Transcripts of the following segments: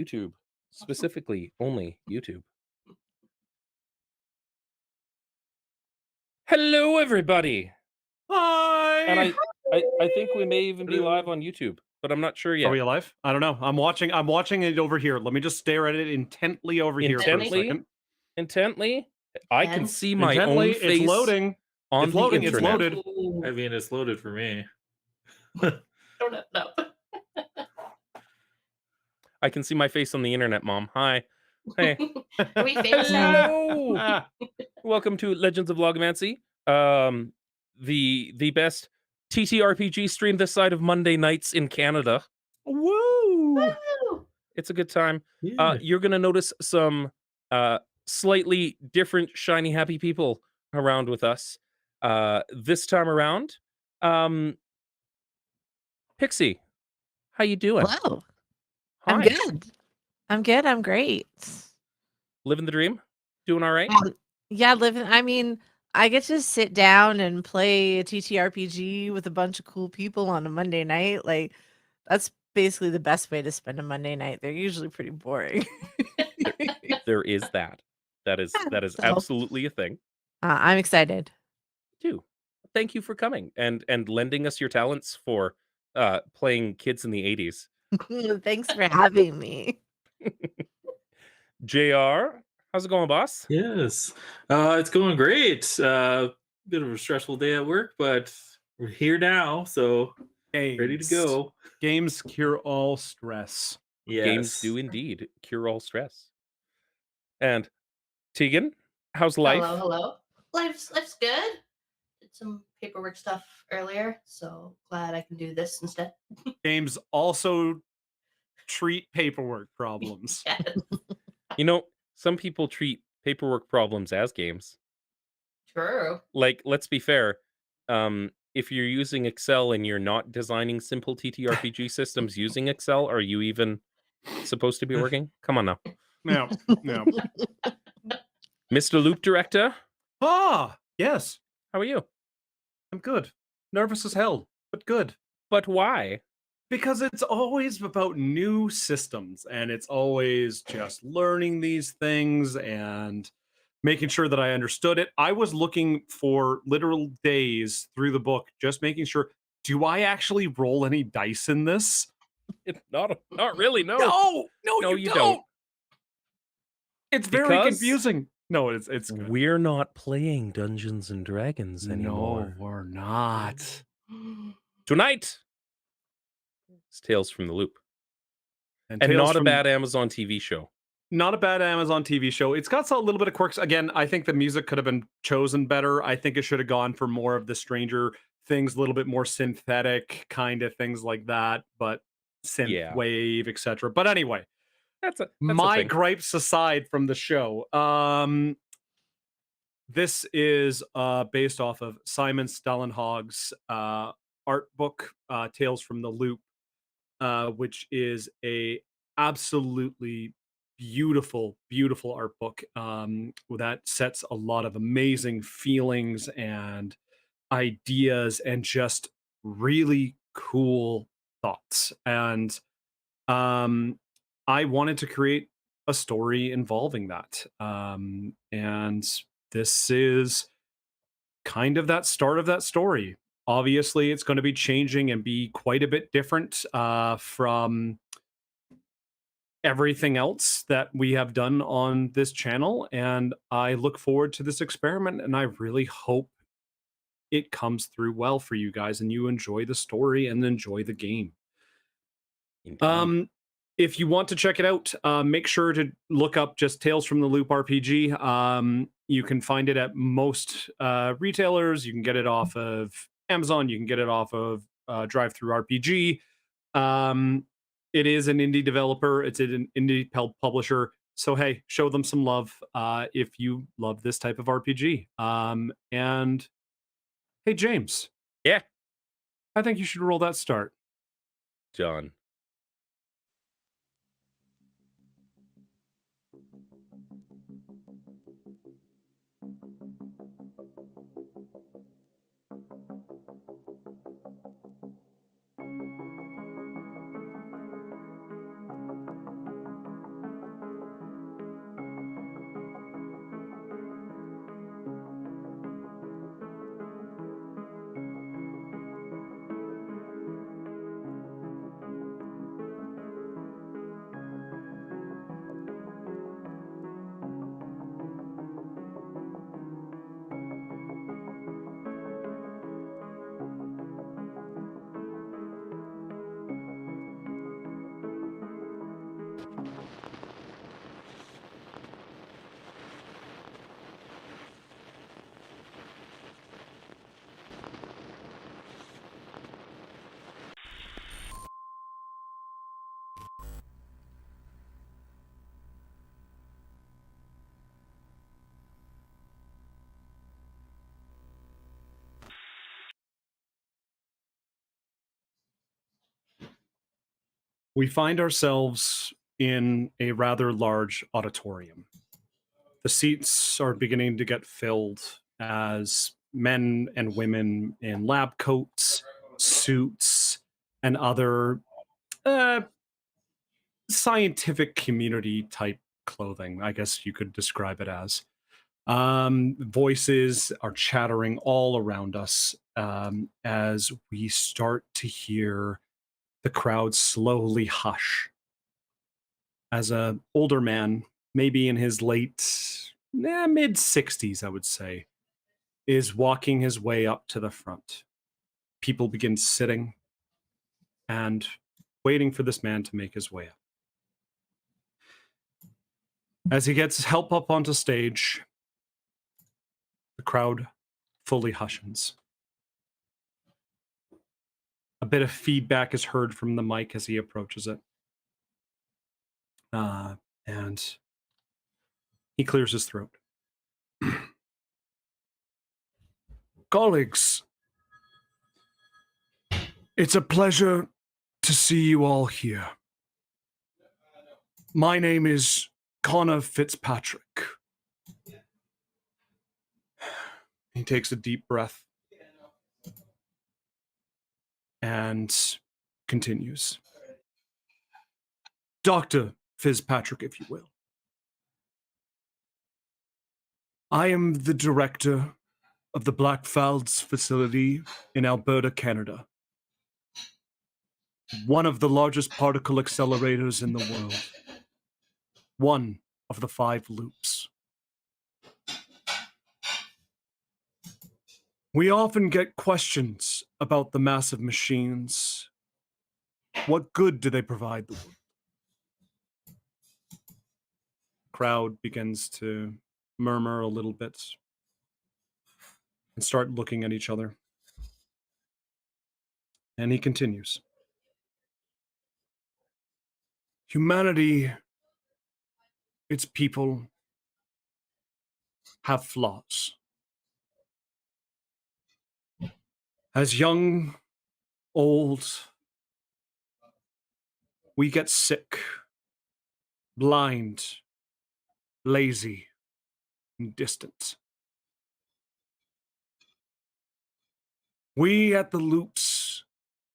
YouTube. Specifically, only YouTube. Hello, everybody! Hi! And I think we may even be live on YouTube, but I'm not sure yet. Are we alive? I don't know. I'm watching it over here. Let me just stare at it intently over here for a second. Intently? I can see my Intently, own face it's loading. on It's loading, the it's internet. loaded. I mean, it's loaded for me. Don't know. I can see my face on the internet, Mom. Hi. Hey. Are we famous now? Hello! Welcome to Legends of Logomancy. The best TTRPG stream this side of Monday nights in Canada. Woo! Woo! It's a good time. Yeah. You're gonna notice some slightly different shiny happy people around with us. This time around, Pixie, how you doing? Hello. Hi. I'm good. I'm good. I'm great. Living the dream? Doing all right? Yeah, living. I mean, I get to sit down and play a TTRPG with a bunch of cool people on a Monday night. Like, that's basically the best way to spend a Monday night. They're usually pretty boring. There is that. That is So- absolutely a thing. I'm excited. Too. Thank you for coming and lending us your talents for playing kids in the 80s. Thanks for having me. JR, how's it going, boss? Yes. It's going great. Bit of a stressful day at work, but we're here now, so ready to go. Games cure all stress. Yes. Games do indeed cure all stress. And Tegan, how's life? Hello. Life's good. Did some paperwork stuff earlier, so glad I can do this instead. Games also treat paperwork problems. Yes. You know, some people treat paperwork problems as games. True. Like, let's be fair. If you're using Excel and you're not designing simple TTRPG systems using Excel, are you even supposed to be working? Come on now. No. Mr. Loop Director, Ah, yes. how are you? I'm good. Nervous as hell, but good. But why? Because it's always about new systems, and it's always just learning these things and making sure that I understood it. I was looking for literal days through the book, just making sure, do I actually roll any dice in this? Not really, no. No, you don't. It's very Because confusing. No, it's good. we're not playing Dungeons and Dragons anymore. No, we're not. Tonight, it's Tales from the Loop. And Tales not a from- bad Amazon TV show. Not a bad Amazon TV show. It's got a little bit of quirks. Again, I think the music could have been chosen better. I think it should have gone for more of the Stranger Things, a little bit more synthetic kind of things like that, but synth wave, etc. But anyway, that's my a thing. gripes aside from the show. This is based off of Simon Stålenhag's art book, Tales from the Loop, which is a absolutely beautiful art book that sets a lot of amazing feelings and ideas and just really cool thoughts. And I wanted to create a story involving that. And this is kind of that start of that story. Obviously, it's going to be changing and be quite a bit different from everything else that we have done on this channel. And I look forward to this experiment, and I really hope it comes through well for you guys and you enjoy the story and enjoy the game. Indeed. If you want to check it out, make sure to look up just Tales from the Loop RPG. You can find it at most retailers. You can get it off of Amazon. You can get it off of Drive-Thru RPG. It is an indie developer. It's an indie publisher. So, hey, show them some love if you love this type of RPG. And, hey, James. Yeah? I think you should roll that start. John. We find ourselves in a rather large auditorium. The seats are beginning to get filled as men and women in lab coats, suits, and other scientific community type clothing, I guess you could describe it as. Voices are chattering all around us as we start to hear the crowd slowly hush. As an older man, maybe in his mid 60s, I would say, is walking his way up to the front. People begin sitting and waiting for this man to make his way up. As he gets help up onto stage, the crowd fully hushes. A bit of feedback is heard from the mic as he approaches it. And he clears his throat. Colleagues, it's a pleasure to see you all here. My name is Connor Fitzpatrick. He takes a deep breath and continues. Dr. Fitzpatrick, if you will. I am the director of the Blackfalds facility in Alberta, Canada. One of the largest particle accelerators in the world. One of the 5 loops. We often get questions about the massive machines. What good do they provide the world? Crowd begins to murmur a little bit and start looking at each other. And he continues. Humanity, its people, have flaws. As young, old, we get sick, blind, lazy, and distant. We at the Loops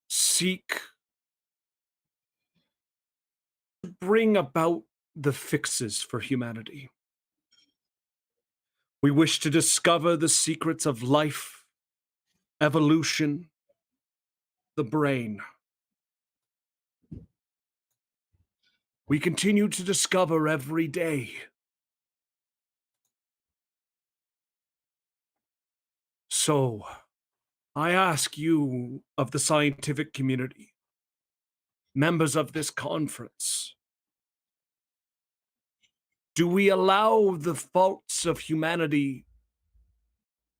seek to bring about the fixes for humanity. We wish to discover the secrets of life, evolution, the brain. We continue to discover every day. So, I ask you of the scientific community, members of this conference, do we allow the faults of humanity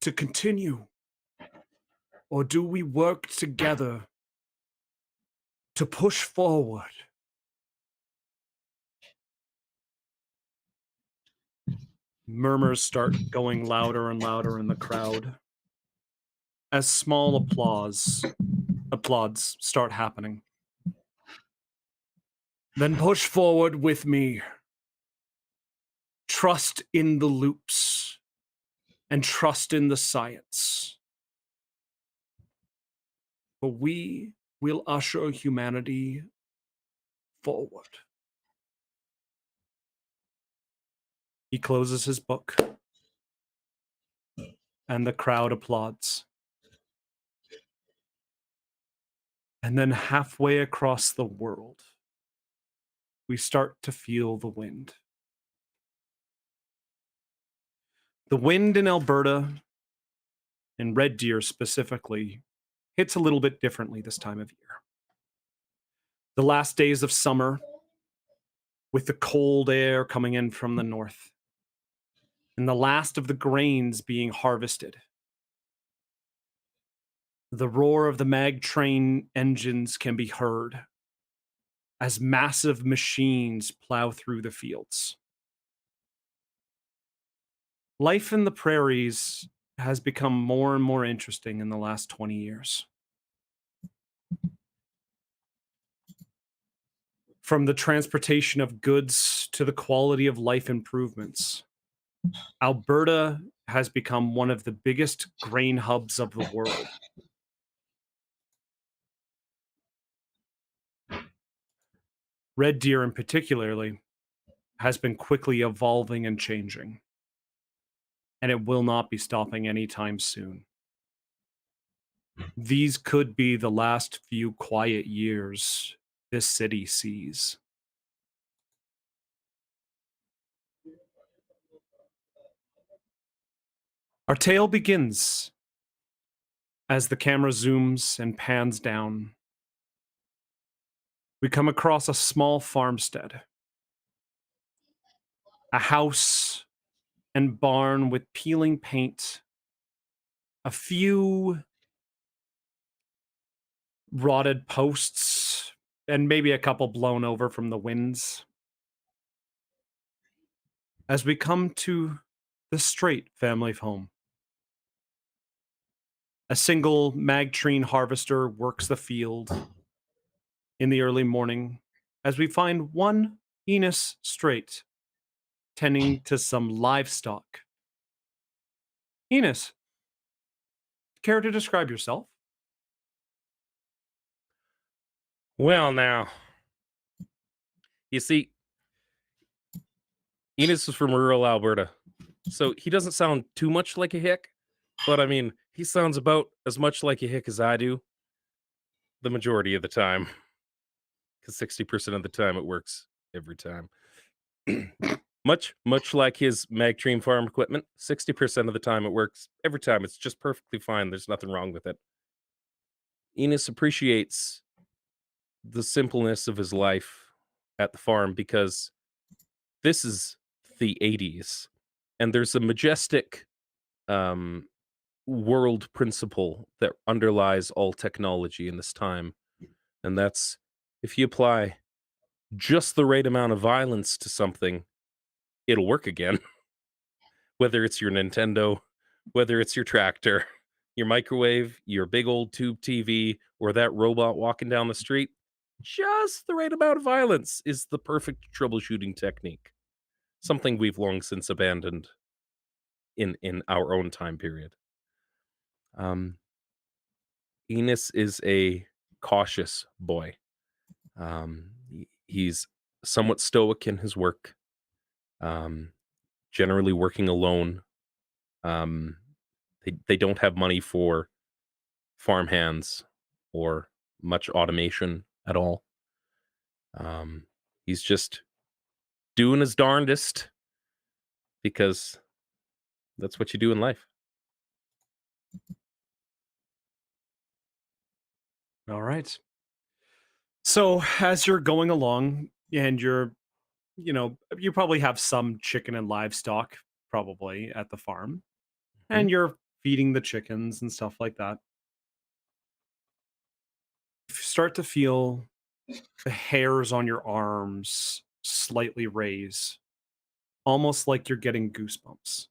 to continue? Or do we work together to push forward? Murmurs start going louder and louder in the crowd as small applauds start happening. Then push forward with me. Trust in the Loops and trust in the science. For we will usher humanity forward. He closes his book, and the crowd applauds. And then halfway across the world, we start to feel the wind. The wind in Alberta, in Red Deer specifically, hits a little bit differently this time of year. The last days of summer, with the cold air coming in from the north, and the last of the grains being harvested. The roar of the mag train engines can be heard as massive machines plow through the fields. Life in the prairies has become more and more interesting in the last 20 years. From the transportation of goods to the quality of life improvements, Alberta has become one of the biggest grain hubs of the world. Red Deer, in particularly, has been quickly evolving and changing, and it will not be stopping anytime soon. These could be the last few quiet years this city sees. Our tale begins as the camera zooms and pans down. We come across a small farmstead, a house and barn with peeling paint, a few rotted posts, and maybe a couple blown over from the winds. As we come to the Straight family home, a single magtrine harvester works the field in the early morning as we find one Enos Straight tending to some livestock. Enos, care to describe yourself? Well, now, you see, Enos is from rural Alberta, so he doesn't sound too much like a hick, but I mean, he sounds about as much like a hick as I do the majority of the time, because 60% of the time it works every time. much like his Magtreme farm equipment, 60% of the time it works every time. It's just perfectly fine. There's nothing wrong with it. Enos appreciates the simpleness of his life at the farm because this is the 80s and there's a majestic world principle that underlies all technology in this time, and that's if you apply just the right amount of violence to something, it'll work again. Whether it's your Nintendo, whether it's your tractor, your microwave, your big old tube TV, or that robot walking down the street, just the right amount of violence is the perfect troubleshooting technique. Something we've long since abandoned in our own time period. Enos is a cautious boy. He's somewhat stoic in his work, generally working alone. They don't have money for farm hands or much automation at all. He's just doing his darndest because that's what you do in life. All right. So as you're going along and you probably have some chicken and livestock probably at the farm, and you're feeding the chickens and stuff like that. You start to feel the hairs on your arms slightly raise, almost like you're getting goosebumps.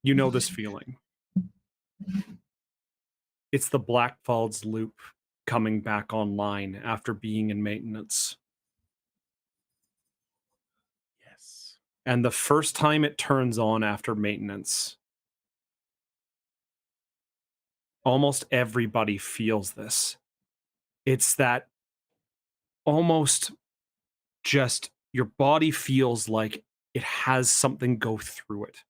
You know this feeling. It's the Blackfalds loop coming back online after being in maintenance. Yes. And the first time it turns on after maintenance, almost everybody feels this. It's that almost just your body feels like it has something go through it.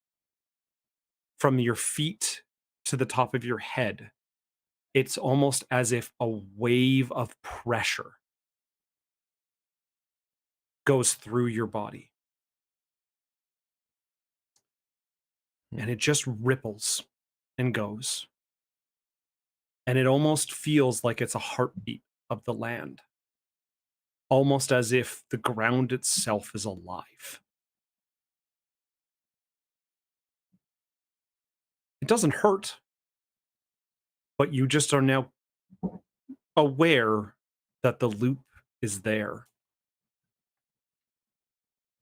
From your feet to the top of your head, it's almost as if a wave of pressure goes through your body. And it just ripples and goes. And it almost feels like it's a heartbeat of the land. Almost as if the ground itself is alive. It doesn't hurt, but you just are now aware that the loop is there.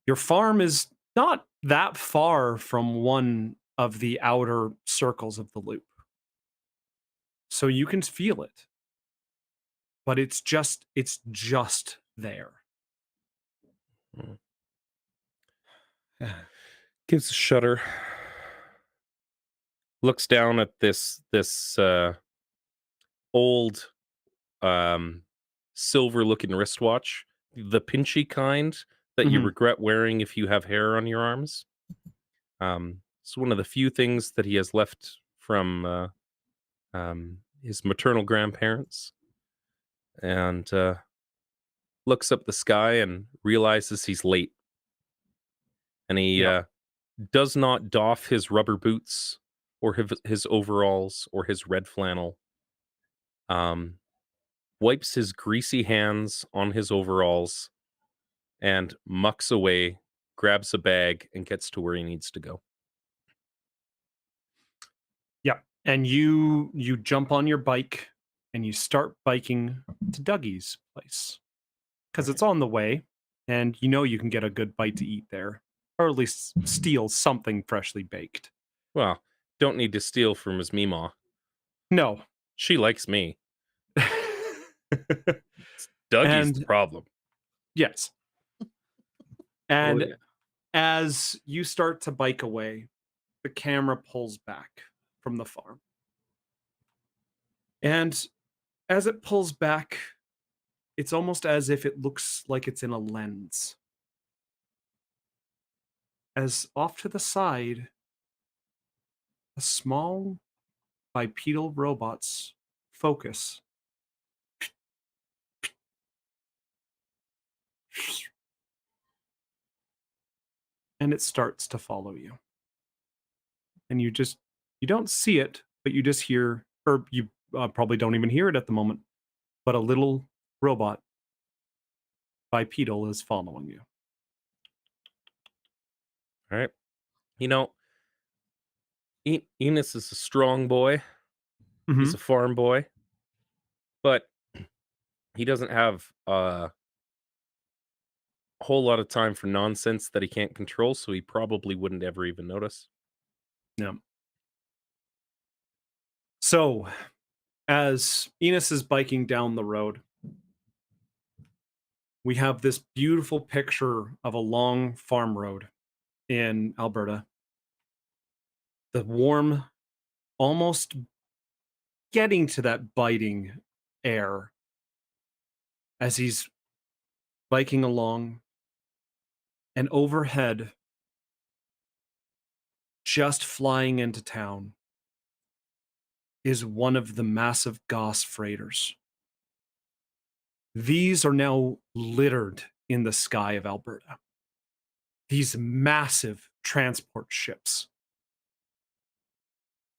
Your farm is not that far from one of the outer circles of the loop. So you can feel it. But it's just there. Gives a shudder. Looks down at this old silver looking wristwatch, the pinchy kind that you Mhm. regret wearing if you have hair on your arms. It's one of the few things that he has left from his maternal grandparents, and looks up the sky and realizes he's late. And he Yep. does not doff his rubber boots or his overalls or his red flannel. Um, Wipes his greasy hands on his overalls and mucks away, grabs a bag, and gets to where he needs to go. Yep. And you jump on your bike and you start biking to Dougie's place because it's on the way, and you know you can get a good bite to eat there, or at least steal something freshly baked. Well, don't need to steal from his meemaw. No. She likes me. Dougie's the And problem. yes. Oh, And yeah. as you start to bike away, the camera pulls back from the farm. And as it pulls back, it's almost as if it looks like it's in a lens. As off to the side, a small bipedal robot's focus and it starts to follow you. And you don't see it, but you just hear, or you probably don't even hear it at the moment, but a little robot bipedal is following you. All right. You know, Enos is a strong boy. He's a farm boy, but he doesn't have a whole lot of time for nonsense that he can't control, so he probably wouldn't ever even notice. Yeah. So, as Enos is biking down the road, we have this beautiful picture of a long farm road in Alberta. The warm, almost getting to that biting air as he's biking along, and overhead, just flying into town, is one of the massive Goss freighters. These are now littered in the sky of Alberta. These massive transport ships.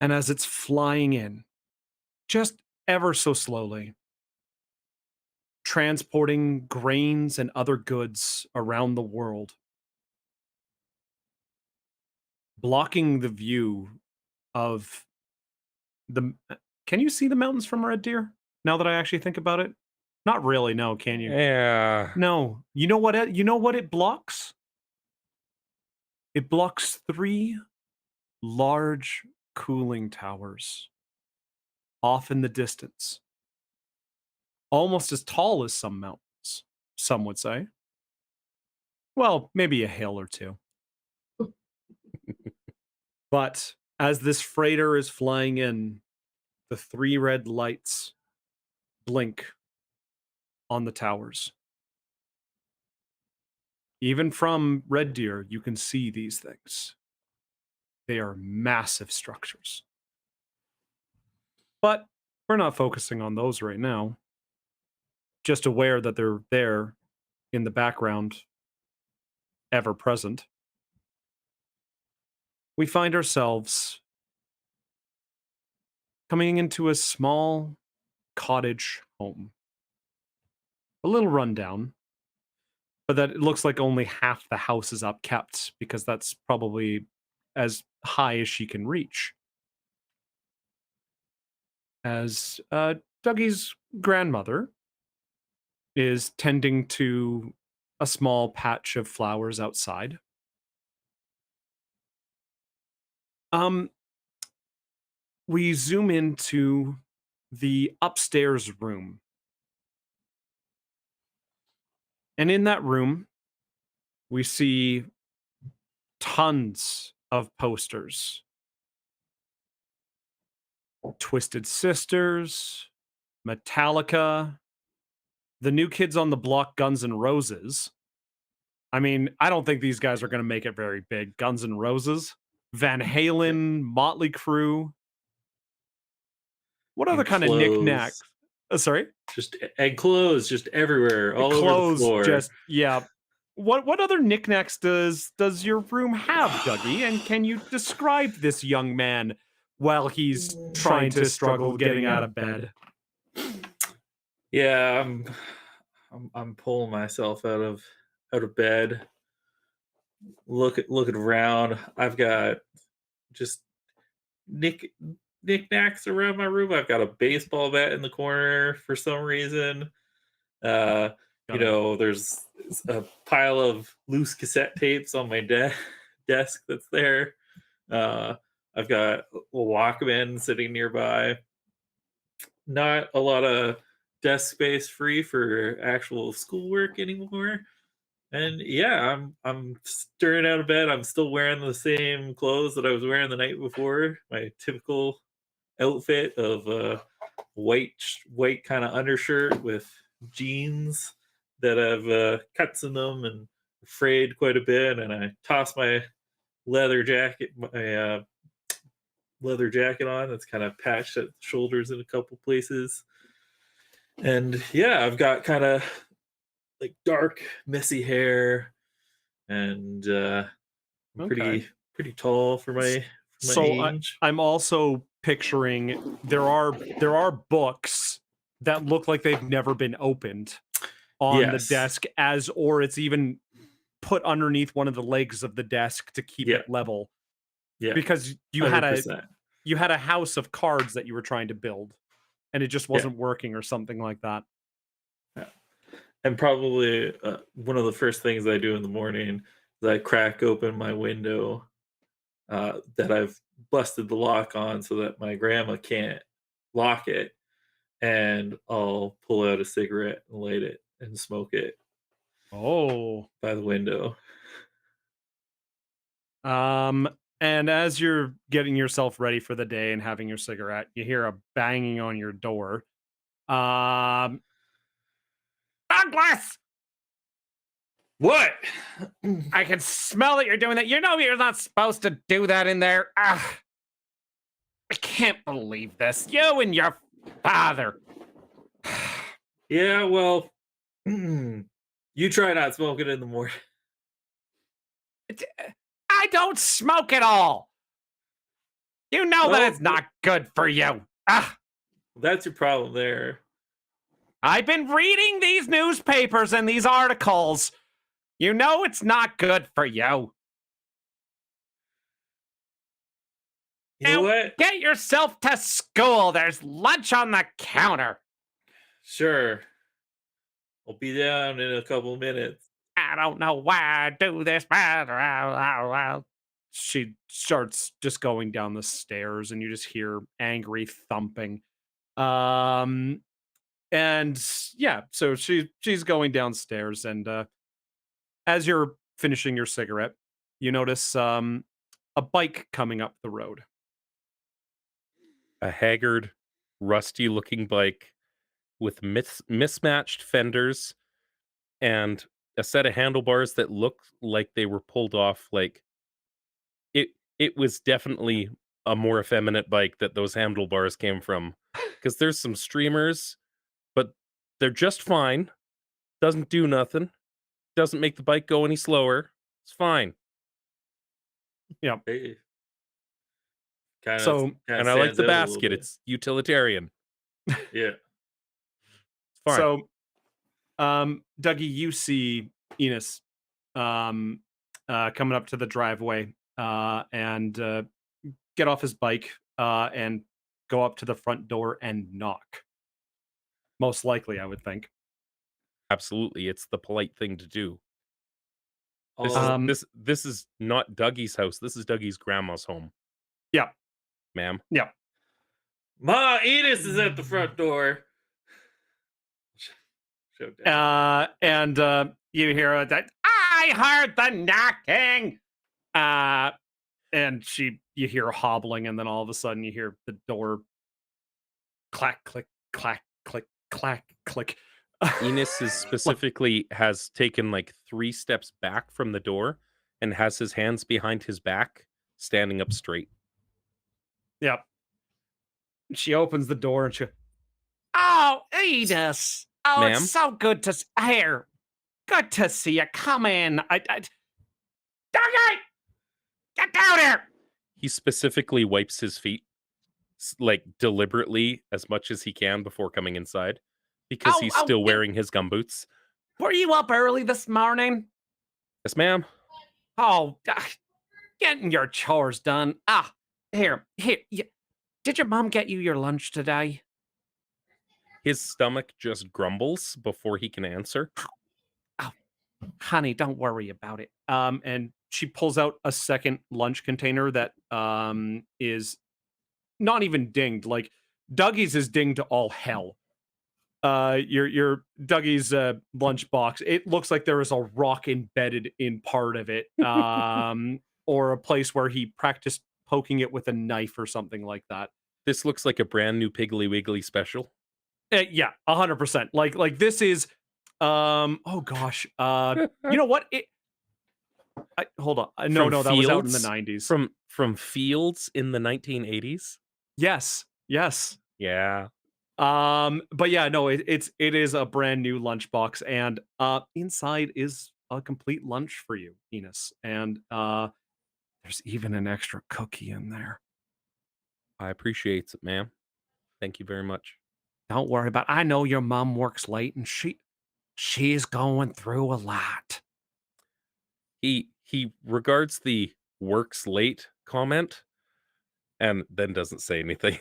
And as it's flying in, just ever so slowly, transporting grains and other goods around the world, blocking the view of the. Can you see the mountains from Red Deer? Now that I actually think about it, not really. No, can you? Yeah. No. You know what? You know what it blocks? It blocks 3 large cooling towers off in the distance, almost as tall as some mountains. Some would say. Well, maybe a hill or two. But as this freighter is flying in, the 3 red lights blink on the towers. Even from Red Deer, you can see these things. They are massive structures. But we're not focusing on those right now. Just aware that they're there in the background, ever present. We find ourselves coming into a small cottage home. A little rundown, but that it looks like only half the house is upkept because that's probably as high as she can reach. As Dougie's grandmother is tending to a small patch of flowers outside. We zoom into the upstairs room. And in that room, we see tons of posters. Twisted Sisters, Metallica, the New Kids on the Block, Guns N' Roses. I mean, I don't think these guys are going to make it very big. Guns N' Roses, Van Halen, Motley Crue. What other And kind of knickknacks? clothes. Sorry? And clothes just everywhere, all over the Clothes, floor. just yeah. What other knickknacks does your room have, Dougie? And can you describe this young man while he's trying to struggle getting out of bed? Yeah, I'm pulling myself out of bed. Looking around. I've got just knickknacks around my room. I've got a baseball bat in the corner for some reason. There's a pile of loose cassette tapes on my desk that's there. I've got a Walkman sitting nearby. Not a lot of desk space free for actual schoolwork anymore. And yeah, I'm stirring out of bed. I'm still wearing the same clothes that I was wearing the night before. My typical outfit of white kind of undershirt with jeans that have cuts in them and frayed quite a bit. And I toss my leather jacket on that's kind of patched at the shoulders in a couple places. And yeah, I've got kind of like dark, messy hair, and I'm pretty tall for my age. I'm also picturing there are books that look like they've never been opened on the desk, or it's even put underneath one of the legs of the desk to keep it level. Yeah, because you 100%. had a house of cards that you were trying to build, and it just wasn't working or something like that. Yeah. And probably one of the first things I do in the morning is I crack open my window that I've busted the lock on so that my grandma can't lock it, and I'll pull out a cigarette and light it and smoke it by the window. And as you're getting yourself ready for the day and having your cigarette, you hear a banging on your door. Douglas! What? I can smell that you're doing that. You know you're not supposed to do that in there. I can't believe this. You and your father. Yeah, well, you try not smoking in the morning. I don't smoke at all. You know that it's not good for you. That's your problem there. I've been reading these newspapers and these articles. You know it's not good for you. You know what? Get yourself to school. There's lunch on the counter. Sure. I'll be down in a couple minutes. I don't know why I do this. She starts just going down the stairs, and you just hear angry thumping. And yeah, so she's going downstairs, and as you're finishing your cigarette, you notice a bike coming up the road. A haggard, rusty-looking bike with mismatched fenders and a set of handlebars that look like they were pulled off. Like it was definitely a more effeminate bike that those handlebars came from, because there's some streamers, but they're just fine. Doesn't do nothing. Doesn't make the bike go any slower. It's fine. Yeah. Hey. And I like the basket. It's utilitarian. Yeah. Fine. So, Dougie, you see Enos coming up to the driveway and get off his bike and go up to the front door and knock. Most likely, I would think. Absolutely. It's the polite thing to do. This is not Dougie's house. This is Dougie's grandma's home. Yeah. Ma'am. Yeah. Ma, Enos is at the front door. you hear that. I heard the knocking. And you hear hobbling, and then all of a sudden you hear the door clack, click, clack, click, clack, click. Enos is specifically has taken like 3 steps back from the door and has his hands behind his back, standing up straight. Yep. She opens the door and she, oh, Enos. Oh, Ma'am? it's so good to here. Good to see you. Come in. Doggy! Get down here. He specifically wipes his feet, like deliberately as much as he can before coming inside, because he's still wearing his gumboots. Were you up early this morning? Yes, ma'am. Oh, getting your chores done. Here. Did your mom get you your lunch today? His stomach just grumbles before he can answer. Honey, don't worry about it. And she pulls out a second lunch container that is not even dinged. Like Dougie's is dinged to all hell. Your Dougie's lunch box, it looks like there is a rock embedded in part of it, or a place where he practiced poking it with a knife or something like that. This looks like a brand new Piggly Wiggly special. Yeah, 100%. Like this is, oh gosh, you know what? Hold on, no, that was out in the 90s. From Fields in the 1980s. Yes. Yeah. But yeah, no, it is a brand new lunchbox, and inside is a complete lunch for you, Enos, and there's even an extra cookie in there. I appreciate it, ma'am. Thank you very much. Don't worry about it. I know your mom works late, and she's going through a lot. He regards the works late comment and then doesn't say anything.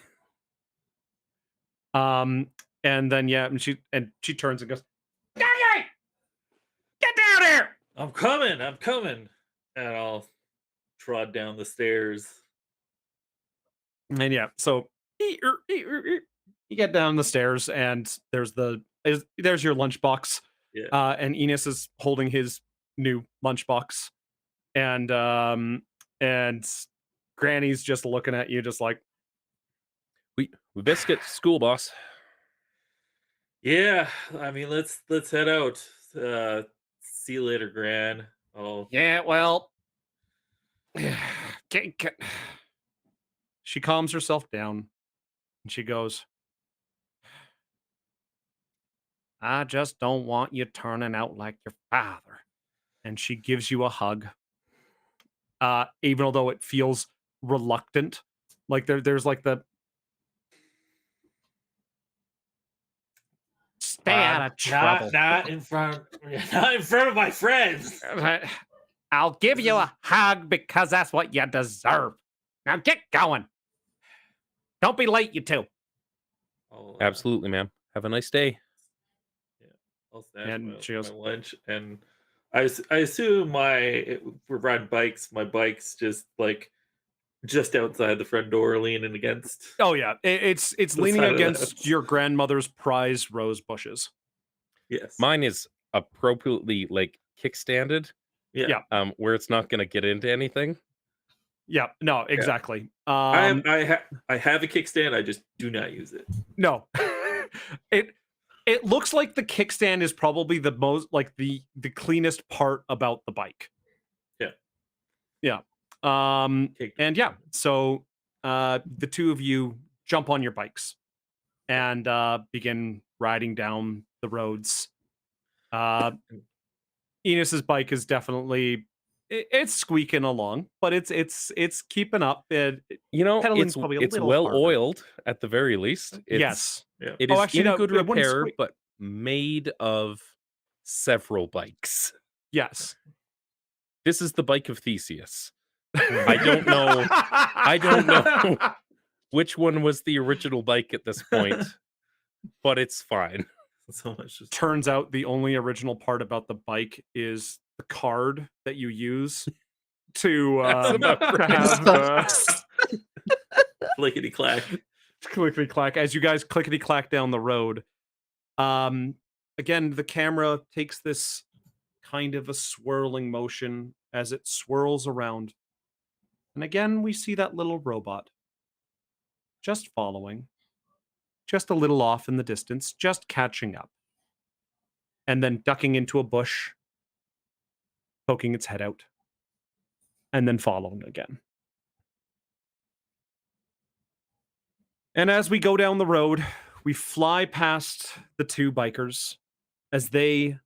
And then and she turns and goes, Genie! Get down here! I'm coming. And I'll trot down the stairs. And so you get down the stairs, and there's your lunchbox. Yeah. And Enos is holding his new lunchbox, and Granny's just looking at you, just like, We best get to school, boss. Yeah, I mean, let's head out. See you later, Gran. Oh, yeah, well, she calms herself down, and she goes, I just don't want you turning out like your father. And she gives you a hug, even although it feels reluctant. Like there's like the stay out of trouble. Not in front of my friends. I'll give you a hug because that's what you deserve. Now get going. Don't be late, you two. Absolutely, ma'am. Have a nice day. Yeah, I'll snatch she goes, my lunch, and I assume we're riding bikes. My bike's just outside the front door, leaning against. Oh yeah, it's leaning against your grandmother's prized rose bushes. Yes, mine is appropriately like kickstanded. Yeah. Where it's not going to get into anything. Yeah, no, exactly. I have a kickstand. I just do not use it. No, it looks like the kickstand is probably the most like the cleanest part about the bike. Yeah. And yeah, so the two of you jump on your bikes and begin riding down the roads. Enos's bike is definitely it's squeaking along, but it's keeping up. It's well oiled at the very least. Yes. Yeah. It is in good repair, but made of several bikes. Yes. This is the bike of Theseus. I don't know which one was the original bike at this point, but it's fine. So much. Turns out the only original part about the bike is the card that you use to clickety clack. Clickety clack. As you guys clickety clack down the road, again the camera takes this kind of a swirling motion as it swirls around. And again, we see that little robot just following, just a little off in the distance, just catching up. And then ducking into a bush, poking its head out, and then following again. And as we go down the road, we fly past the two bikers as they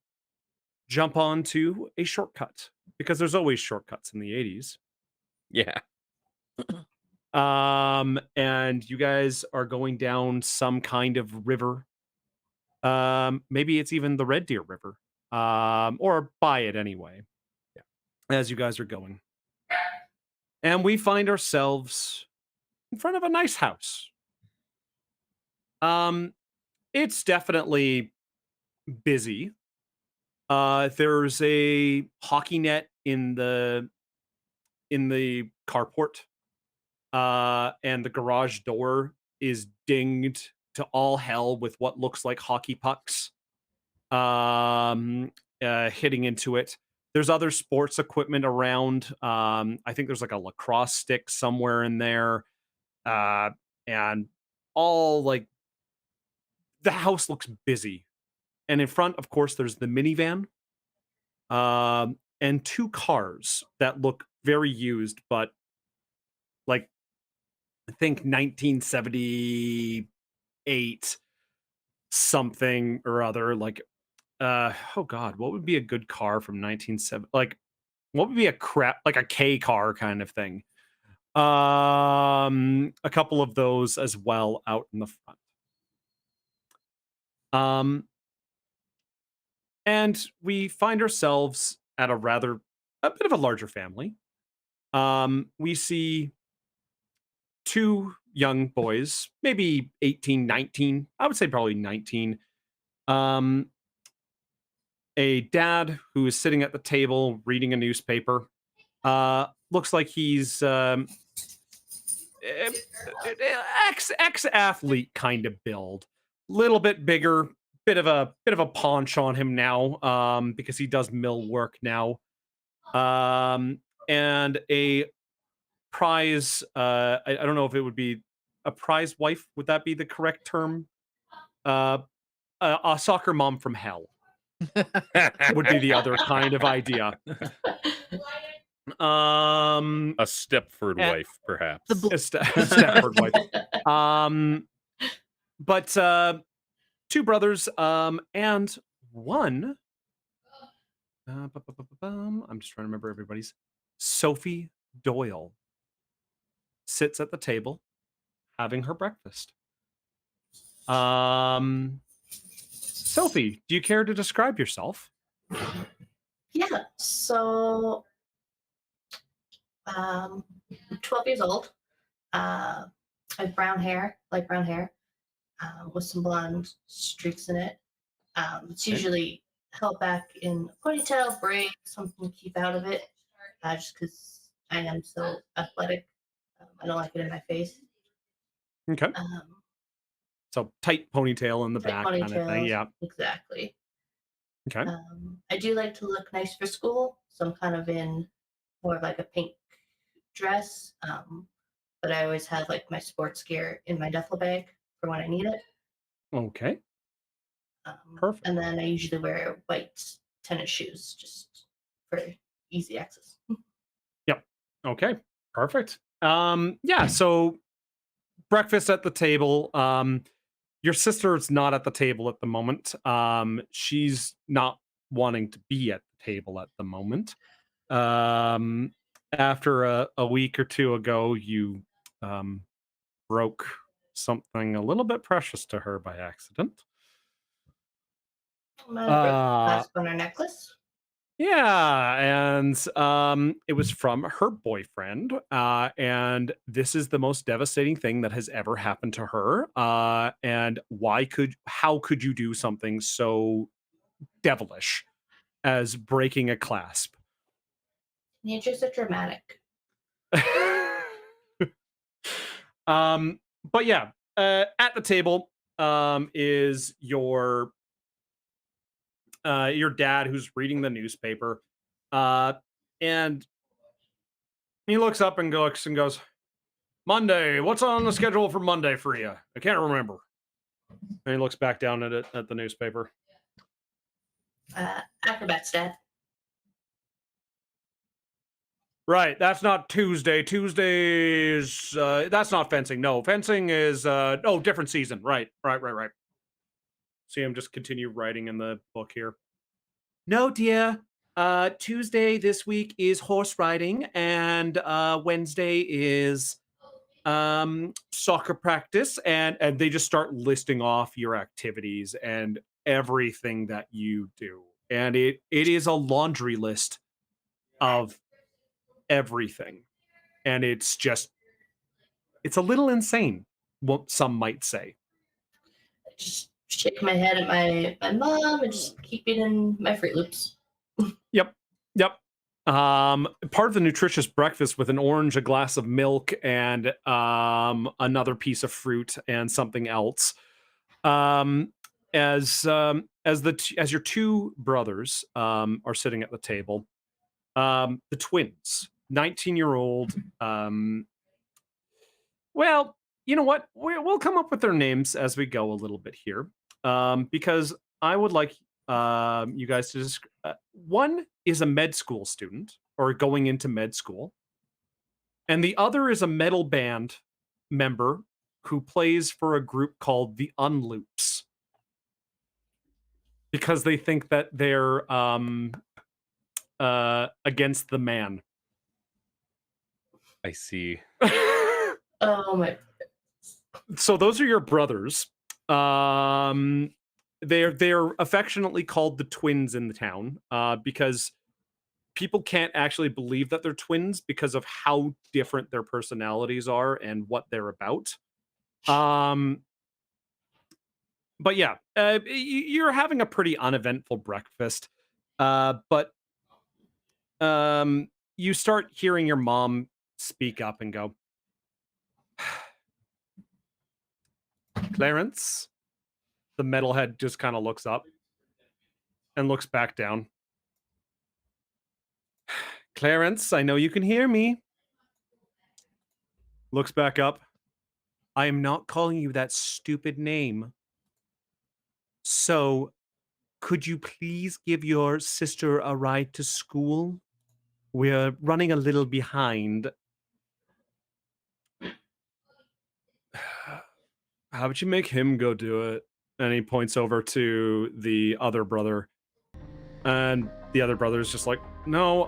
jump onto a shortcut, because there's always shortcuts in the 80s. Yeah. And you guys are going down some kind of river. Maybe it's even the Red Deer River, or by it anyway. Yeah. As you guys are going, and we find ourselves in front of a nice house. It's definitely busy. There's a hockey net in the carport. And the garage door is dinged to all hell with what looks like hockey pucks hitting into it. There's other sports equipment around. I think there's like a lacrosse stick somewhere in there. And all like the house looks busy. And in front, of course, there's the minivan and two cars that look very used, but like I think 1978 something or other. Like, oh God, what would be a good car from 1970? Like, what would be a K car kind of thing? A couple of those as well out in the front. And we find ourselves at a bit of a larger family. We see two young boys, maybe 18, 19. I would say probably 19. A dad who is sitting at the table reading a newspaper. Looks like he's ex-athlete kind of build. Little bit bigger, bit of a paunch on him now, because he does mill work now. And a prize, I don't know if it would be a prize wife. Would that be the correct term? A soccer mom from hell would be the other kind of idea. A Stepford wife, perhaps. A Stepford wife. But two brothers, and one. I'm just trying to remember everybody's. Sophie Doyle sits at the table having her breakfast. Sophie, do you care to describe yourself? Yeah, so I'm 12 years old. I have brown hair, light brown hair, with some blonde streaks in it. It's usually held back in a ponytail, braid, something to keep out of it, just because I am so athletic. I don't like it in my face. Okay. So tight ponytail in the Tight back kind of thing. ponytails, Yeah. exactly. Okay. I do like to look nice for school, so I'm kind of in more of like a pink dress. But I always have like my sports gear in my duffel bag for when I need it. Okay. Perfect. And then I usually wear white tennis shoes just for easy access. Yep. Okay. Perfect. Yeah, so breakfast at the table. Your sister's not at the table at the moment. She's not wanting to be at the table at the moment. After a week or two ago, you broke something a little bit precious to her by accident. My clasp on her necklace. Yeah, and it was from her boyfriend, and this is the most devastating thing that has ever happened to her. And how could you do something so devilish as breaking a clasp? You're just so dramatic. But yeah, at the table is your your dad who's reading the newspaper, and he looks up and goes, Monday, what's on the schedule for Monday for you? I can't remember. And he looks back down at it at the newspaper. Acrobats, Dad. Right, that's not Tuesday. Tuesday's that's not fencing. No, fencing is different season. Right. See him just continue writing in the book here. No, dear. Tuesday this week is horse riding, and Wednesday is soccer practice, and they just start listing off your activities and everything that you do. And it is a laundry list of everything. And it's a little insane, what some might say. I just shake my head at my mom and just keep eating my Fruit Loops. Yep. Part of the nutritious breakfast with an orange, a glass of milk, and another piece of fruit and something else. As your two brothers are sitting at the table, the twins, 19-year-old. Well, you know what? We'll come up with their names as we go a little bit here, because I would like you guys to one is a med school student or going into med school, and the other is a metal band member who plays for a group called the Unloops, because they think that they're against the man. I see. Oh my. So those are your brothers. They're affectionately called the twins in the town, because people can't actually believe that they're twins because of how different their personalities are and what they're about. But yeah, you're having a pretty uneventful breakfast. But you start hearing your mom speak up and go, Clarence. The metalhead just kind of looks up and looks back down. Clarence, I know you can hear me. Looks back up. I am not calling you that stupid name. So, could you please give your sister a ride to school? We're running a little behind. How about you make him go do it? And he points over to the other brother. And the other brother is just like, no,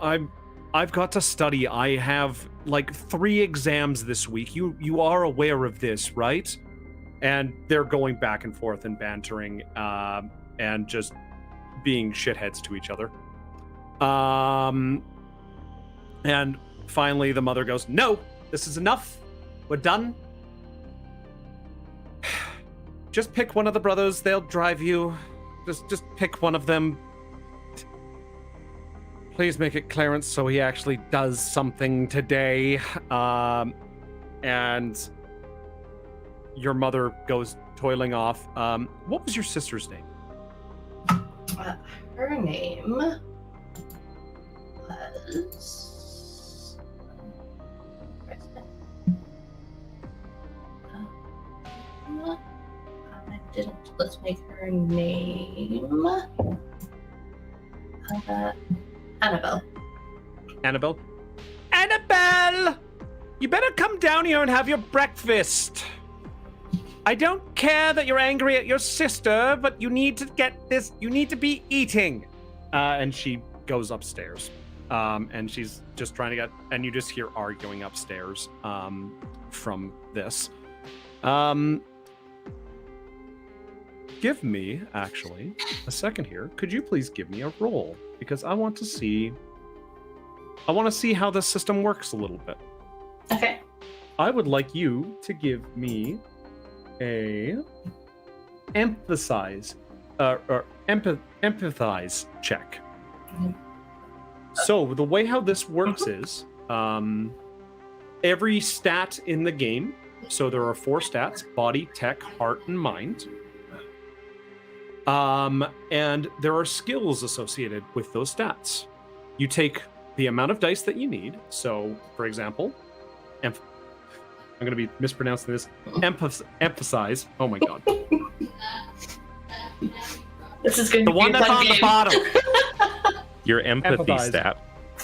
I've got to study. I have like 3 exams this week. You are aware of this, right? And they're going back and forth and bantering, and just being shitheads to each other. And finally the mother goes, no, this is enough. We're done. Just pick one of the brothers. They'll drive you. Just pick one of them. Please make it Clarence so he actually does something today. And your mother goes toiling off. What was your sister's name? Her name was... I didn't. Let's make her name... Annabelle. Annabelle! You better come down here and have your breakfast. I don't care that you're angry at your sister, but you need to get this. You need to be eating. And she goes upstairs. And she's just trying to get... And you just hear arguing upstairs from this. Give me, actually, a second here. Could you please give me a roll? Because I want to see how this system works a little bit. Okay. I would like you to give me a empathize check. Mhm. So the way how this works is every stat in the game, so there are 4 stats: body, tech, heart, and mind. And there are skills associated with those stats. You take the amount of dice that you need. So, for example, I'm going to be mispronouncing this. Emphasize. Oh my god. This is going The to be one a that's fun on the game. bottom. Your empathy Empathize. stat.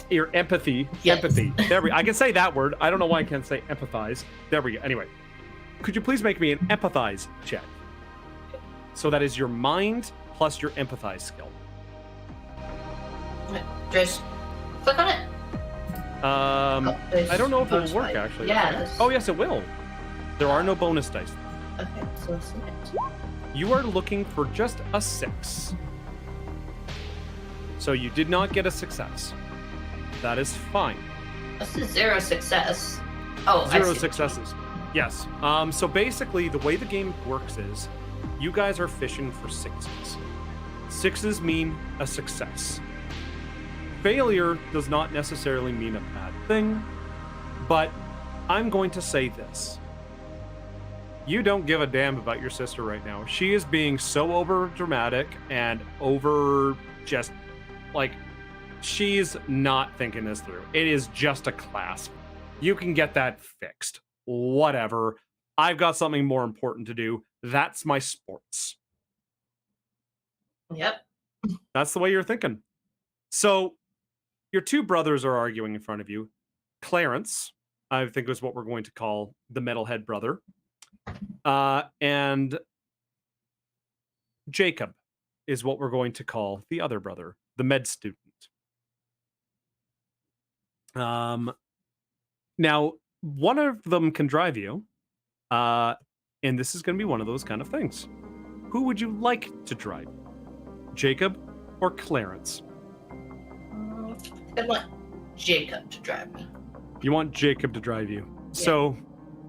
Your empathy. Yes. Empathy. There we. I can say that word. I don't know why I can't say empathize. There we go. Anyway, could you please make me an empathize check? So that is your mind plus your empathize skill. Just click on it. I don't know if bonus it'll work fight. actually. Yeah. That's... Oh yes, it will. There are no bonus dice. Okay, so select. You are looking for just a 6. So you did not get a success. That is fine. This is 0 success. Oh, 0 I see. successes. Yes. So basically, the way the game works is, you guys are fishing for 6s. 6s mean a success. Failure does not necessarily mean a bad thing, but I'm going to say this. You don't give a damn about your sister right now. She is being so over dramatic and over just like, she's not thinking this through. It is just a class. You can get that fixed. Whatever. I've got something more important to do. That's my sports. Yep. That's the way you're thinking. So, your two brothers are arguing in front of you. Clarence, I think is what we're going to call the metalhead brother. And Jacob is what we're going to call the other brother, the med student. Now, one of them can drive you, and this is going to be one of those kind of things. Who would you like to drive? Jacob or Clarence? I want Jacob to drive me. You want Jacob to drive you. So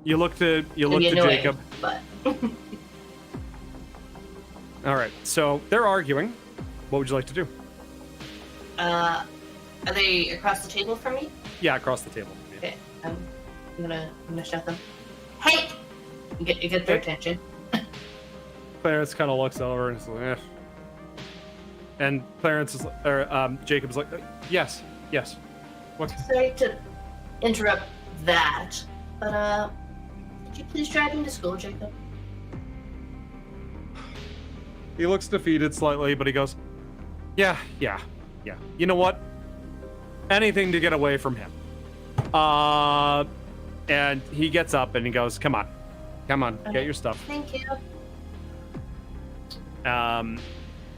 you look to Maybe annoying, Jacob. But All right. So they're arguing. What would you like to do? are they across the table from me? Yeah, across the table. Okay. I'm gonna shout them. Hey! You get their attention. Clarence kind of looks over and is like, eh. And Clarence is, or Jacob's like, yes. What? Sorry to interrupt that, but could you please drive me to school, Jacob? He looks defeated slightly, but he goes, yeah. You know what? Anything to get away from him. And he gets up and he goes, come on, Okay. get your stuff. Thank you.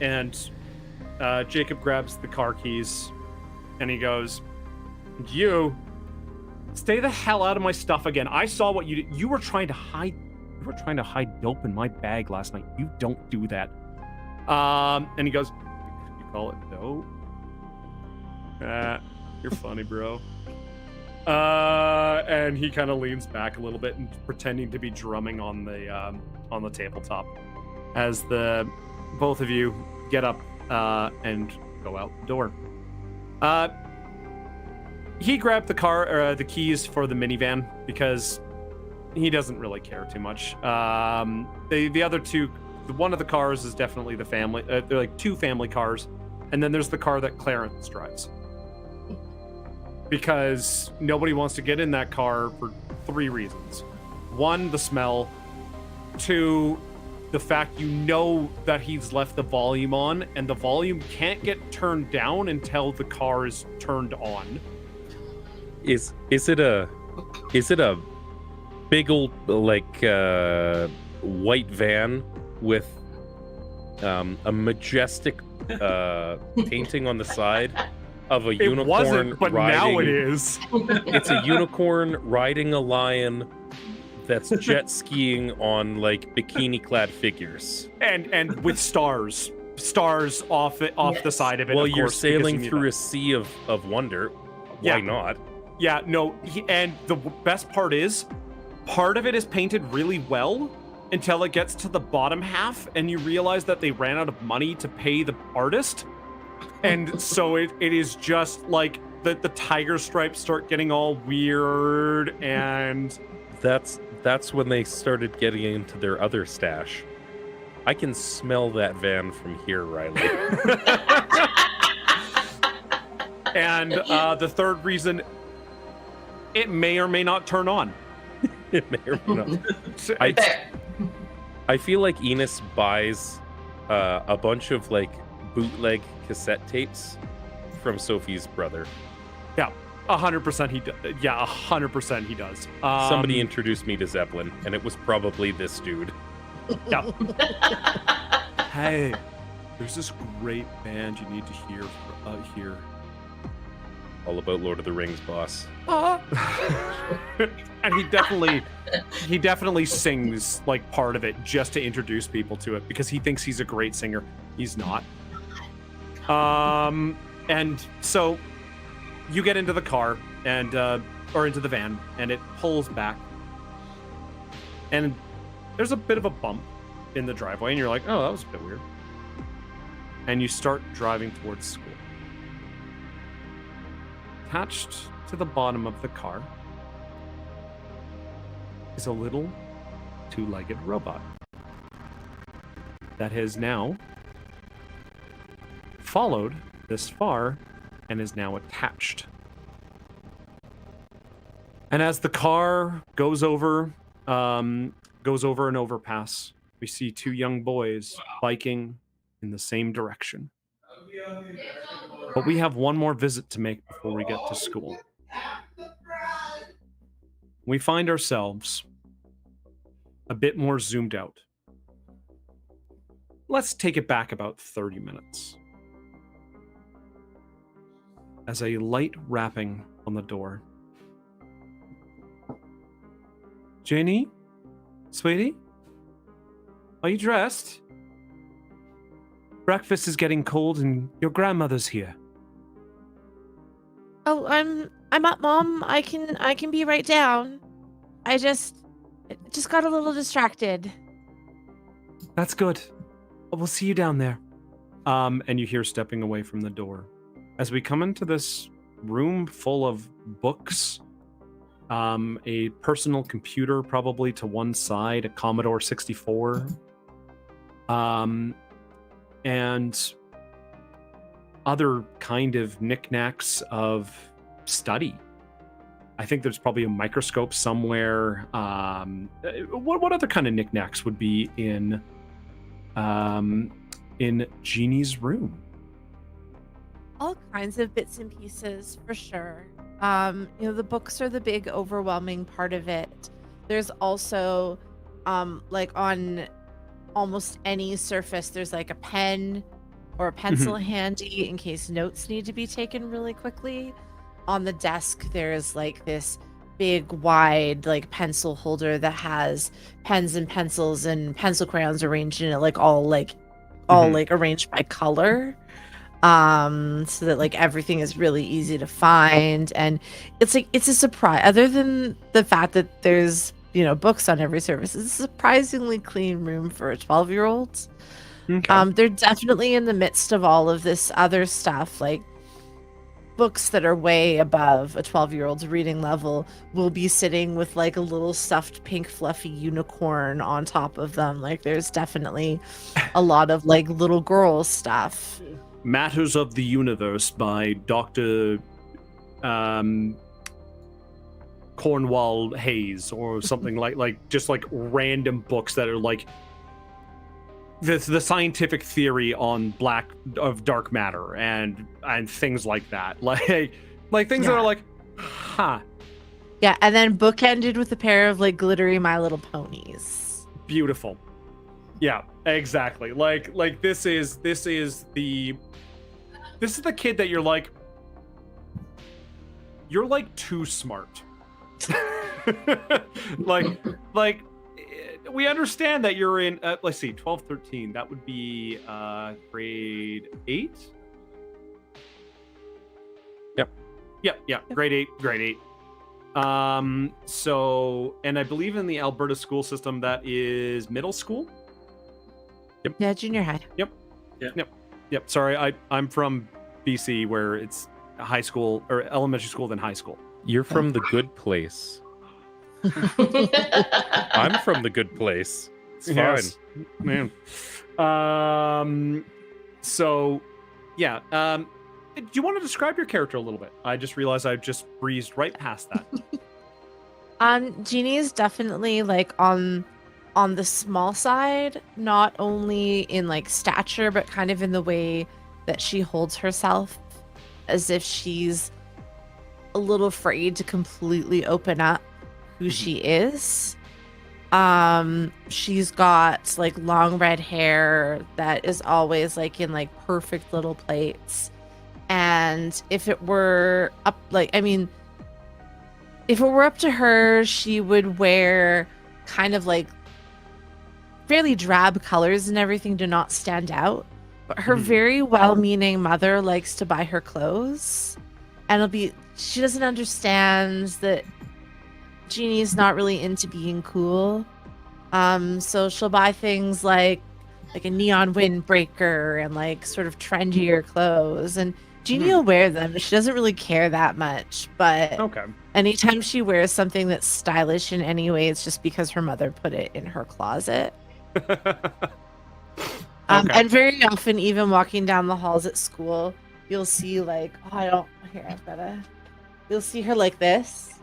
And Jacob grabs the car keys and he goes, you stay the hell out of my stuff again. I saw what you did. You were trying to hide dope in my bag last night. You don't do that. And he goes, you call it dope? You're funny, bro. And he kind of leans back a little bit and pretending to be drumming on the tabletop as the both of you get up and go out the door. He grabbed the keys for the minivan because he doesn't really care too much. The other two, one of the cars is definitely the family. They're like two family cars, and then there's the car that Clarence drives. Because nobody wants to get in that car for 3 reasons. 1, the smell. 2, the fact you know that he's left the volume on, and the volume can't get turned down until the car is turned on. Is it a big old like white van with a majestic painting on the side of a unicorn? It wasn't, but riding, now it is. It's a unicorn riding a lion that's jet skiing on like bikini clad figures and with stars off the side of it. well, of you're course, because sailing you need through that. a sea of wonder. Why Yeah. not? Yeah, no, and the best part is, part of it is painted really well until it gets to the bottom half, and you realize that they ran out of money to pay the artist, and so it is just like the tiger stripes start getting all weird, and That's when they started getting into their other stash. I can smell that van from here, Riley. And the third reason, it may or may not turn on. It may or may not. Fair. I feel like Enos buys a bunch of like bootleg cassette tapes from Sophie's brother. Yeah, 100% he does. Yeah, 100% he does. Somebody introduced me to Zeppelin, and it was probably this dude. Yeah. Hey, there's this great band you need to hear here. All about Lord of the Rings, boss. And he definitely sings like part of it just to introduce people to it because he thinks he's a great singer. He's not. And so you get into the car and or into the van, and it pulls back, and there's a bit of a bump in the driveway, and you're like, oh, that was a bit weird. And you start driving towards school. Attached to the bottom of the car is a little two-legged robot that has now followed this far and is now attached. And as the car goes over an overpass, we see two young boys biking in the same direction. But we have one more visit to make before we get to school. We find ourselves a bit more zoomed out. Let's take it back about 30 minutes. As a light rapping on the door. Janie? Sweetie? Are you dressed? Breakfast is getting cold and your grandmother's here. Oh, I'm up, Mom. I can be right down. I just got a little distracted. That's good. We'll see you down there. And you hear stepping away from the door. As we come into this room full of books, a personal computer probably to one side, a Commodore 64, and other kind of knickknacks of study. I think there's probably a microscope somewhere. What other kind of knickknacks would be in Genie's room? All kinds of bits and pieces, for sure. The books are the big overwhelming part of it. There's also, like on almost any surface, there's like a pen or a pencil handy in case notes need to be taken really quickly. On the desk, there's like this big, wide, like pencil holder that has pens and pencils and pencil crayons arranged in it, like all arranged by color. So that like everything is really easy to find, and it's a surprise. Other than the fact that there's books on every surface, it's a surprisingly clean room for a 12-year-old. Okay. They're definitely in the midst of all of this other stuff, like books that are way above a 12-year-old's reading level will be sitting with like a little stuffed pink fluffy unicorn on top of them. Like there's definitely a lot of like little girl stuff. Matters of the Universe by Dr. Cornwall Hayes or something like just like random books that are like the scientific theory on dark matter and things like that. Like things that are like, huh. Yeah, and then bookended with a pair of like glittery My Little Ponies. Beautiful. Yeah, exactly. Like this is the kid that you're like too smart. like we understand that you're in let's see, 12, 13, that would be grade 8. Yep, grade 8. So, and I believe in the Alberta school system that is middle school. Yeah, junior high. Yep. Sorry, I'm from BC, where it's high school or elementary school, then high school. You're from the good place. I'm from the good place. It's fine. Man. So, yeah. Do you want to describe your character a little bit? I just realized I just breezed right past that. Genie is definitely like on the small side, not only in like stature, but kind of in the way that she holds herself, as if she's a little afraid to completely open up who she is. She's got like long red hair that is always like in like perfect little plaits. And if it were up, like, I mean, if it were up to her, she would wear kind of like fairly drab colors and everything to not stand out. But her very well-meaning mother likes to buy her clothes. And she doesn't understand that Genie's not really into being cool. So she'll buy things like a neon windbreaker and like sort of trendier clothes. And Genie will wear them. She doesn't really care that much, but Okay. anytime she wears something that's stylish in any way, it's just because her mother put it in her closet. And very often, even walking down the halls at school, you'll see like, you'll see her like this.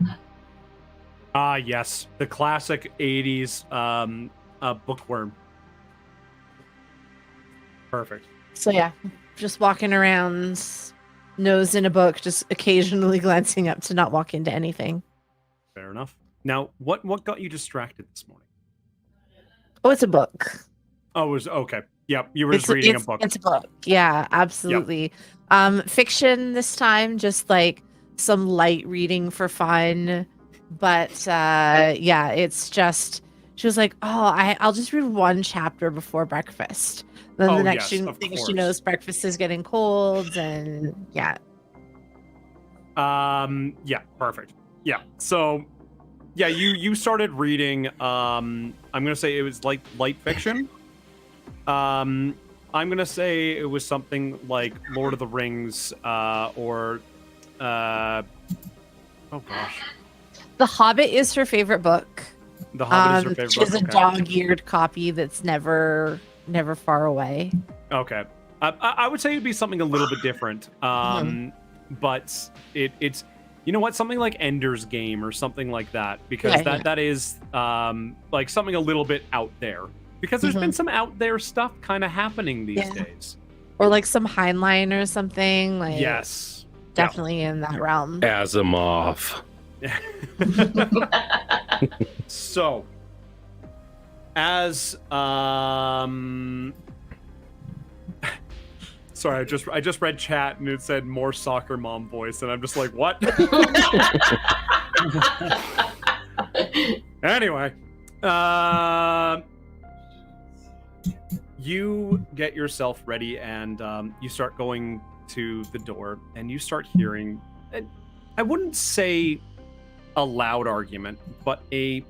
Yes, the classic 80s bookworm. Perfect. So yeah, just walking around, nose in a book, just occasionally glancing up to not walk into anything. Fair enough. Now, what got you distracted this morning? Oh, it's a book. Oh, it was okay. Yep, you were just reading a book. It's a book. Yeah, absolutely. Yep. Fiction this time, just like some light reading for fun. But yeah, it's just, she was like, oh, I'll just read one chapter before breakfast. Then the next thing she knows, breakfast is getting cold, and yeah. Yeah, perfect. Yeah, so yeah, you started reading. I'm gonna say it was like light fiction. I'm gonna say it was something like Lord of the Rings, or oh gosh. The Hobbit is her favorite book. The Hobbit is her favorite book. She has a dog-eared copy that's never far away. Okay. I would say it'd be something a little bit different. But it's, you know what, something like Ender's Game or something like that, because that is like something a little bit out there, because there's been some out there stuff kind of happening these days. Or like some Heinlein or something. Like, yes. Definitely in that realm. Asimov. So, as sorry, I just read chat and it said more soccer mom voice, and I'm just like, what? Anyway, you get yourself ready and you start going to the door, and you start hearing, I wouldn't say a loud argument, but a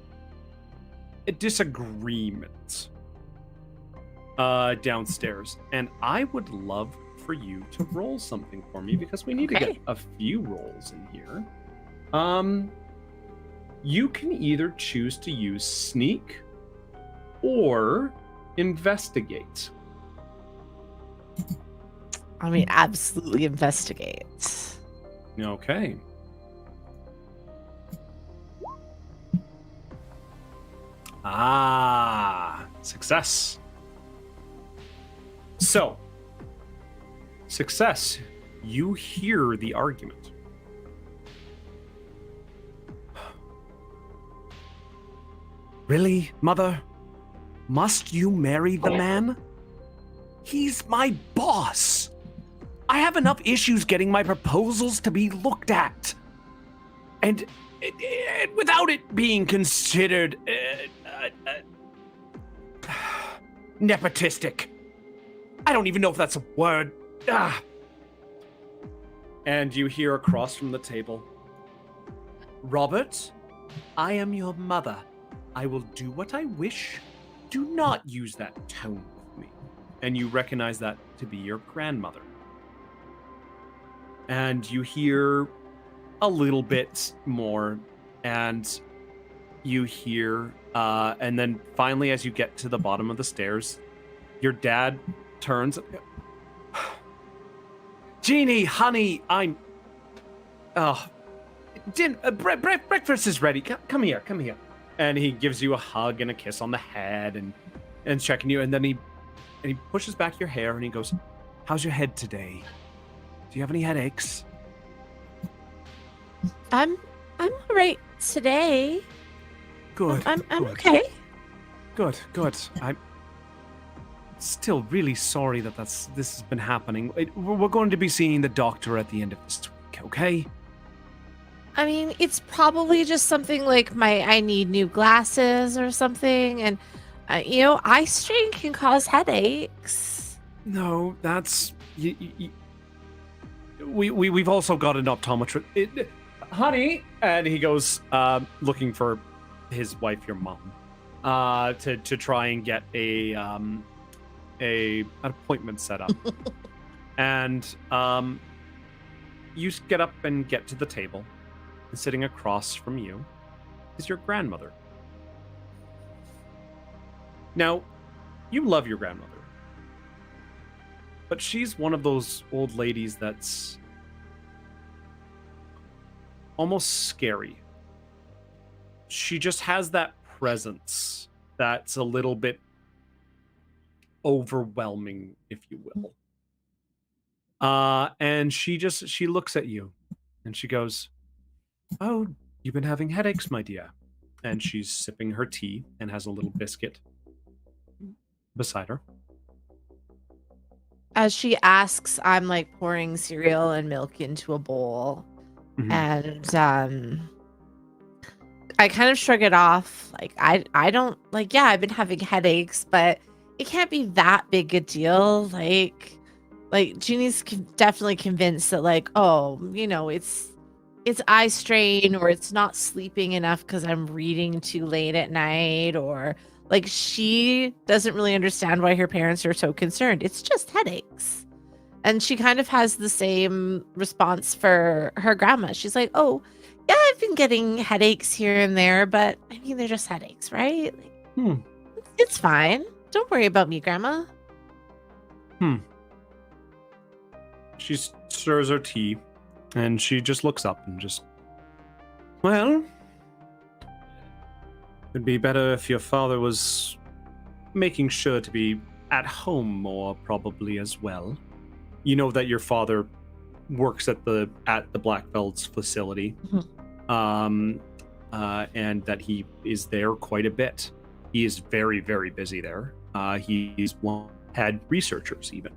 disagreement downstairs. And I would love for you to roll something for me, because we need to get a few rolls in here. You can either choose to use sneak or investigate. I mean, absolutely investigate. Okay. Success. So, success. You hear the argument. Really, Mother? Must you marry the man? He's my boss. I have enough issues getting my proposals to be looked at. And without it being considered nepotistic. I don't even know if that's a word. And you hear across from the table, Robert, I am your mother. I will do what I wish. Do not use that tone with me. And you recognize that to be your grandmother. And you hear a little bit more, and you hear And then finally, as you get to the bottom of the stairs, your dad turns. Genie, honey, I'm. Breakfast is ready. Come here, come here. And he gives you a hug and a kiss on the head and checking you. And then he pushes back your hair and he goes, "How's your head today? Do you have any headaches?" I'm all right today. Good. I'm good. okay. Good. I'm still really sorry that this has been happening. We're going to be seeing the doctor at the end of this week, okay? I mean, it's probably just something like I need new glasses or something, and eye strain can cause headaches. No, that's we've also got an optometrist, honey. And he goes looking for his wife, your mom, to try and get an appointment set up. And you get up and get to the table. And sitting across from you is your grandmother. Now, you love your grandmother, but she's one of those old ladies that's almost scary. She just has that presence that's a little bit overwhelming, if you will. And she looks at you and she goes, "Oh, you've been having headaches, my dear." And she's sipping her tea and has a little biscuit beside her. As she asks, I'm like pouring cereal and milk into a bowl. Mhm. And I kind of shrug it off. Like I don't like, yeah, I've been having headaches, but it can't be that big a deal. Like Jeannie's definitely convinced that like, oh, it's eye strain, or it's not sleeping enough because I'm reading too late at night, or like she doesn't really understand why her parents are so concerned. It's just headaches. And she kind of has the same response for her grandma. She's like, "Oh, yeah, I've been getting headaches here and there, but I mean, they're just headaches, right? Like, it's fine. Don't worry about me, Grandma." She stirs her tea and she just looks up and just, "Well, it'd be better if your father was making sure to be at home more, probably, as well. You know that your father works at the Blackfeld's facility, and that he is there quite a bit. He is very, very busy there. He's had researchers even.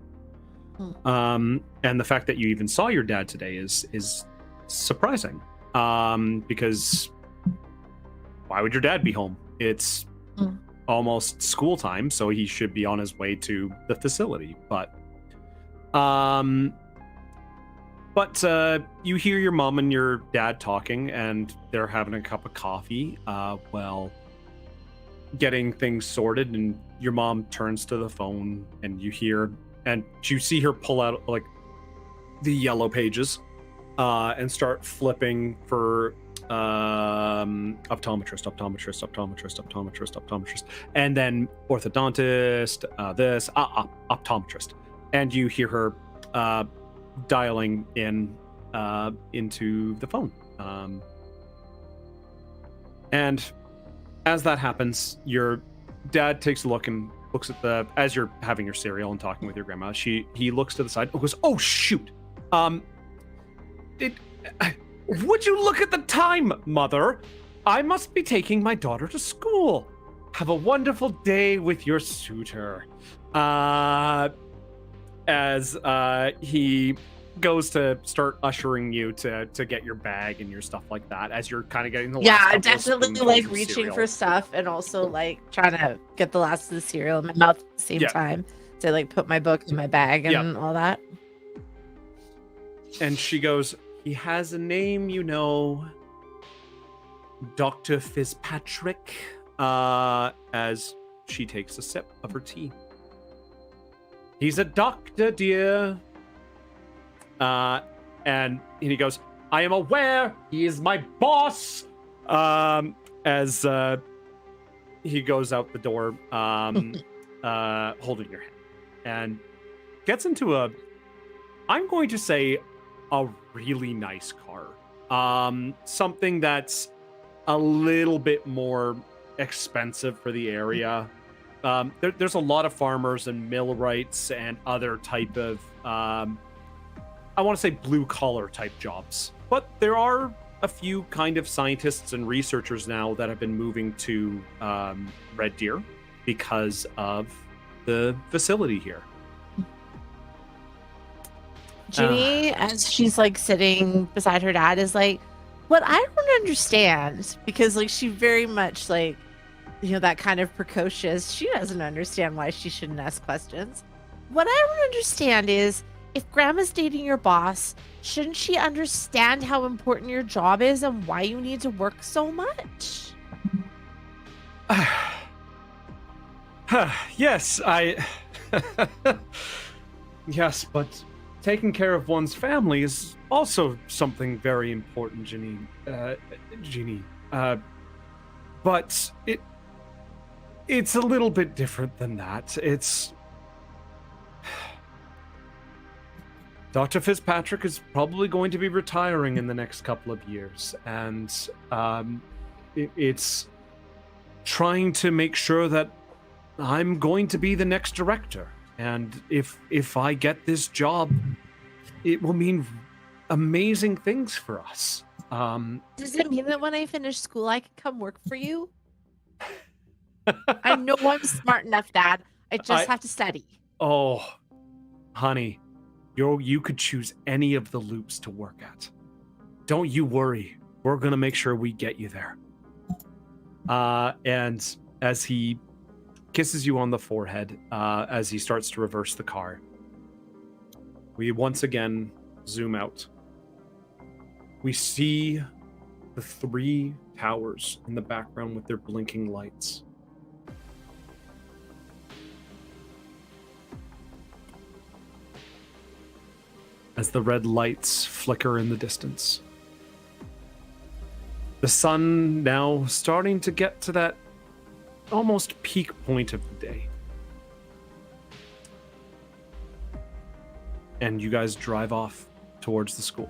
And the fact that you even saw your dad today is surprising, because why would your dad be home? It's almost school time, so he should be on his way to the facility. But you hear your mom and your dad talking, and they're having a cup of coffee while getting things sorted. And your mom turns to the phone, and you see her pull out like the yellow pages and start flipping for optometrist, and then orthodontist, optometrist. And you hear her dialing in into the phone. And as that happens, your dad takes a look and looks at as you're having your cereal and talking with your grandma. He looks to the side and goes, "Oh shoot! Would you look at the time, Mother? I must be taking my daughter to school. Have a wonderful day with your suitor." As he goes to start ushering you to get your bag and your stuff like that, as you're kind of getting the last couple definitely of like spoonfuls of reaching cereal. for stuff and also like trying to get the last of the cereal in my mouth at the same time to like put my book in my bag and all that. And she goes, "He has a name, Dr. Fitzpatrick," as she takes a sip of her tea. "He's a doctor, dear." And he goes, "I am aware he is my boss," as he goes out the door, holding your hand, and gets into I'm going to say, a really nice car. Something that's a little bit more expensive for the area. There's a lot of farmers and millwrights and other type of, I want to say blue collar type jobs. But there are a few kind of scientists and researchers now that have been moving to Red Deer because of the facility here. Ginny, as she's like sitting beside her dad, is like, what I don't understand, because like she very much like, you know, that kind of precocious, she doesn't understand why she shouldn't ask questions. What I don't understand is, if grandma's dating your boss, shouldn't she understand how important your job is and why you need to work so much? Yes, yes, but taking care of one's family is also something very important, Genie. But it's a little bit different than that. It's Dr. Fitzpatrick is probably going to be retiring in the next couple of years, and it's trying to make sure that I'm going to be the next director. And if I get this job, it will mean amazing things for us. Does it mean that when I finish school, I can come work for you? I know I'm smart enough, Dad. I just have to study. Oh, honey, you could choose any of the loops to work at. Don't you worry. We're going to make sure we get you there. And as he kisses you on the forehead, as he starts to reverse the car, we once again zoom out. We see the 3 towers in the background with their blinking lights. As the red lights flicker in the distance. The sun now starting to get to that almost peak point of the day. And you guys drive off towards the school.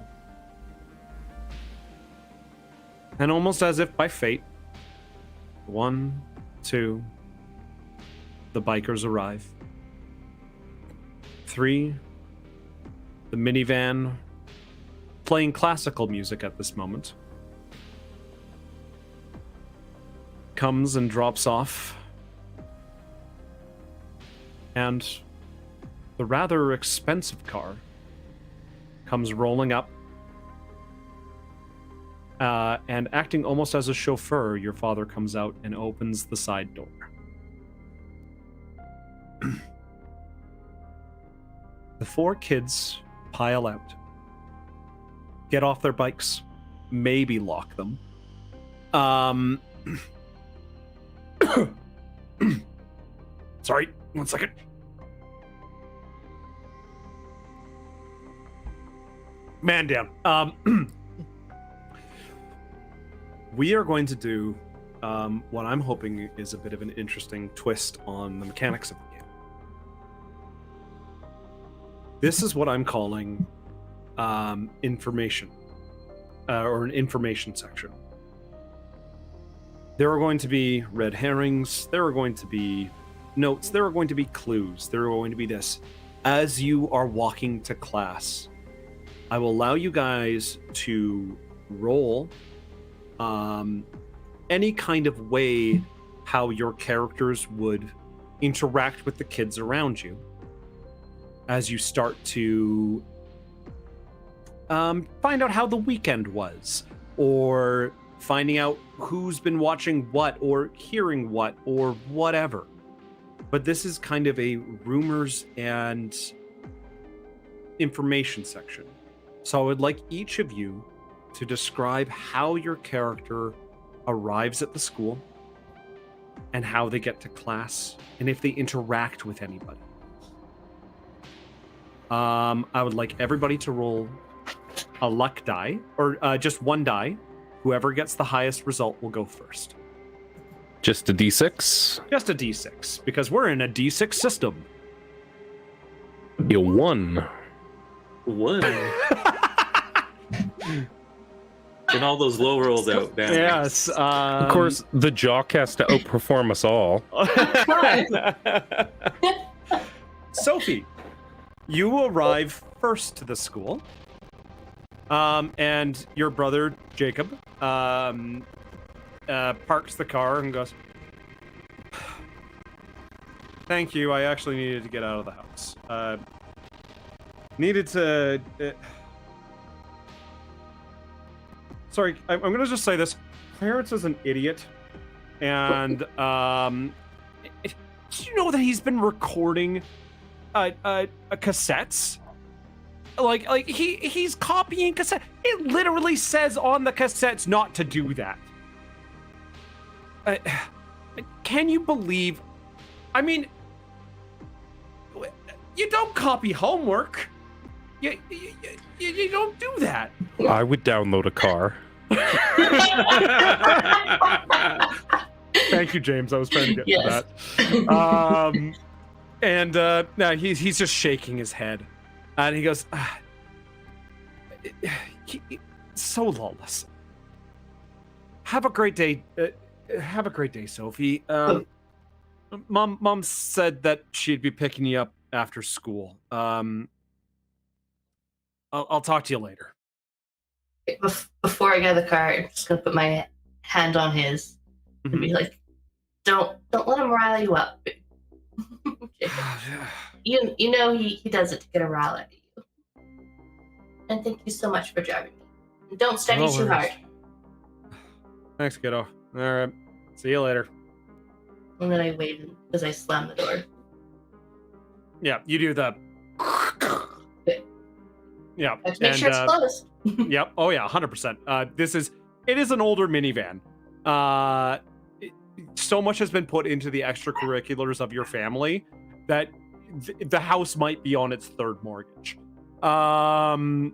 And almost as if by fate, 1, 2, the bikers arrive. 3, the minivan, playing classical music at this moment, comes and drops off. And the rather expensive car comes rolling up. And acting almost as a chauffeur, your father comes out and opens the side door. The 4 kids pile out, get off their bikes, maybe lock them. Sorry, 1 second. Man down. We are going to do what I'm hoping is a bit of an interesting twist on the mechanics of the game. This is what I'm calling information, or an information section. There are going to be red herrings, there are going to be notes, there are going to be clues, there are going to be this. As you are walking to class, I will allow you guys to roll any kind of way how your characters would interact with the kids around you as you start to find out how the weekend was, or finding out who's been watching what or hearing what or whatever. But this is kind of a rumors and information section. So I would like each of you to describe how your character arrives at the school and how they get to class and if they interact with anybody. I would like everybody to roll a luck die, or just 1 die. Whoever gets the highest result will go first. Just a D6. Just a D6, because we're in a D6 system. You won. One. And all those low rolls out. Down. Yes. Of course, the jock has to outperform us all. Sophie, you arrive first to the school. And your brother, Jacob, parks the car and goes, "Thank you, I actually needed to get out of the house. Needed to... Sorry, I'm going to just say this. Clarence is an idiot. And, did you know that he's been recording cassettes? Like he's copying cassette. It literally says on the cassettes not to do that. Can you believe? I mean, you don't copy homework. You don't do that. I would download a car. Thank you, James. I was trying to get Yes. to that. And now he's just shaking his head, and he goes, "So lawless. Have a great day. Have a great day, Sophie. Mom said that she'd be picking you up after school. I'll talk to you later." Before I get out of the car, I'm just gonna put my hand on his and be like, "Don't let him rile you up. Jacob. You know he does it to get a rile out of you. And thank you so much for driving me. And don't study No too worries. hard." Thanks, kiddo. All right. See you later. And then I wait as I slam the door. Yeah, you do the. Yeah. I have to make sure it's closed. Yep. Oh yeah, 100%. It is an older minivan. So much has been put into the extracurriculars of your family that the house might be on its third mortgage. And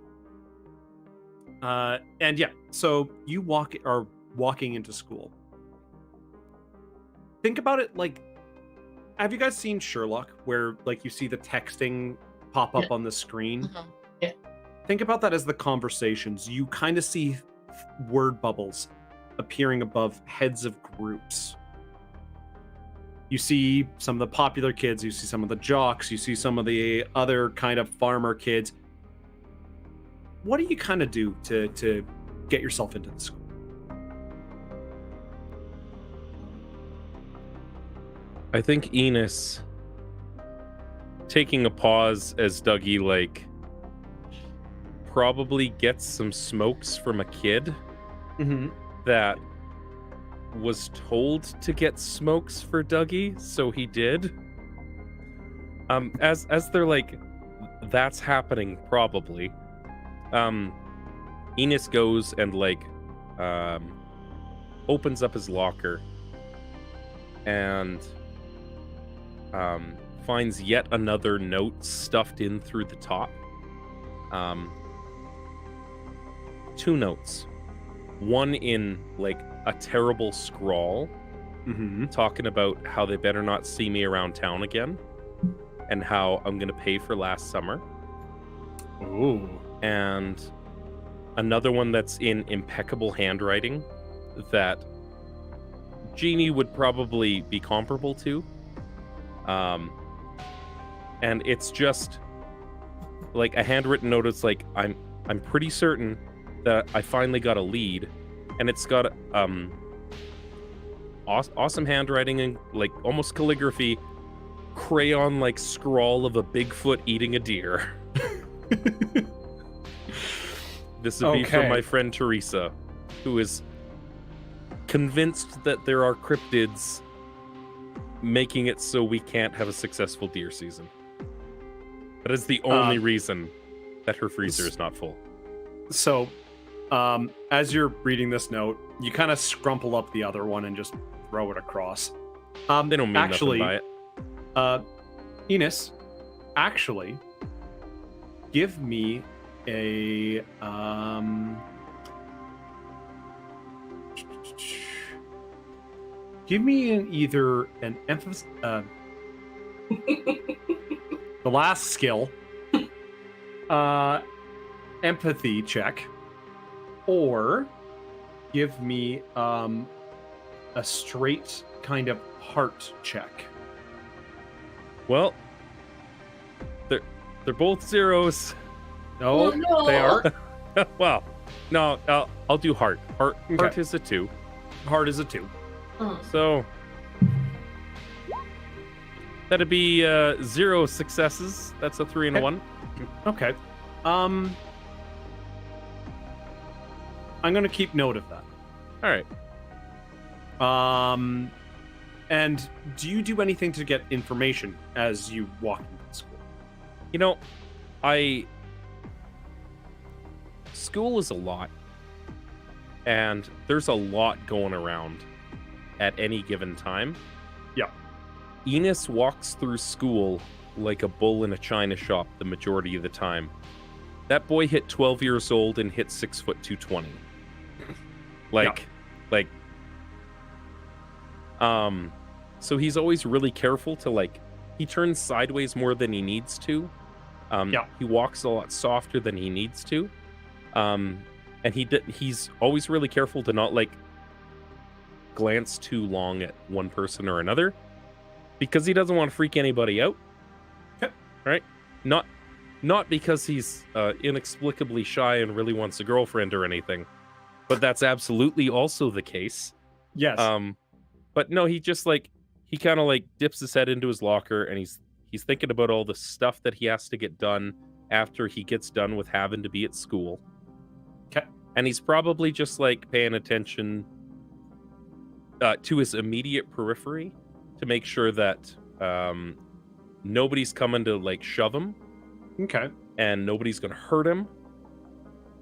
yeah, so you are walking into school. Think about it like, have you guys seen Sherlock, where like you see the texting pop up on the screen? Mhm. Yeah. Think about that as the conversations. You kind of see word bubbles appearing above heads of groups. You see some of the popular kids, you see some of the jocks, you see some of the other kind of farmer kids. What do you kind of do to get yourself into the school? I think Enos, taking a pause as Dougie like probably gets some smokes from a kid that was told to get smokes for Dougie, so he did. As they're like, that's happening probably. Enos goes and like opens up his locker and finds yet another note stuffed in through the top. 2 notes. One in like a terrible scrawl, talking about how they better not see me around town again, and how I'm gonna pay for last summer. Ooh. And another one that's in impeccable handwriting that Genie would probably be comparable to. And it's just like a handwritten note. It's like, I'm pretty certain that I finally got a lead, and it's got awesome handwriting and like almost calligraphy, crayon like scrawl of a Bigfoot eating a deer. This would be from my friend Teresa, who is convinced that there are cryptids making it so we can't have a successful deer season. That is the only reason that her freezer is not full. So, as you're reading this note, you kind of scrumple up the other one and just throw it across. They don't mean actually, nothing by it. Enos, actually, give me a Give me either an emphasis, the last skill, empathy check, or give me a straight kind of heart check. Well, they're both zeros. No, no. they are. Well, no, I'll do heart. Heart Okay. is a 2. Heart is a 2. So that'd be 0 successes. That's a 3 and a 1. Okay. I'm gonna keep note of that. All right. And do you do anything to get information as you walk into the school? You know, school is a lot, and there's a lot going around at any given time. Yeah. Enos walks through school like a bull in a china shop the majority of the time. That boy hit 12 years old and hit 6 foot 220. So he's always really careful to he turns sideways more than he needs to. He walks a lot softer than he needs to. And he's always really careful to not glance too long at one person or another, because he doesn't want to freak anybody out. Okay. Right? Not because he's inexplicably shy and really wants a girlfriend or anything, but that's absolutely also the case. Yes. But no, he just he kind of dips his head into his locker, and he's thinking about all the stuff that he has to get done after he gets done with having to be at school. Okay. And he's probably just paying attention to his immediate periphery to make sure that nobody's coming to shove him. Okay. And nobody's gonna hurt him,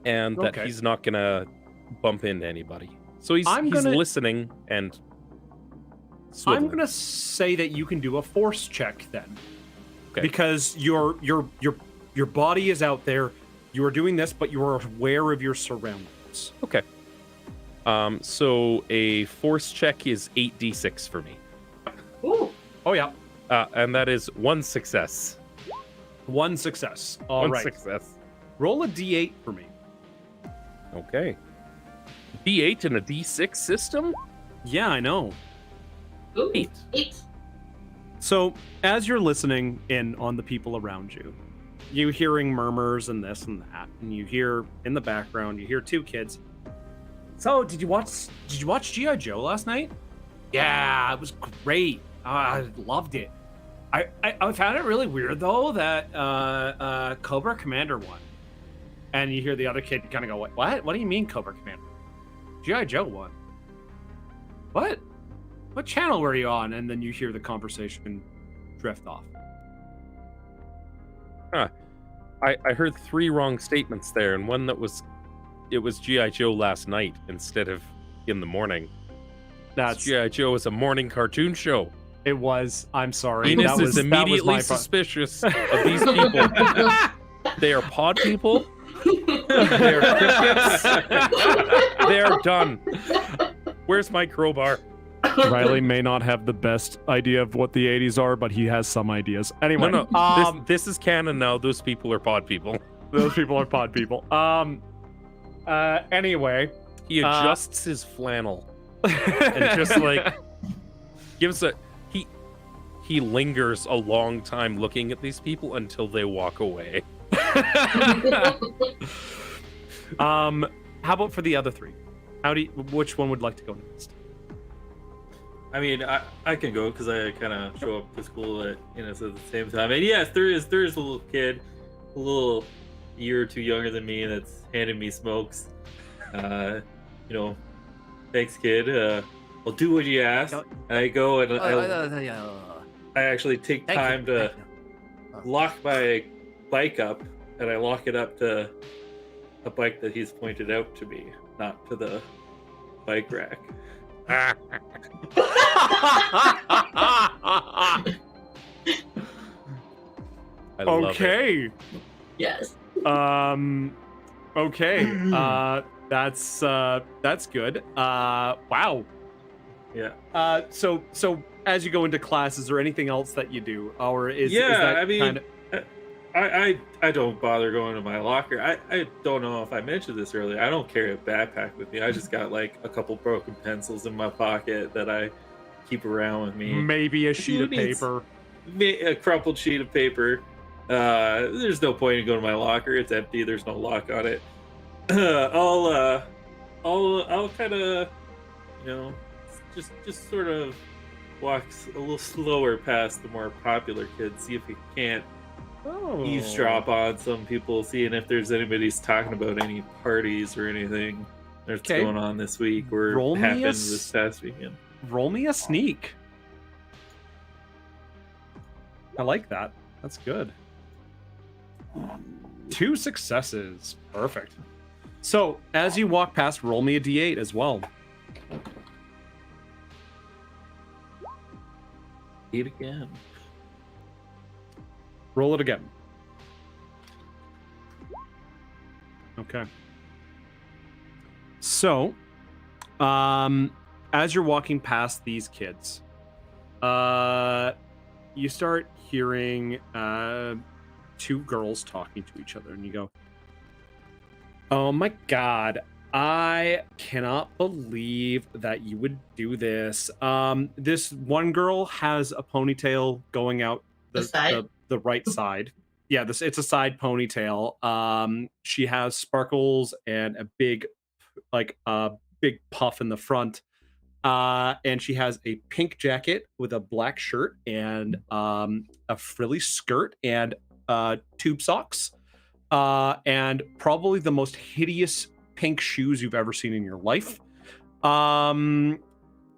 and that Okay. he's not gonna bump into anybody. So he's listening and swiveling. I'm gonna say that you can do a force check then, Okay. because your body is out there. You are doing this, but you are aware of your surroundings. Okay. So a force check is 8d6 for me. Ooh. Oh yeah, And that is 1 success. 1 success. All right. 1 success. Roll a d8 for me. Okay. D8 in a D6 system? Yeah, I know. Ooh. 8. 8. So as you're listening in on the people around you, you hearing murmurs and this and that, and you hear in the background, you hear 2 kids. So did you watch G.I. Joe last night? Yeah, it was great. I loved it. I found it really weird though that Cobra Commander won. And you hear the other kid kind of go, what? What do you mean Cobra Commander? G.I. Joe won. What? What channel were you on? And then you hear the conversation drift off. I heard 3 wrong statements there, and one that it was G.I. Joe last night instead of in the morning. That's G.I. Joe is a morning cartoon show. It was. I'm sorry. Enos That is was immediately my suspicious of these people. They are pod people. They are crickets. They are done. Where's my crowbar? Riley may not have the best idea of what the 80s are, but he has some ideas. Anyway, No. This is canon now. Those people are pod people. those people are pod people. Anyway, He adjusts his flannel and just gives a he lingers a long time looking at these people until they walk away. how about for the other 3? Which one would like to go next? I mean, I can go because I kind of show up to school at at the same time. And yes, there is a little kid, a little year or 2 younger than me, that's handing me smokes. Thanks, kid. I'll do what you ask. And I go and I actually take time to lock my bike up, and I lock it up to a bike that he's pointed out to me, not to the bike rack. I love it. Okay. Yes. Okay. That's good. Wow. Yeah. So as you go into class, is there anything else that you do, or is that I mean, kind of... I don't bother going to my locker. I don't know if I mentioned this earlier. I don't carry a backpack with me. I just got like a couple broken pencils in my pocket that I keep around with me. maybe a sheet Who of needs- paper? A crumpled sheet of paper. There's no point in going to my locker. It's empty. There's no lock on it. I'll kind of, just sort of walk a little slower past the more popular kids. See if you can't eavesdrop on some people, seeing if there's anybody's talking about any parties or anything that's Okay. going on this week or Roll me a happened s- this past weekend. Roll me a sneak. I like that. That's good. 2 successes. Perfect. So, as you walk past, roll me a d8 as well. 8 again. Roll it again. Okay. So, as you're walking past these kids, you start hearing 2 girls talking to each other, and you go, "Oh my god, I cannot believe that you would do this." This one girl has a ponytail going out The side? the right side. Yeah, it's a side ponytail. She has sparkles and a big big puff in the front. And she has a pink jacket with a black shirt and a frilly skirt and tube socks. And probably the most hideous pink shoes you've ever seen in your life.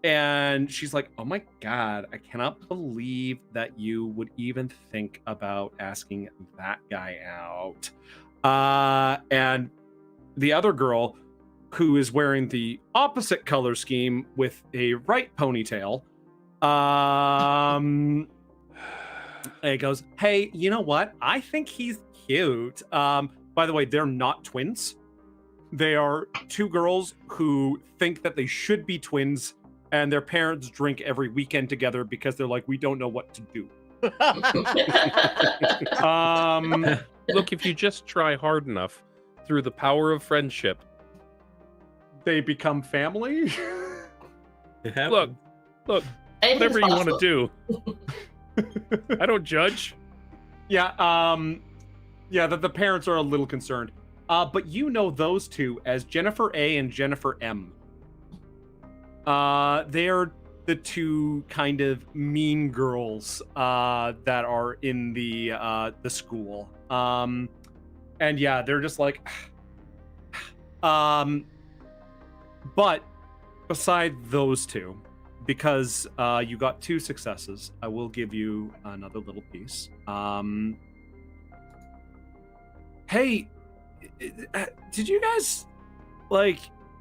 And she's like, "Oh my god, I cannot believe that you would even think about asking that guy out." And the other girl, who is wearing the opposite color scheme with a right ponytail, it goes, "Hey, you know what? I think he's cute." By the way, they're not twins. They are 2 girls who think that they should be twins, and their parents drink every weekend together because they're like, "We don't know what to do." Look, if you just try hard enough through the power of friendship, They become family. It happened. look, Anything's whatever you want to possible. do. I don't judge. Yeah, yeah, that the parents are a little concerned. But you know those 2 as Jennifer A and Jennifer M. They're the 2 kind of mean girls that are in the school. And yeah, they're just like but beside those 2, because you got 2 successes, I will give you another little piece. Hey, did you guys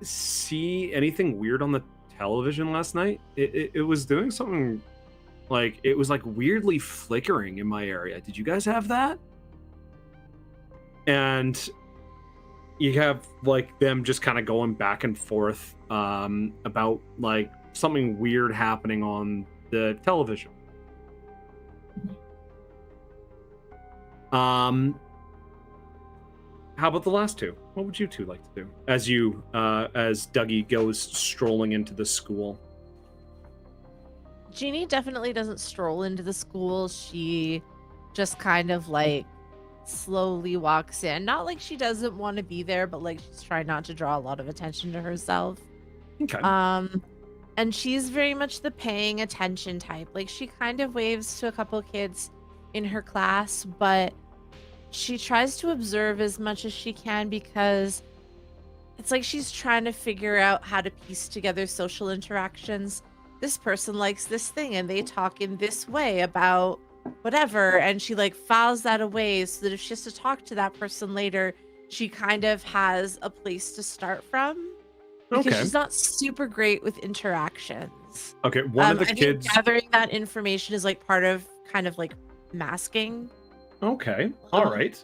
see anything weird on the television last night? It was doing something it was weirdly flickering in my area. Did you guys have that? And you have them just kind of going back and forth about something weird happening on the television. How about the last 2? What would you 2 like to do as Dougie goes strolling into the school? Jeannie definitely doesn't stroll into the school. She just kind of slowly walks in. Not like she doesn't want to be there, but she's trying not to draw a lot of attention to herself. Okay. And she's very much the paying attention type. She kind of waves to a couple kids in her class, but she tries to observe as much as she can because it's she's trying to figure out how to piece together social interactions. This person likes this thing and they talk in this way about whatever, and she files that away so that if she has to talk to that person later, she kind of has a place to start from. Because Okay. she's not super great with interactions. Okay, one of the I think kids. gathering that information is part of kind of masking. Okay, all right.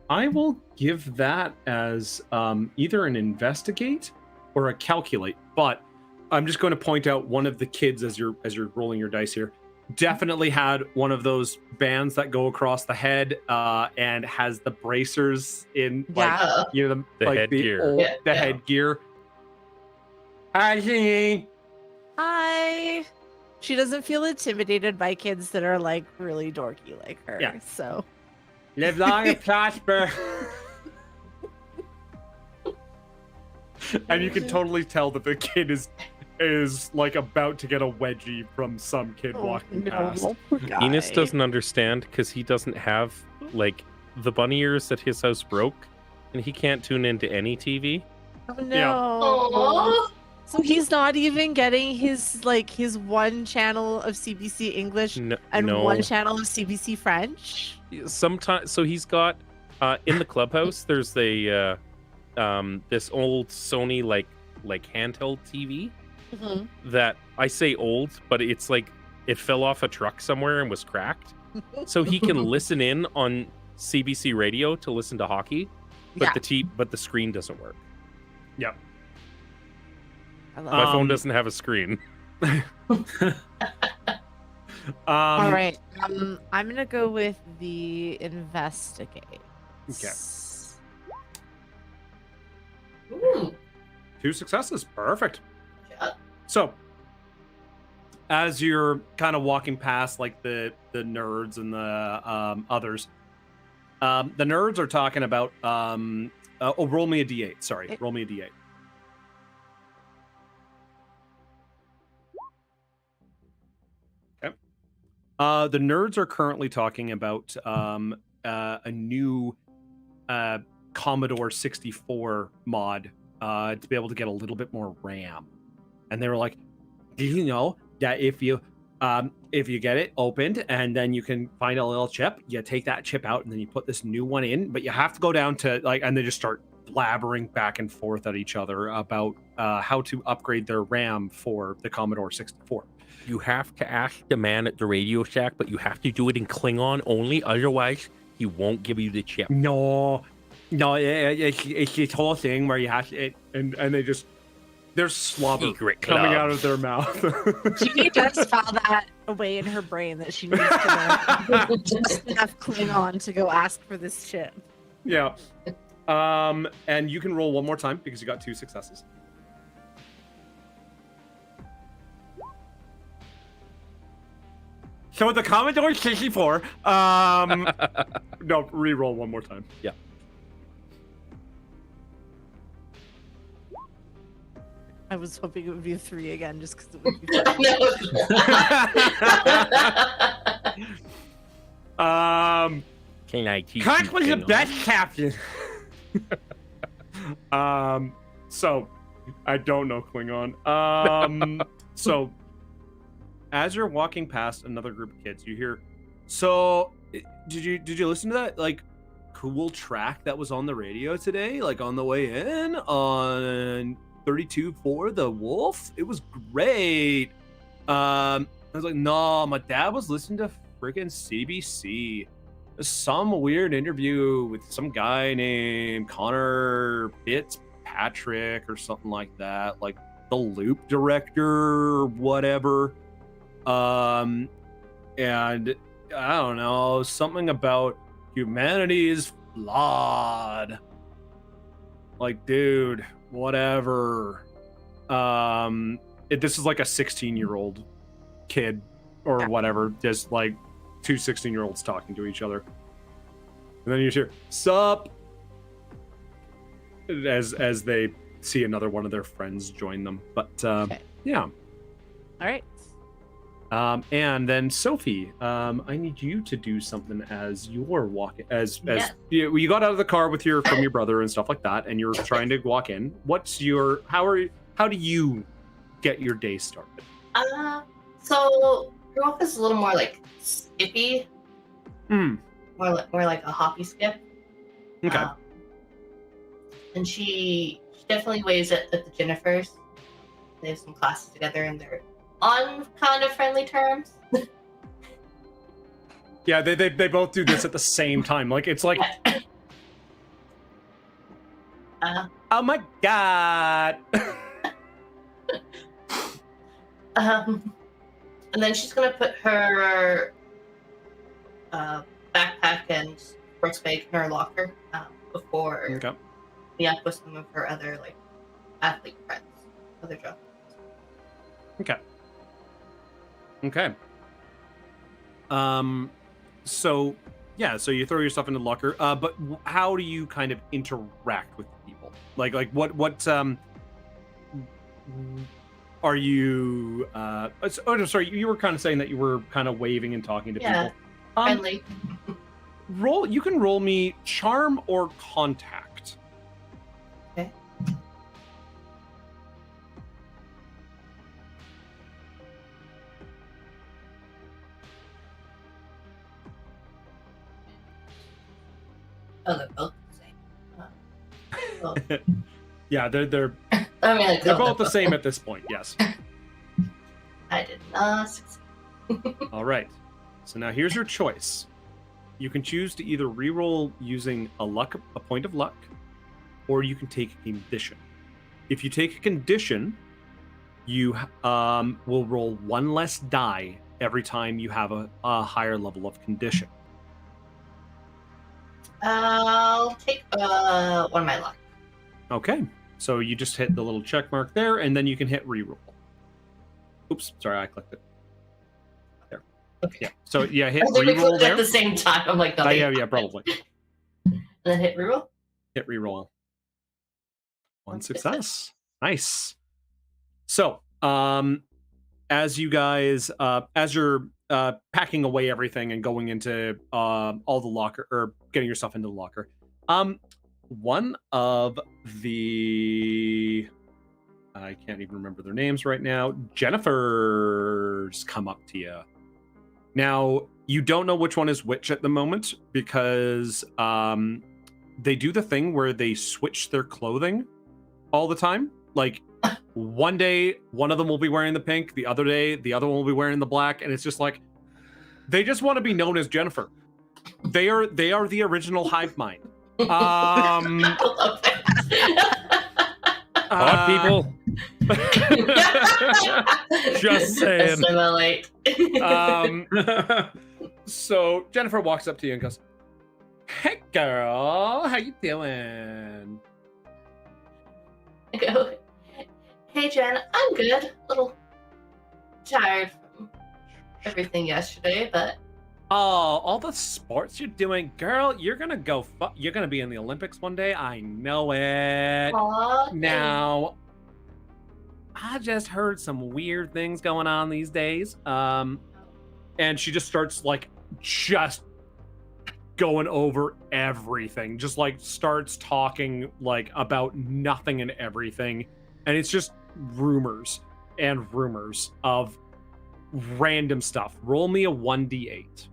I will give that as either an investigate or a calculate, but I'm just going to point out one of the kids as you're rolling your dice here. Definitely had one of those bands that go across the head and has the bracers in, like, Yeah. you know, The like headgear. the headgear. Hi, Jeannie. Hi. She doesn't feel intimidated by kids that are like really dorky like her. Yeah. So Live long and prosper. And you can totally tell that the kid is like about to get a wedgie from some kid walking past. poor guy. Enos doesn't understand because he doesn't have like the bunny ears at his house broke, and he can't tune into any TV. Oh, no. Aww. So he's not even getting his one channel of CBC English No, and one channel of CBC French. sometimes. So he's got in the clubhouse. There's a this old Sony like handheld TV that I say old, but it's like it fell off a truck somewhere and was cracked. So he can listen in on CBC radio to listen to hockey, but the screen doesn't work. Yep. I love My it. phone doesn't have a screen. All right. I'm gonna go with the investigate. Okay. Ooh. 2 successes. Perfect. Yeah. So, as you're kind of walking past like the nerds and the others, the nerds are talking about roll me a d8. Sorry, roll me a d8. Okay. The nerds are currently talking about a new Commodore 64 mod to be able to get a little bit more RAM. And they were like, "Do you know that if you get it opened and then you can find a little chip, you take that chip out and then you put this new one in, but you have to go down to like," and they just start blabbering back and forth at each other about how to upgrade their RAM for the Commodore 64. You have to ask the man at the Radio Shack, but you have to do it in Klingon only. Otherwise, he won't give you the chip. No, it's this whole thing where you have to, and they just, there's slobber Secret coming club. out of their mouth. She does file that away in her brain that she needs to know just enough Klingon to go ask for this chip. Yeah. And you can roll one more time because you got 2 successes. So with the Commodore 64, no, re-roll one more time. Yeah. I was hoping it would be a 3 again, just because it would be fun. Can I teach Kirk you was the Klingon? best captain. So I don't know Klingon. So as you're walking past another group of kids, you hear, "So did you listen to that like cool track that was on the radio today, like on the way in on 32.4 The Wolf? It was great." I was like, "No, my dad was listening to freaking CBC. Some weird interview with some guy named Connor Fitzpatrick or something like that, like the Loop director or whatever. And I don't know, something about humanity is flawed." Like, dude, whatever. This is like a 16-year-old kid or whatever, just like 2 16-year-olds talking to each other. And then you hear, "Sup?" as they see another one of their friends join them. But yeah. All right. And then Sophie, I need you to do something as you're walking, as you got out of the car from your brother and stuff like that, and you're trying to walk in. How do you get your day started? So your walk is a little more like skippy, more like a hoppy skip. Okay. And she definitely waves at the Jennifers. They have some classes together, and they're on kind of friendly terms. Yeah, they both do this at the same time. Like, it's like, oh my god. And then she's gonna put her backpack and sports bag in her locker before Okay. meet up with some of her other like athlete friends, other jobs. Okay. Okay. So yeah, so you throw yourself into the locker. But how do you kind of interact with people? Like what are you? Oh, sorry. You were kind of saying that you were kind of waving and talking to Yeah, people. friendly. You can roll me charm or contact. Okay. Oh, they're both the same. Well, Yeah, they're I mean, like, they're both the same at this point. Yes. I did not succeed. All right. So now here's your choice. You can choose to either reroll using a point of luck, or you can take a condition. If you take a condition, you will roll one less die every time you have a higher level of condition. I'll take one of my luck. Okay. So you just hit the little check mark there, and then you can hit reroll. Oops, sorry, I clicked it. There. Okay. Yeah. So yeah, hit I think we reroll clicked there. at the same time. I'm like, Yeah, probably. And then hit reroll. Hit reroll. One One success. Nice. So, as you guys, as you're packing away everything and going into all the locker, or getting yourself into the locker, one of the, I can't even remember their names right now, Jennifer's come up to you. Now, you don't know which one is which at the moment, because they do the thing where they switch their clothing all the time. Like, one day, one of them will be wearing the pink, the other day, the other one will be wearing the black, and it's just like, they just want to be known as Jennifer. They are the original hive mind. I love Hot people. Just saying. Assimilate. So Jennifer walks up to you and goes, "Hey girl, how you doing?" I go, hey Jen, I'm good. A little tired from everything yesterday, but Oh, all the sports you're doing, girl. You're gonna you're gonna be in the Olympics one day. I know it. aw, Now, I just heard some weird things going on these days. And she just starts just going over everything. Just starts talking about nothing and everything. And it's just rumors and rumors of random stuff. Roll me a 1d8.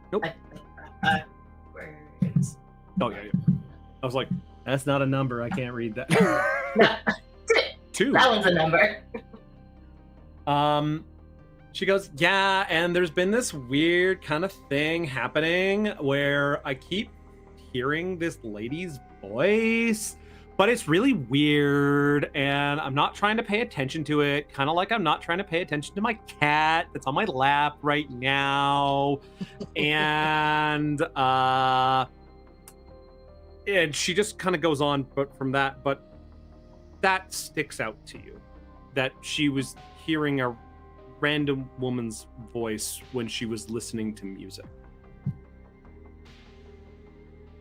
Nope. Words. Oh yeah. I was like, that's not a number. I can't read that. Two. That one's a number. She goes, yeah, and there's been this weird kind of thing happening where I keep hearing this lady's voice, but it's really weird, and I'm not trying to pay attention to it, kind of like I'm not trying to pay attention to my cat that's on my lap right now. And she just kind of goes on, but that sticks out to you, that she was hearing a random woman's voice when she was listening to music.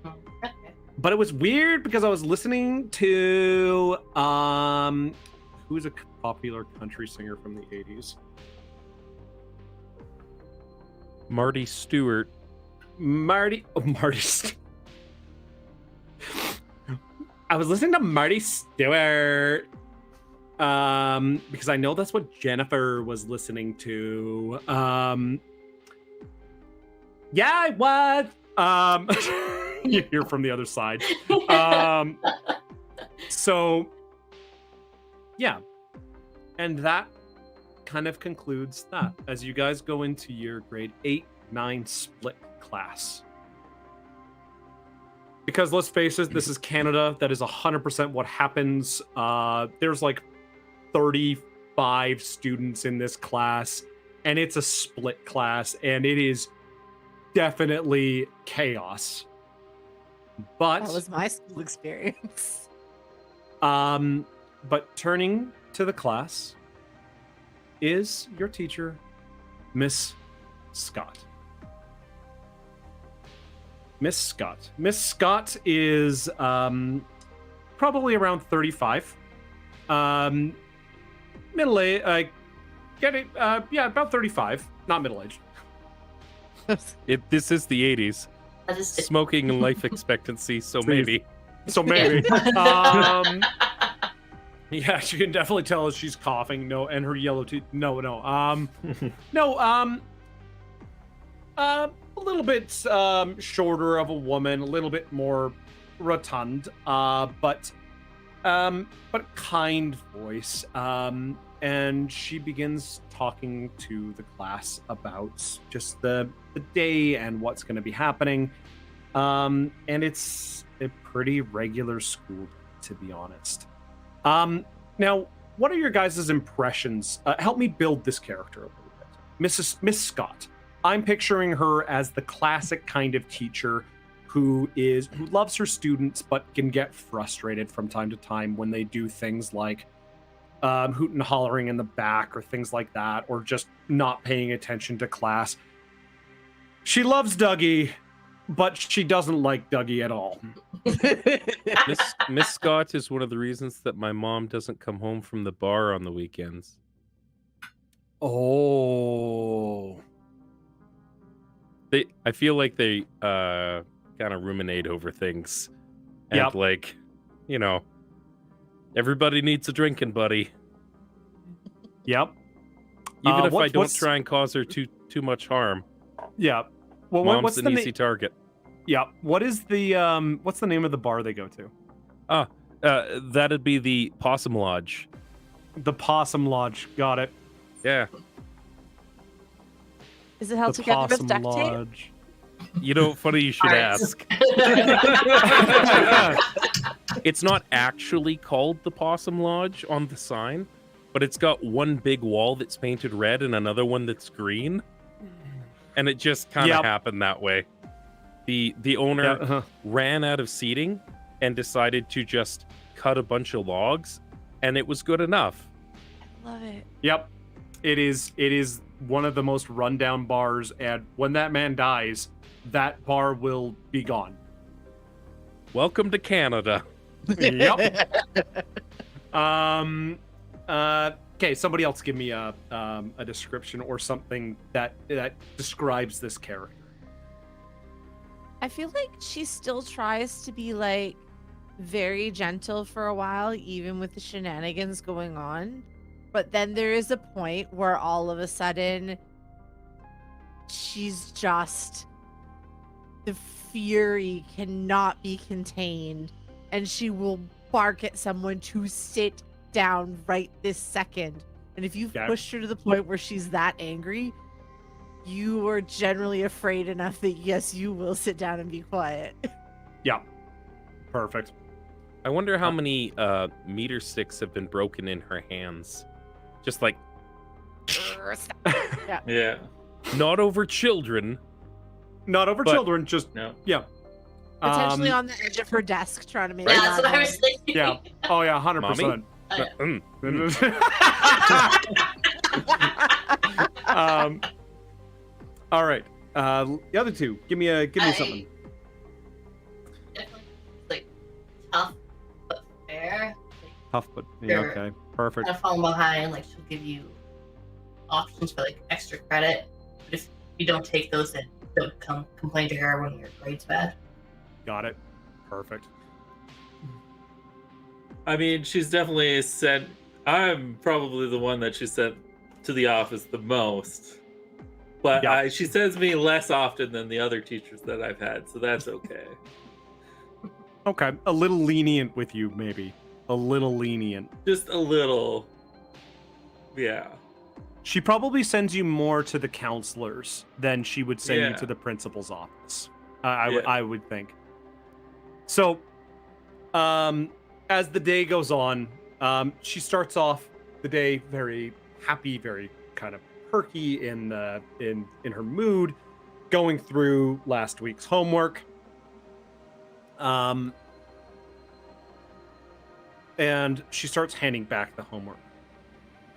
Okay. But it was weird because I was listening to who's a popular country singer from the 80s? Marty Stewart. Marty I was listening to Marty Stewart because I know that's what Jennifer was listening to. Yeah, I was. You hear from the other side. So yeah, and that kind of concludes that as you guys go into your grade 8-9 split class. because let's face it, this is Canada. That is 100% what happens. There's like 35 students in this class, and it's a split class, and it is definitely chaos. But That was my school experience. but turning to the class is your teacher, Miss Scott. Miss Scott. Miss Scott is probably around 35. Middle age, about 35. Not middle aged. This is the 80s. That is Smoking and life expectancy, so maybe. So maybe. Yeah, you can definitely tell as she's coughing. No, and her yellow teeth. No. A little bit shorter of a woman, a little bit more rotund, but kind voice. And she begins talking to the class about just the day and what's going to be happening. And it's a pretty regular school, to be honest. Now, what are your guys' impressions? Help me build this character a little bit. Miss Scott. I'm picturing her as the classic kind of teacher who loves her students but can get frustrated from time to time when they do things like hoot and hollering in the back or things like that, or just not paying attention to class. She loves Dougie, but she doesn't like Dougie at all. Miss Scott is one of the reasons that my mom doesn't come home from the bar on the weekends. Oh. I feel like they kind of ruminate over things. And Yep. like, you know, everybody needs a drinking buddy. Yep. Even if I what's- don't what's- try and cause her too much harm. Yeah. Well, Mom's what's an the easy target. Yeah. What is the what's the name of the bar they go to? That'd be the Possum Lodge. The Possum Lodge. Got it. Yeah. Is it held The together with Possum duct tape? Lodge. You know, funny you should Alright. ask. It's not actually called the Possum Lodge on the sign, but it's got one big wall that's painted red and another one that's green. And it just kind of Yep. happened that way. The owner Yeah, uh-huh. ran out of seating and decided to just cut a bunch of logs, and it was good enough. I love it. Yep. It is one of the most rundown bars, and when that man dies, that bar will be gone. Welcome to Canada. Yep. Okay, somebody else give me a description or something that describes this character. I feel like she still tries to be like very gentle for a while, even with the shenanigans going on. But then there is a point where all of a sudden she's just, the fury cannot be contained, and she will bark at someone to sit down right this second. And if you've Yeah. pushed her to the point where she's that angry, you are generally afraid enough that yes, you will sit down and be quiet. Yeah. Perfect. I wonder how many meter sticks have been broken in her hands. Just like, Yeah. not over children. Not over But- children, just No. yeah. Potentially Um, on the edge of her desk trying to make Yeah, a that's loud what I was noise. thinking. Yeah. Oh yeah, 100%. Oh, yeah. All right. The other two, give me something. Definitely, like, tough but fair. Tough, but yeah, Sure. okay, perfect. Kind of falling behind, like she'll give you options for like extra credit. But if you don't take those, then don't come complain to her when your grade's bad. Got it. Perfect. I mean, she's definitely sent. I'm probably the one that she sent to the office the most. But Yeah. she sends me less often than the other teachers that I've had, so that's okay. Okay, a little lenient with you, maybe. A little lenient. Just a little. Yeah. She probably sends you more to the counselors than she would send you Yeah. to the principal's office. Yeah. I would think. So, as the day goes on, she starts off the day very happy, very kind of perky in her mood, going through last week's homework. And she starts handing back the homework.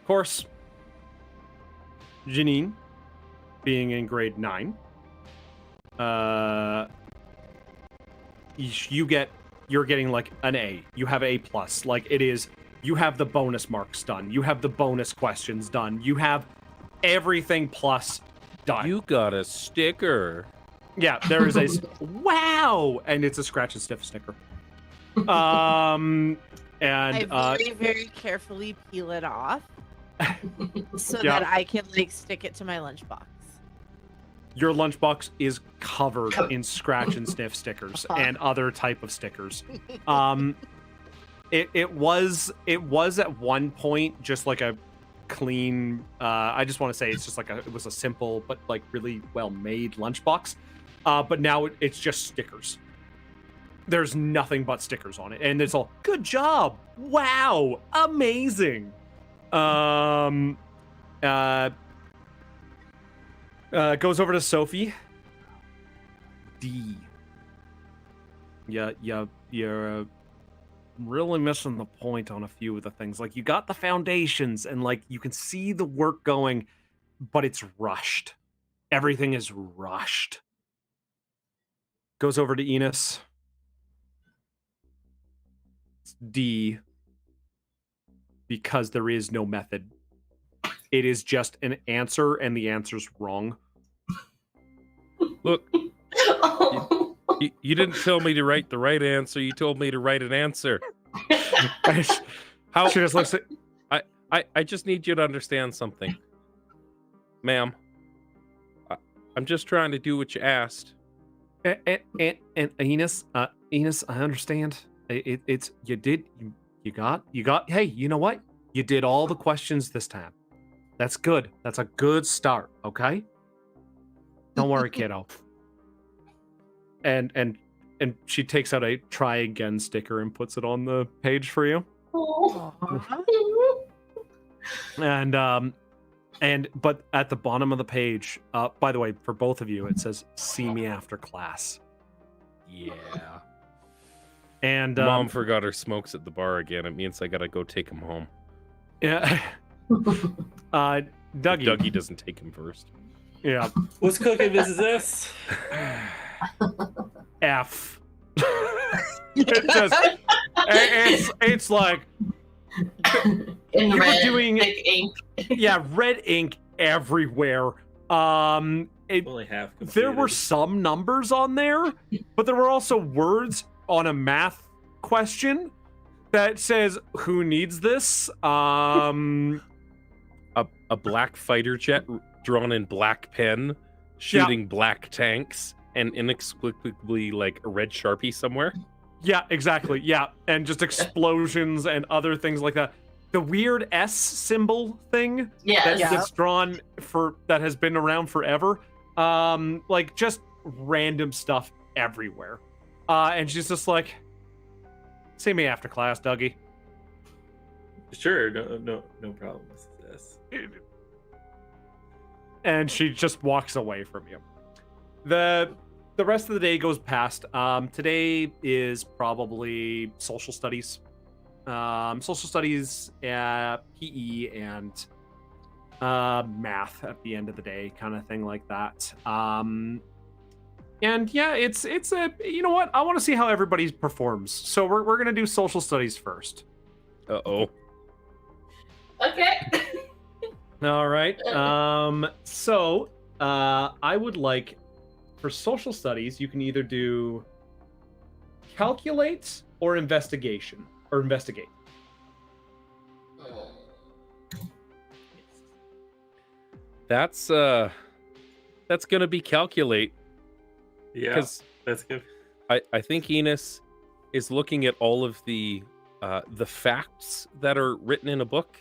Of course, Janine, being in grade 9, you're getting like an A. You have A+. Like it is, you have the bonus marks done. You have the bonus questions done. You have everything plus done. You got a sticker. Yeah, there is a wow, and it's a scratch and sniff sticker. And I very, very carefully peel it off so Yeah. that I can like stick it to my lunchbox. Your lunchbox is covered in scratch and sniff stickers and other type of stickers. It was at one point just like a clean. I just want to say it's just like it was a simple but like really well made lunchbox. But now it's just stickers. There's nothing but stickers on it, and it's all good job, wow, amazing. Goes over to Sophie. D. Yeah, you're really missing the point on a few of the things. Like you got the foundations, and like you can see the work going, but it's rushed. Everything is rushed. Goes over to Enos. D, because there is no method. It is just an answer, and the answer's wrong. Look, Oh. you didn't tell me to write the right answer. You told me to write an answer. How? She just looks at. I just need you to understand something, ma'am. I'm just trying to do what you asked. And Enos, Enos, I understand. It's you got. Hey, you know what? You did all the questions this time. That's good. That's a good start. Okay. Don't worry, kiddo. And she takes out a try again sticker and puts it on the page for you. And but at the bottom of the page, by the way, for both of you, it says "See me after class." Yeah. And Mom forgot her smokes at the bar again. It means I gotta go take him home. yeah, Dougie. Dougie doesn't take him first. Yeah, What's cooking, Mrs. S? F. It's like In you were red, doing- thick ink. yeah, red ink everywhere. Only half There were completed. some numbers on there, but there were also words on a math question that says, "Who needs this?" A black fighter jet drawn in black pen, shooting black tanks, and inexplicably like a red Sharpie somewhere. Yeah, exactly. Yeah, and just explosions and other things like that. The weird S symbol thing Yes. that's drawn that has been around forever. Like just random stuff everywhere. And she's just like, "See me after class, Dougie." Sure, no problem, Mrs. S. And she just walks away from you. The rest of the day goes past. Today is probably social studies. Social studies, PE, and math at the end of the day, kind of thing like that. And yeah, it's a, you know what? I want to see how everybody performs. So we're gonna do social studies first. Uh-oh. Okay. All right. So I would like, for social studies, you can either do calculate or investigation, or investigate. That's gonna be calculate, Yeah, because that's good. I think Enos is looking at all of the facts that are written in a book.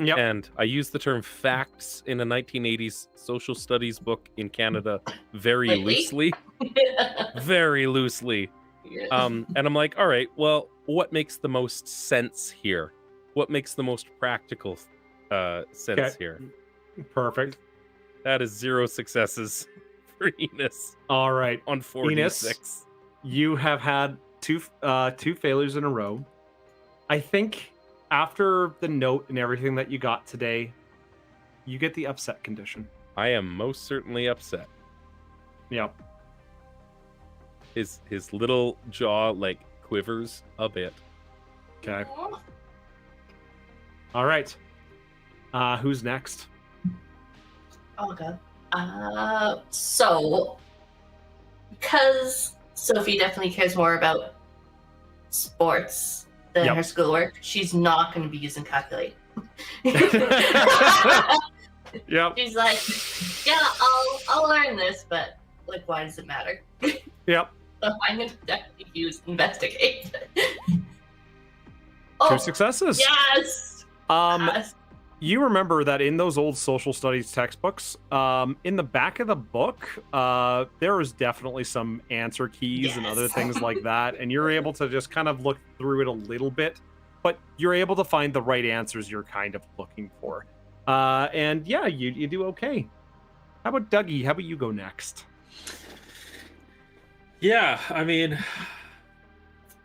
Yep. And I use the term facts in a 1980s social studies book in Canada very Lately? loosely. Very loosely. Yeah. And I'm like, all right, well, what makes the most sense here? What makes the most practical sense Okay. here? Perfect. That is 0 successes for Enos All right. on 46. You have had two failures in a row. I think after the note and everything that you got today, you get the upset condition. I am most certainly upset. Yep. His little jaw like quivers a bit. Okay. All right. Who's next? Oh god. So because Sophie definitely cares more about sports than Yep. her schoolwork, she's not going to be using calculate. Yep. She's like, yeah, I'll learn this, but like, why does it matter? Yep. So I'm going to definitely use investigate. 2 successes. Yes. Yes. You remember that in those old social studies textbooks, in the back of the book, there is definitely some answer keys and other Yes. things like that, and you're able to just kind of look through it a little bit, but you're able to find the right answers you're kind of looking for. And yeah, you do okay. How about Dougie? How about you go next? Yeah, I mean,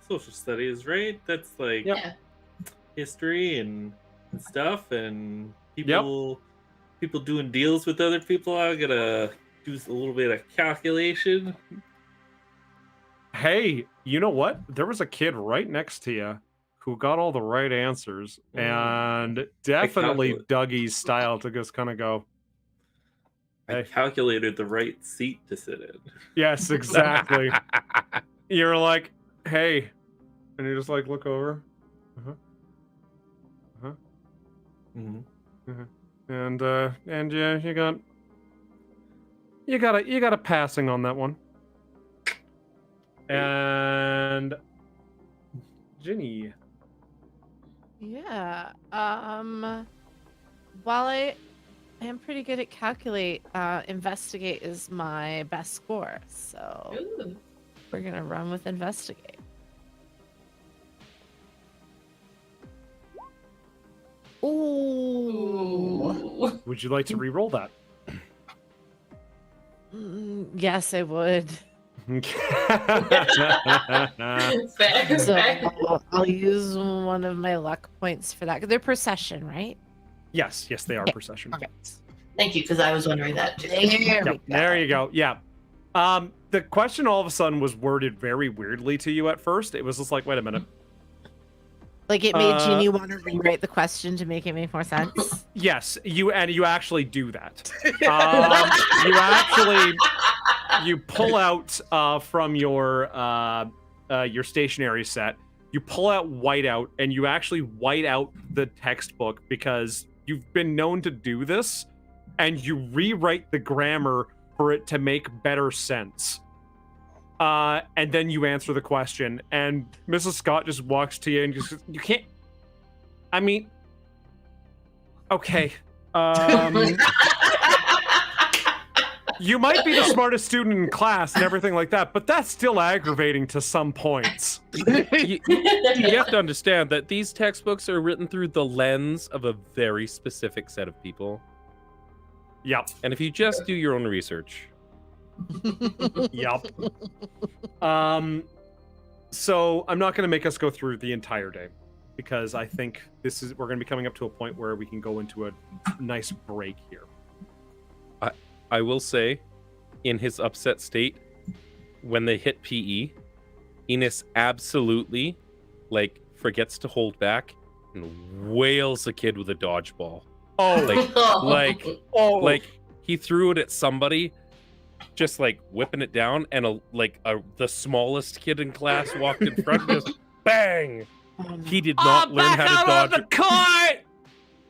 social studies, right? That's like Yep. Yeah. history and stuff, and people doing deals with other people. I gotta do a little bit of calculation. Hey, you know what? There was a kid right next to you who got all the right answers, and definitely Dougie's style to just kind of go, I Hey. calculated the right seat to sit in. yes, exactly. You're like, hey, and you just like look over, and yeah, you got a passing on that one. And Ginny. Yeah. While I am pretty good at calculate, investigate is my best score. So Ooh. we're gonna run with investigate. Ooh. Ooh. Would you like to re-roll that? Yes, I would. Fair, So fair. I'll use one of my luck points for that. They're procession, right? yes, they are Okay. procession. Okay. Thank you, because I was wondering that too. There we Yep, go. there you go. Yeah. The question all of a sudden was worded very weirdly to you at first. It was just like, wait a minute. Like it made Genie want to rewrite the question to make it make more sense. Yes, you actually do that. You pull out from your stationery set. You pull out whiteout, and you actually white out the textbook because you've been known to do this, and you rewrite the grammar for it to make better sense. And then you answer the question, and Mrs. Scott just walks to you and just, you can't. I mean, okay. You might be the smartest student in class and everything like that, but that's still aggravating to some points. you have to understand that these textbooks are written through the lens of a very specific set of people. Yep. And if you just do your own research, Yep. So I'm not going to make us go through the entire day because I think we're going to be coming up to a point where we can go into a nice break here. I will say, in his upset state, when they hit PE, Enos absolutely forgets to hold back and wails a kid with a dodgeball. Like he threw it at somebody, just whipping it down, and the smallest kid in class walked in front and just bang. He did not learn how to dodge. The cart!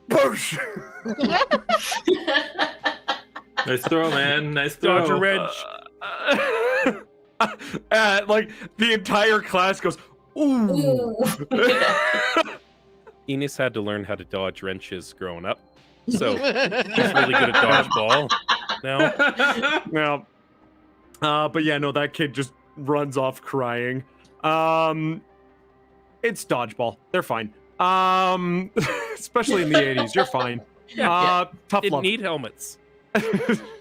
Push! Nice throw, man. Nice throw. Dodge a wrench. The entire class goes, ooh. Enos had to learn how to dodge wrenches growing up, so he's really good at dodgeball now. Yeah. But yeah, no, that kid just runs off crying. It's dodgeball. They're fine. Especially in the 80s. You're fine. Yeah. Tough Didn't love. need helmets.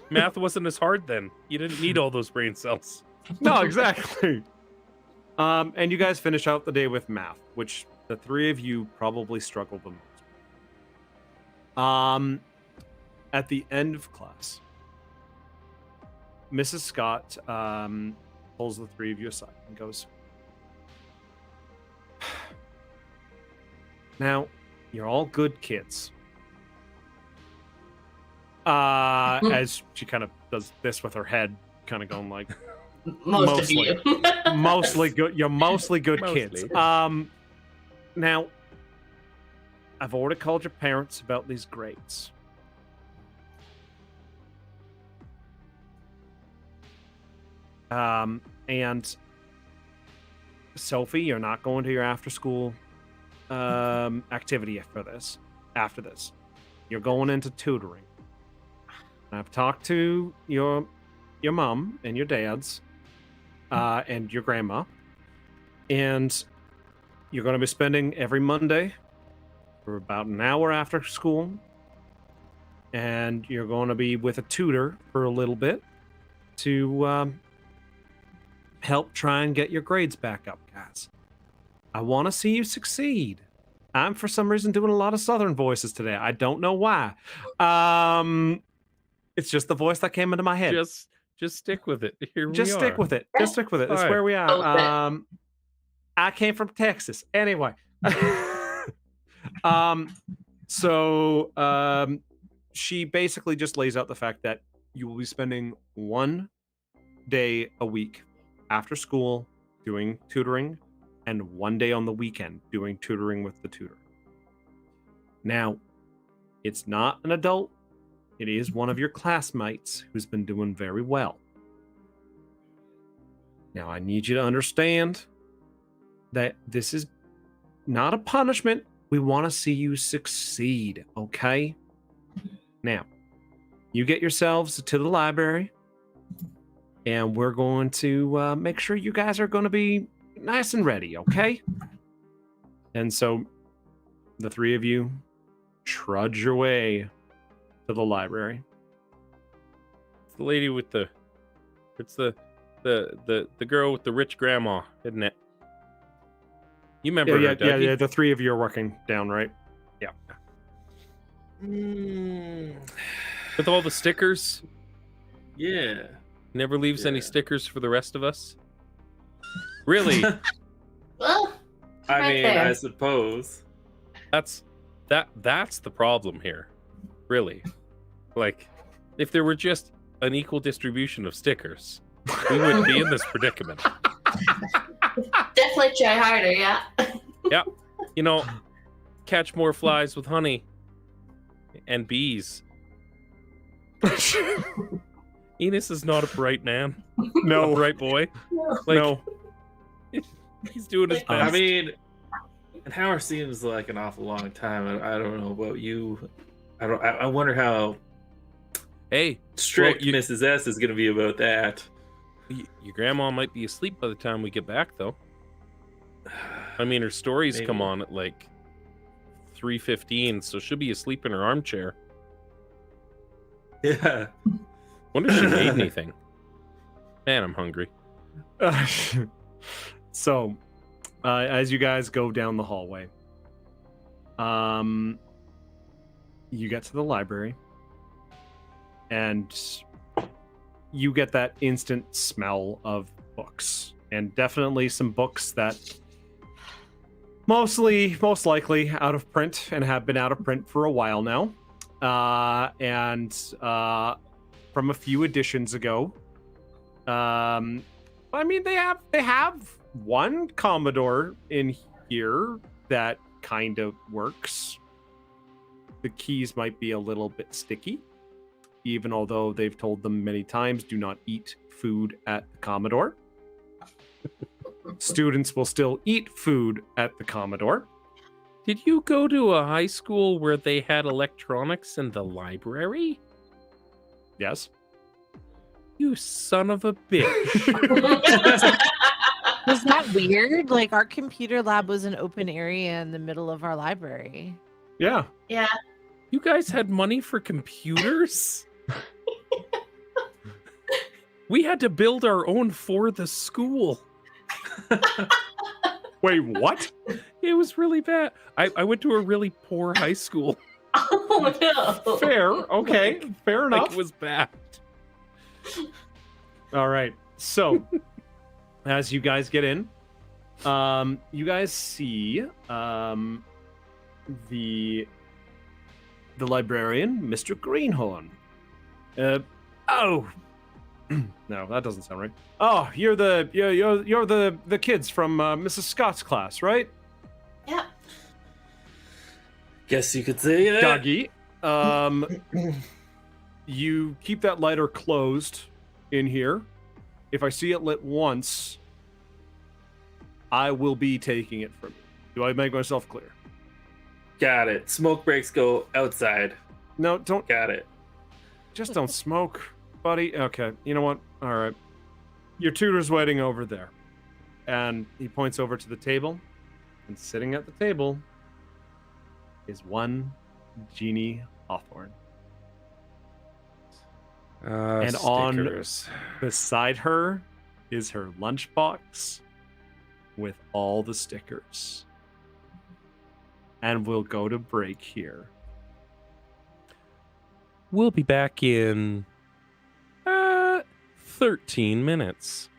Math wasn't as hard then. You didn't need all those brain cells. No, exactly. And you guys finish out the day with math, which the three of you probably struggle the most. At the end of class, Mrs. Scott pulls the three of you aside and goes, "Now, you're all good kids." As she kind of does this with her head, kind of going like, Most of you. mostly good. You're mostly good kids. Mostly. Now, I've already called your parents about these grades. And Sophie, you're not going to your after-school activity for this. After this, you're going into tutoring. I've talked to your mom and your dad's and your grandma, and you're going to be spending every Monday for about an hour after school, and you're going to be with a tutor for a little bit to help try and get your grades back up, guys. I want to see you succeed. I'm for some reason doing a lot of Southern voices today. I don't know why. It's just the voice that came into my head. Just stick with it. Here Just we stick are. with it. Just stick with it. That's Fine. where we are. Okay. I came from Texas. Anyway. So she basically just lays out the fact that you will be spending one day a week after school doing tutoring and one day on the weekend doing tutoring with the tutor. Now, it's not an adult. It is one of your classmates who's been doing very well. Now, I need you to understand that this is not a punishment. We want to see you succeed, okay? Now, you get yourselves to the library, and we're going to make sure you guys are going to be nice and ready, okay? And so, the three of you trudge your way to the library. It's the lady with the girl with the rich grandma, isn't it? You remember her, Dougie? Yeah. The three of you are working down, right? Yeah. With all the stickers, Yeah. never leaves any Yeah. stickers for the rest of us. Really? Well, I Right mean, there. I suppose. That's the problem here. Really. Like, if there were just an equal distribution of stickers, we wouldn't be in this predicament. definitely try harder, yeah. You know, catch more flies with honey and bees. Enos is not a bright man. A No, bright boy. Like, no. he's doing his best. I mean, an hour seems like an awful long time. I don't know about you. I wonder how Hey, strict Well, you- Mrs. S is going to be about that. your grandma might be asleep by the time we get back, though. I mean, her stories come Maybe. on at like 3:15, so she'll be asleep in her armchair. Yeah. Wonder if she made anything. Man, I'm hungry. So, as you guys go down the hallway, you get to the library, and you get that instant smell of books, and definitely some books that most likely out of print and have been out of print for a while now, and from a few editions ago. I mean, they have one Commodore in here that kind of works. The keys might be a little bit sticky, even although they've told them many times, do not eat food at the Commodore. Students will still eat food at the Commodore. Did you go to a high school where they had electronics in the library? Yes. You son of a bitch. Was that weird? Like our computer lab was an open area in the middle of our library. Yeah. Yeah. You guys had money for computers? We had to build our own for the school. Wait, what? It was really bad. I went to a really poor high school. Oh no. Fair. Okay. Fair Like, enough. it was bad. All right. So, as you guys get in, you guys see the librarian, Mr. Greenhorn. Oh, no, that doesn't sound right. Oh, you're the kids from Mrs. Scott's class, right? Yeah. Guess you could say that. Doggy. You keep that lighter closed in here. If I see it lit once, I will be taking it from you. Do I make myself clear? Got it. Smoke breaks go outside. No, don't. Got it. Just don't smoke, buddy. Okay, you know what? All right. Your tutor's waiting over there. And he points over to the table. And sitting at the table is one Genie Hawthorne. And stickers. beside her is her lunchbox with all the stickers. And we'll go to break here. We'll be back in 13 minutes.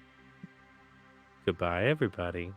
Goodbye, everybody.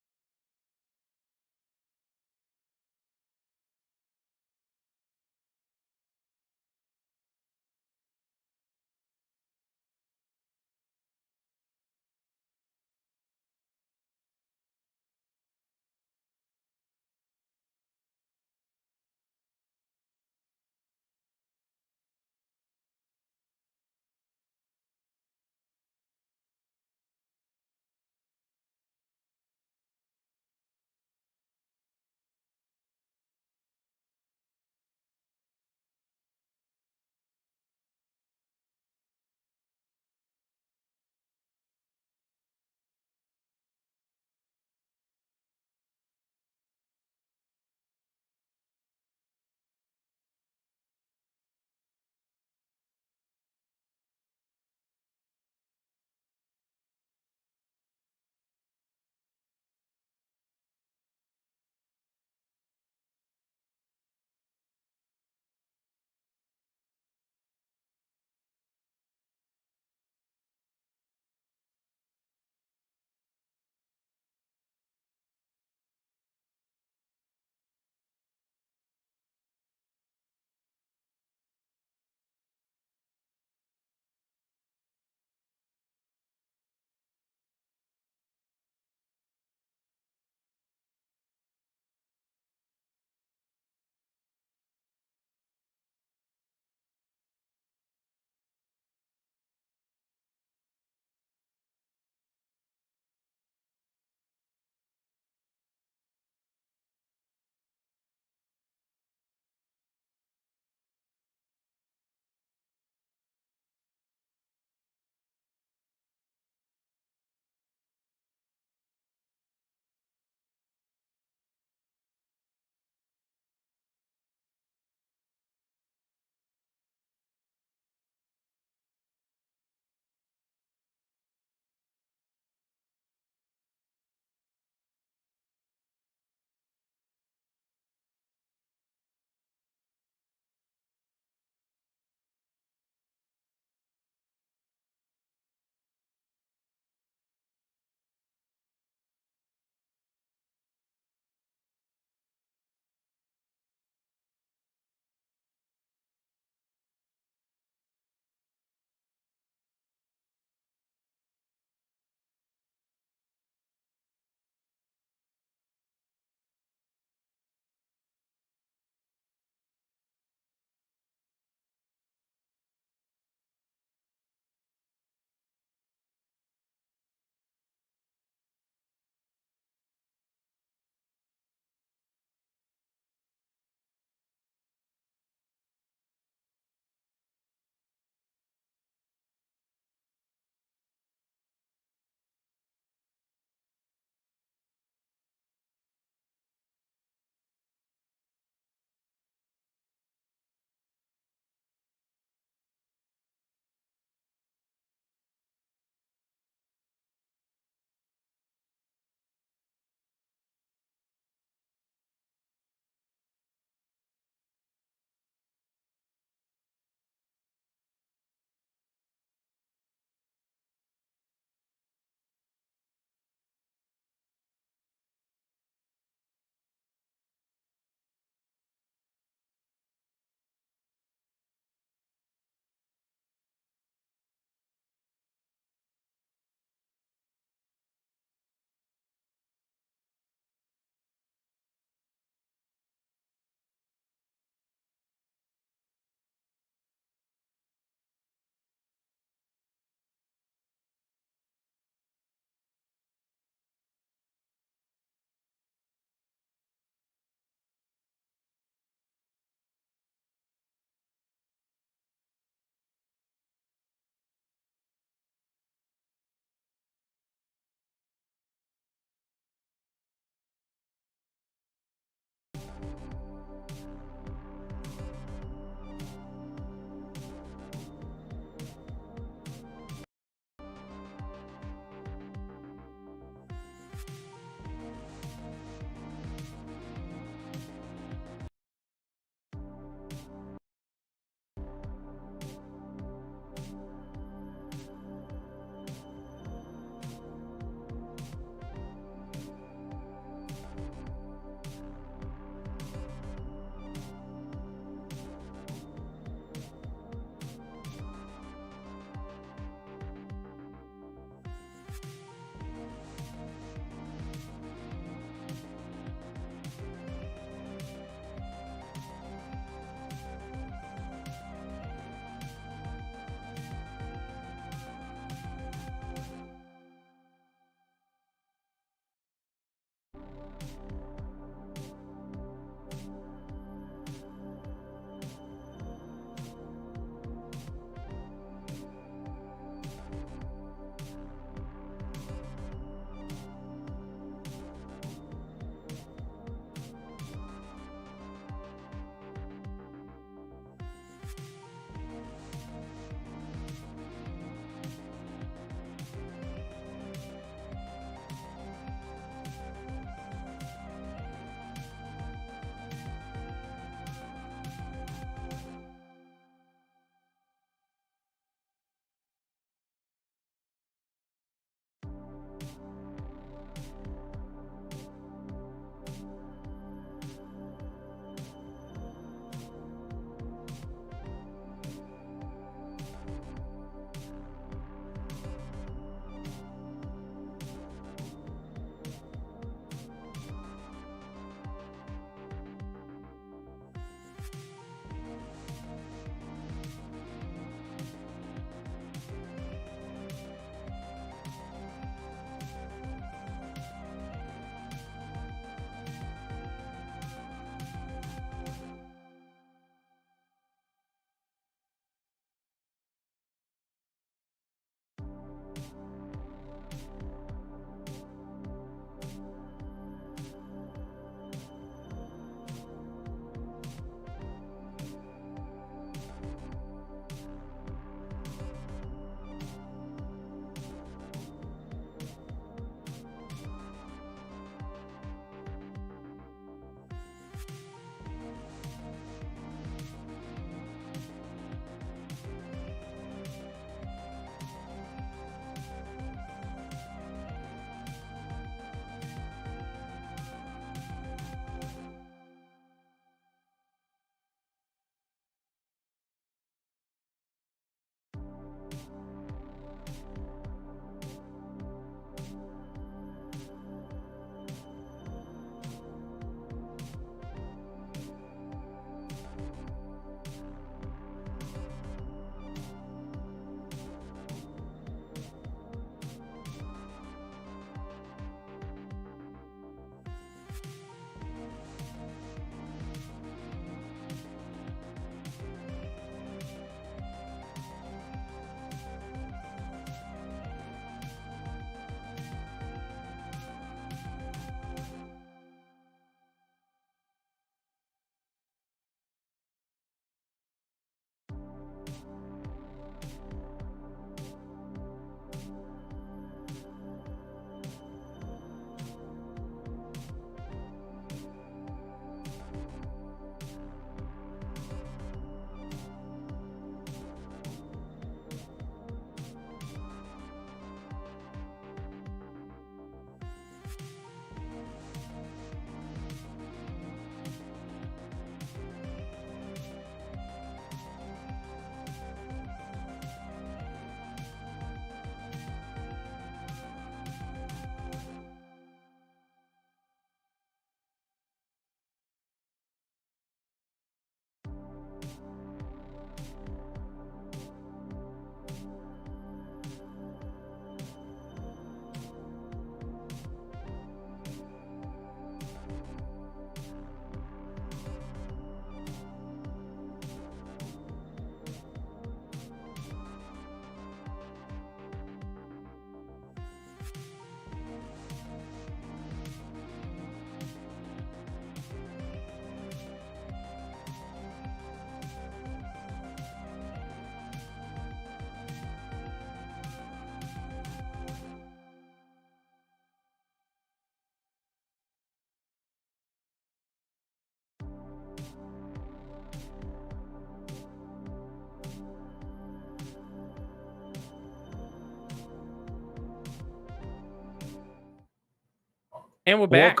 And we're back.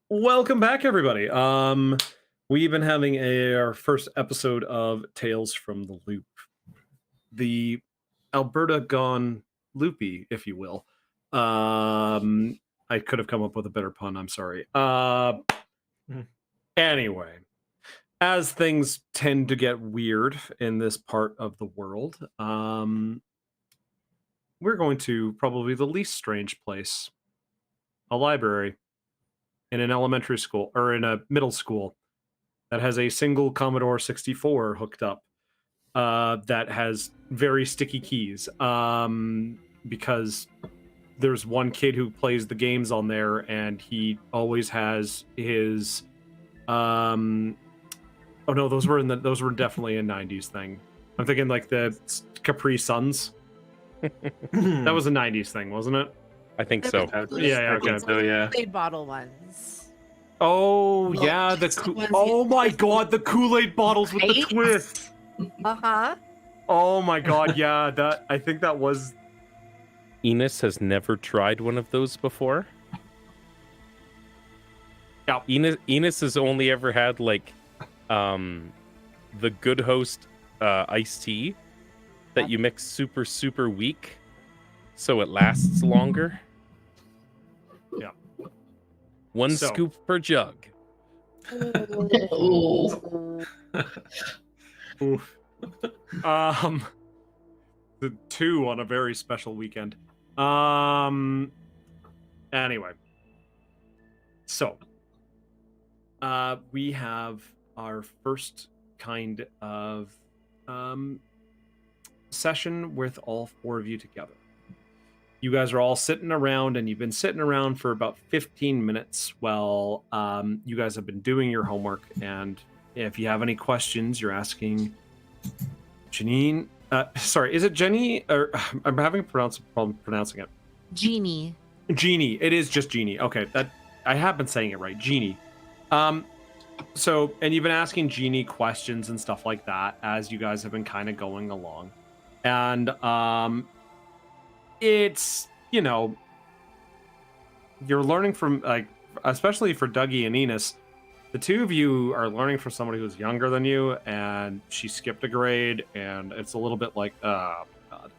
Welcome back, everybody. We've been having our first episode of Tales from the Loop. The Alberta gone loopy, if you will. I could have come up with a better pun, I'm sorry. Anyway, as things tend to get weird in this part of the world, we're going to probably the least strange place. A library in an elementary school, or in a middle school, that has a single Commodore 64 hooked up, that has very sticky keys, because there's one kid who plays the games on there, and he always has his oh no, those were definitely a 90s thing. I'm thinking like the Capri Suns. That was a 90s thing, wasn't it? I think so. Yeah, okay. So yeah. Kool-Aid bottle ones. Oh yeah, oh my god, the Kool-Aid bottles with the Right? twist. Uh-huh. Oh my god, yeah, I think that was. Enos has never tried one of those before. Yeah. Enos has only ever had like the Good Host iced tea that you mix super weak so it lasts longer. Yeah. One So. scoop per jug. Ooh. Oof. The two on a very special weekend. Anyway. So, we have our first kind of session with all four of you together. You guys are all sitting around, and you've been sitting around for about 15 minutes while you guys have been doing your homework. And if you have any questions, you're asking Janine. Sorry, is it Jenny? Or I'm having a problem pronouncing it. Genie. Genie. It is just Genie. Okay, that I have been saying it right. Genie. So, and you've been asking Genie questions and stuff like that as you guys have been kind of going along. And it's, you know, you're learning from, like, especially for Dougie and Enos, the two of you are learning from somebody who's younger than you, and she skipped a grade, and it's a little bit like, oh, God.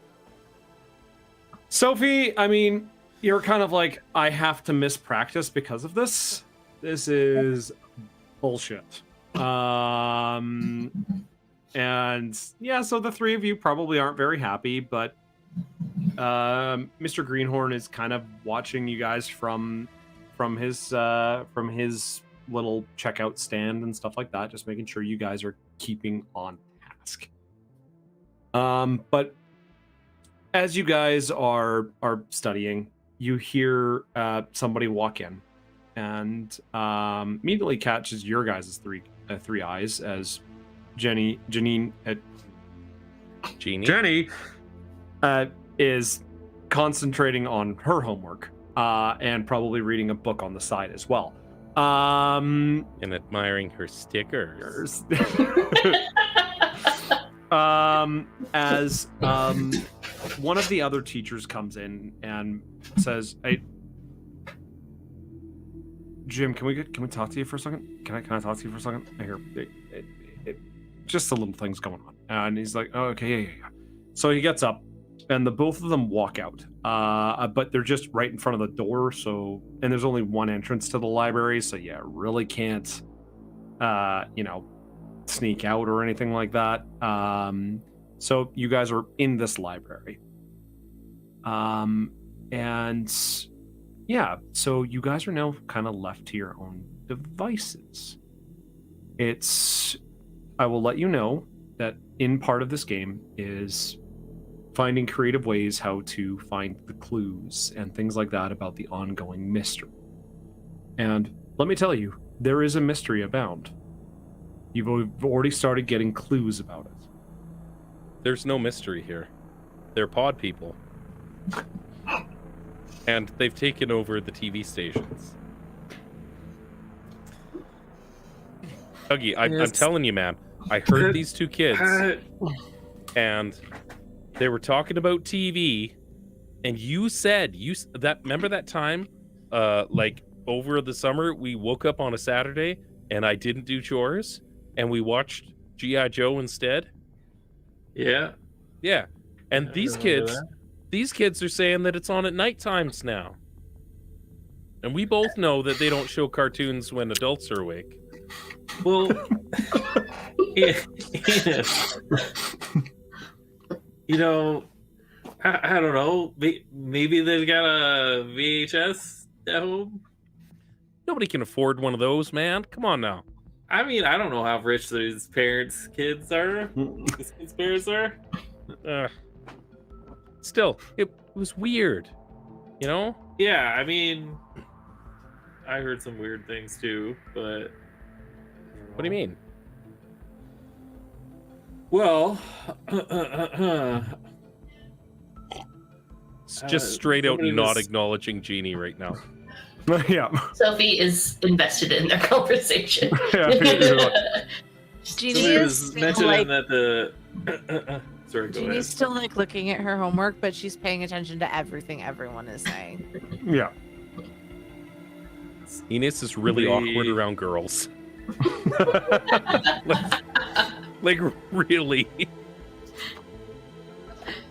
Sophie, I mean, you're kind of like, I have to miss practice because of this. This is bullshit. And yeah, so the three of you probably aren't very happy, but Mr. Greenhorn is kind of watching you guys from his little checkout stand and stuff like that, just making sure you guys are keeping on task. But as you guys are studying, you hear somebody walk in, and immediately catches your guys' three eyes as Janie is concentrating on her homework and probably reading a book on the side as well. And admiring her stickers. As one of the other teachers comes in and says, "Hey, Jim, can we talk to you for a second? Can I talk to you for a second? I hear just a little thing's going on." And he's like, "Oh, okay, yeah." So he gets up, and the both of them walk out. But they're just right in front of the door. So, and there's only one entrance to the library. So yeah, really can't, sneak out or anything like that. So you guys are in this library. And yeah, so you guys are now kind of left to your own devices. I will let you know that in part of this game is finding creative ways how to find the clues and things like that about the ongoing mystery. And let me tell you, there is a mystery abound. You've already started getting clues about it. There's no mystery here. They're pod people. And they've taken over the TV stations. Dougie, I'm telling you, man, I heard these two kids, and they were talking about TV, and you said, remember that time, like over the summer, we woke up on a Saturday and I didn't do chores and we watched G.I. Joe instead. Yeah. Yeah. And I these remember kids, that. these kids are saying that it's on at night times now. And we both know that they don't show cartoons when adults are awake. Well, yeah, you know, I don't know. Maybe they've got a VHS at home. Nobody can afford one of those, man. Come on now. I mean, I don't know how rich these kids are. These kids' parents are. Still, it was weird, you know? Yeah, I mean, I heard some weird things too, but What do you mean? well, It's just straight out somebody not was- acknowledging Genie right now. Yeah. Sophie is invested in their conversation. Yeah, you're like, Genie somebody is was still, mentioning like, that the sorry, go ahead. Genie's still like looking at her homework, but she's paying attention to everything everyone is saying. yeah. Enos is really awkward around girls. like really.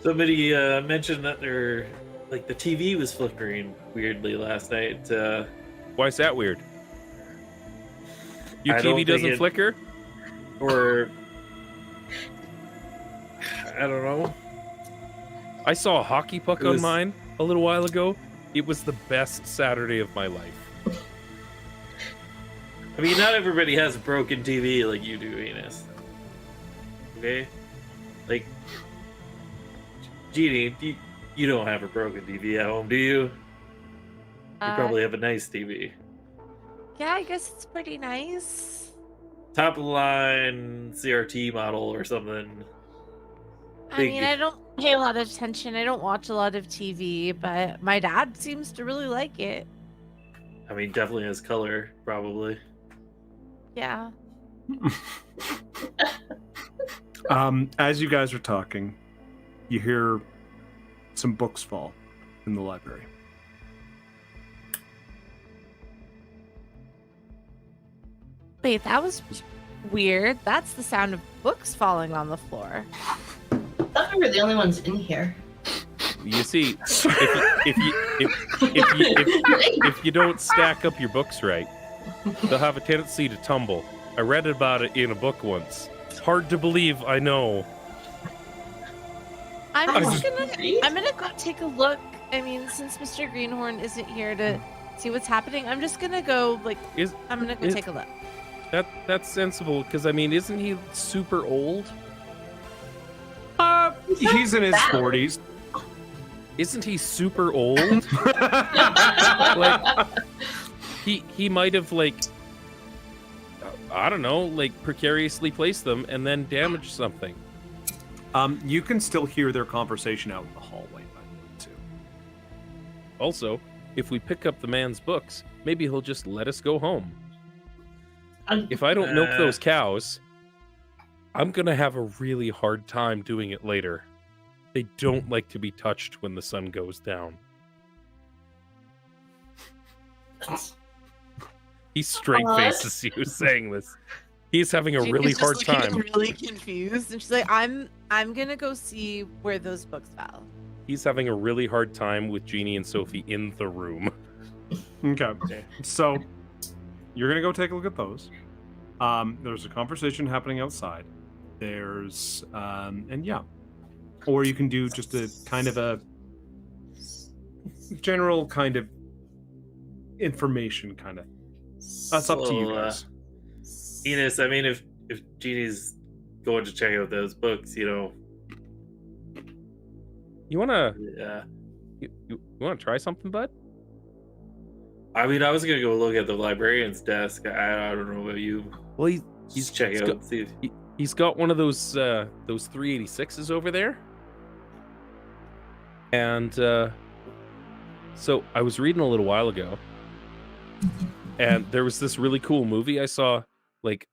Somebody mentioned that the TV was flickering weirdly last night. Why is that weird? Your I don't TV think doesn't it- flicker? Or I don't know. I saw a hockey puck It on was- mine a little while ago. It was the best Saturday of my life. I mean, not everybody has a broken TV like you do, Enos. Okay, like Genie, you don't have a broken TV at home, do you? You probably have a nice TV. Yeah, I guess it's pretty nice. Top of the line CRT model or something. I Big- mean, I don't pay a lot of attention. I don't watch a lot of TV, but my dad seems to really like it. I mean, definitely has color, probably. Yeah. As you guys are talking, you hear some books fall in the library. Wait, that was weird. That's the sound of books falling on the floor. I thought we were the only ones in here. You see, if you don't stack up your books right, they'll have a tendency to tumble. I read about it in a book once. Hard to believe, I know. I'm just- gonna go take a look. I mean, since Mr. Greenhorn isn't here to see what's happening, I'm just gonna go I'm gonna go take a look. That's sensible, because I mean, isn't he super old? He's in his 40s. Isn't he super old? Like, he might have I don't know, precariously placed them and then damaged something. You can still hear their conversation out in the hallway, by the way, too. Also, if we pick up the man's books, maybe he'll just let us go home. If I don't milk those cows, I'm gonna have a really hard time doing it later. They don't like to be touched when the sun goes down. He straight faces you saying this. He's having a really She's hard just looking time. really confused, and she's like, "I'm gonna go see where those books fell." He's having a really hard time with Genie and Sophie in the room. Okay. So you're gonna go take a look at those. There's a conversation happening outside. There's and yeah. Or you can do just a kind of a general kind of information kind of. That's up to you So, guys. Enos, I mean, if Genie's going to check out those books, You wanna yeah. you wanna try something, bud? I mean, I was gonna go look at the librarian's desk. I don't know about you. Well, He's he's check he's out got- and see. he's got one of those 386s over there. And so I was reading a little while ago, and there was this really cool movie I saw,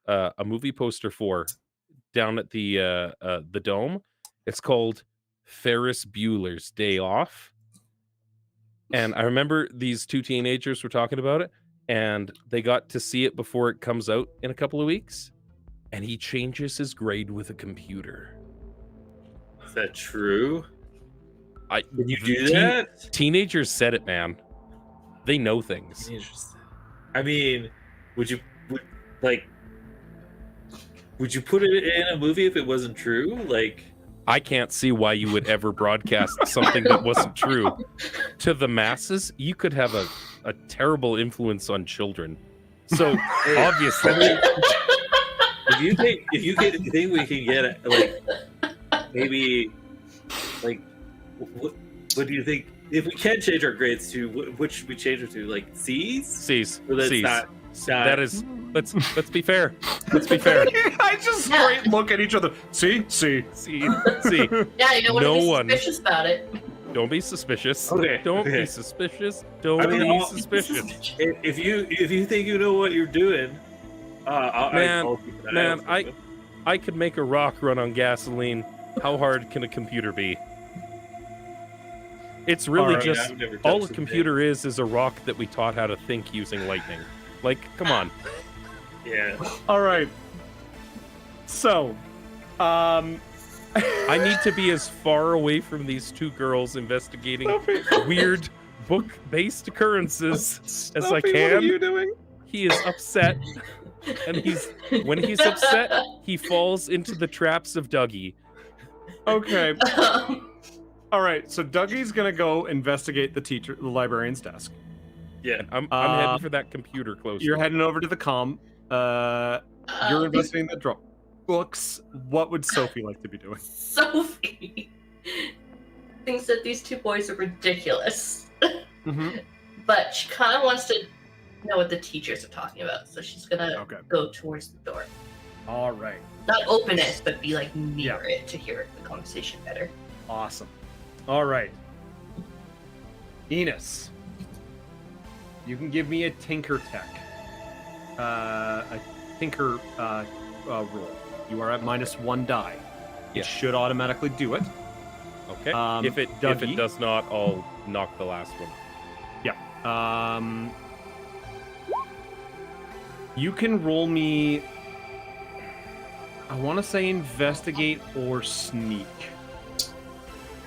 a movie poster for down at the Dome. It's called Ferris Bueller's Day Off. And I remember these two teenagers were talking about it, and they got to see it before it comes out in a couple of weeks, and he changes his grade with a computer. Is that true? Did you do teen- that? Teenagers said it, man. They know things. Interesting. I mean, would you put it in a movie if it wasn't true? Like, I can't see why you would ever broadcast something that wasn't true to the masses. You could have a terrible influence on children. So obviously, if you think we can get like maybe like what do you think? If we can change our grades to what should we change it to? Like C's? C's. So that's C's. not That is. Let's be fair. Let's be fair. I just straight look at each other. See. See. Yeah, you don't want to No be one. suspicious about it. Don't be suspicious. Okay, Don't okay. be suspicious. Don't I mean, be I'll- suspicious. If you think you know what you're doing, I'll keep an eye Man, out for it. I could make a rock run on gasoline. How hard can a computer be? It's really Alright, just I've never all touched a computer is a rock that we taught how to think using lightning. Like, come on. Yeah. All right. So, I need to be as far away from these two girls investigating weird book-based occurrences as I Sophie, can. What are you doing? He is upset, and when he's upset, he falls into the traps of Dougie. Okay. All right. So Dougie's gonna go investigate the librarian's desk. Yeah. I'm heading for that computer closer. You're heading over to the comm. You're investigating the drop books. What would Sophie like to be doing? Sophie thinks that these two boys are ridiculous, Mm-hmm. but she kind of wants to know what the teachers are talking about, so she's gonna Okay. go towards the door. All right. Not open it, but be like near it to hear the conversation better. Awesome. All right. Enos, you can give me a tinker tech. A tinker roll. You are at -1 die. Yeah. It should automatically do it. Okay. If it Dougie? does not, I'll knock the last one. You can roll me. I want to say investigate or sneak.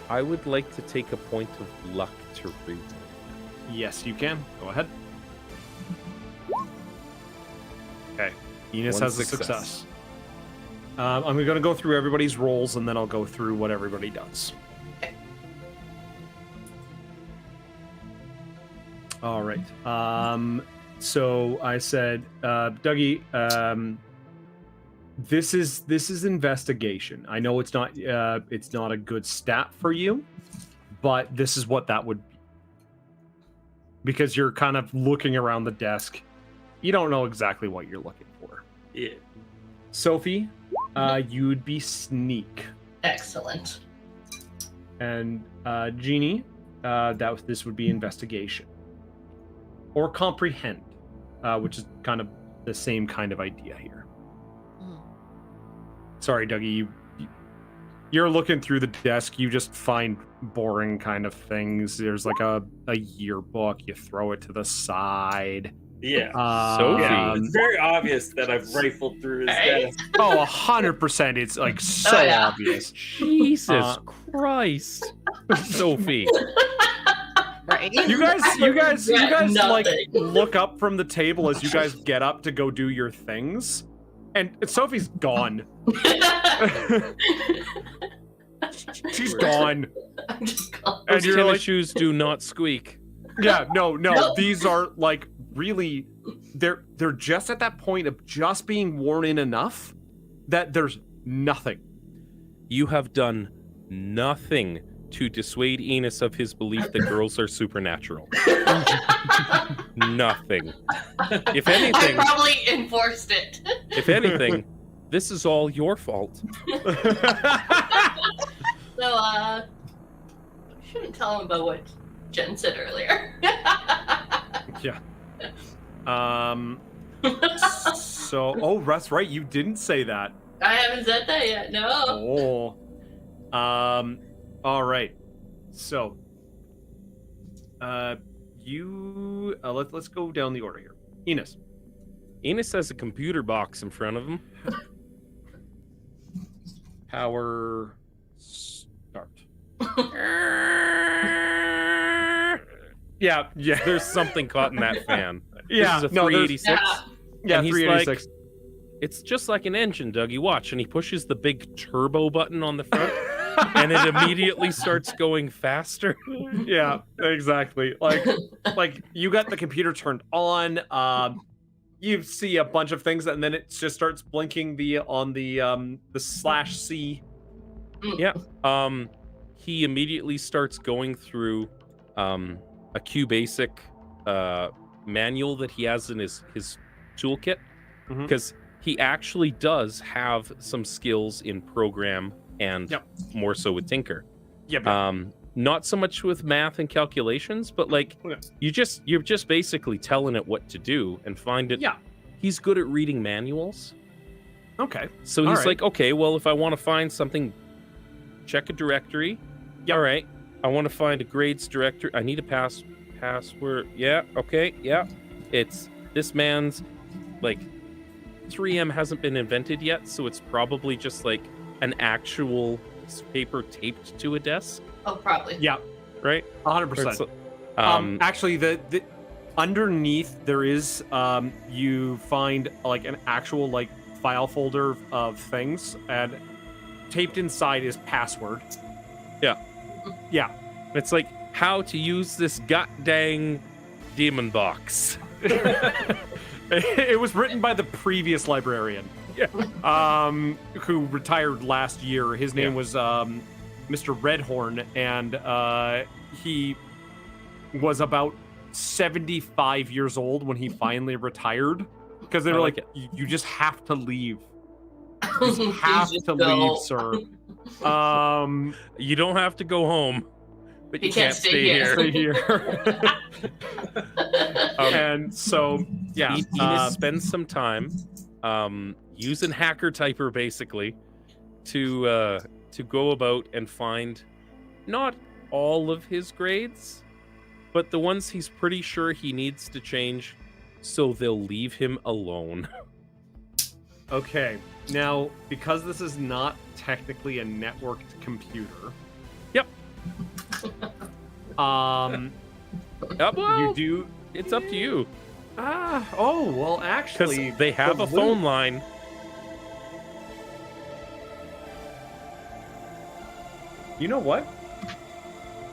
I would like to take a point of luck to read. Yes, you can. Go ahead. Okay. Enos One has a success. I'm going to go through everybody's rolls, and then I'll go through what everybody does. All right. So I said, Dougie, this is investigation. I know it's not a good stat for you, but this is what that would be. Because you're kind of looking around the desk. You don't know exactly what you're looking for. Yeah. Sophie, you'd be sneak. Excellent. And Genie, this would be investigation. Or comprehend, which is kind of the same kind of idea here. Sorry, Dougie, you're looking through the desk, you just find boring kind of things. There's like a yearbook, you throw it to the side. Yeah. Sophie. Yeah, it's very obvious that I've rifled through his desk. Oh, 100%. It's like so Oh, yeah. obvious. Jesus Christ, Sophie. Right? You guys Regret like nothing. look up from the table as you guys get up to go do your things, and Sophie's gone. She's gone. I'm just gone. And Those you're tennis like, shoes do not squeak. yeah, no. No. These are like really, they're just at that point of just being worn in enough that there's nothing. You have done nothing to dissuade Enos of his belief that girls are supernatural. Nothing. If I anything, probably enforced it. this is all your fault. So, I shouldn't tell him about what Jen said earlier. Yeah. So, oh, that's right. You didn't say that. I haven't said that yet, no. Oh. All right. So, let's go down the order here. Enos. Enos has a computer box in front of him. Power start. Yeah. There's something caught in that fan. Yeah. This is a No, there's 386. yeah, and he's 386. like, it's just like an engine, Dougie. Watch. And he pushes the big turbo button on the front, and it immediately starts going faster. Yeah, exactly. Like you got the computer turned on. You see a bunch of things, and then it just starts blinking on the /C. Yeah. He immediately starts going through a QBasic manual that he has in his toolkit, because he actually does have some skills in program and more so with Tinker. Yep. Not so much with math and calculations, but like you're just basically telling it what to do and find it. Yeah. He's good at reading manuals. Okay. So he's like, okay, well, if I want to find something, check a directory. Yep. All right. I want to find a grades directory. I need a password. Yeah. Okay. Yeah. It's this man's, like, 3M hasn't been invented yet, so it's probably just like an actual paper taped to a desk. Oh, probably. Yeah. Right. 100%. Actually, the underneath there is you find like an actual like file folder of things, and taped inside is password. Yeah. It's like how to use this goddamn demon box. It was written by the previous librarian. Yeah. Who retired last year. His name was Mr. Redhorn, and he was about 75 years old when he finally retired, because they were like, you just have to leave. You just have to leave, sir. You don't have to go home, but you can't stay here. Stay here. And so, yeah, Enos spends some time using Hacker Typer basically to go about and find not all of his grades, but the ones he's pretty sure he needs to change, so they'll leave him alone. Okay, now, because this is not technically a networked computer. Yep. Well, you do. It's up to you. Well, actually, Because they have a phone line. You know what?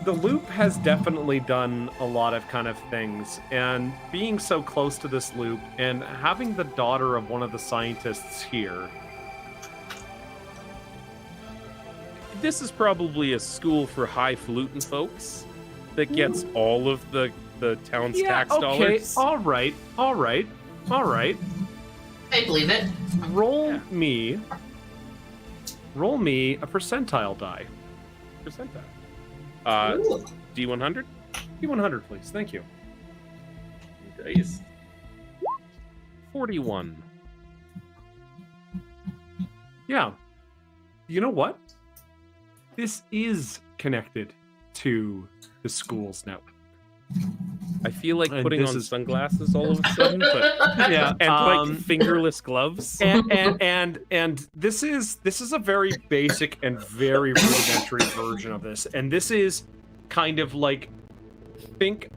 The loop has definitely done a lot of kind of things, and being so close to this loop and having the daughter of one of the scientists here. This is probably a school for highfalutin folks that gets all of the town's tax dollars. All right. I believe it. Roll me a percentile die. Percentile. Ooh. D100? D100, please. Thank you. Dice. 41. Yeah. You know what? This is connected to the school's network. I feel like And putting this on is- sunglasses all of a sudden, but Yeah, and like fingerless gloves. and this is a very basic and very rudimentary version of this, and this is kind of like think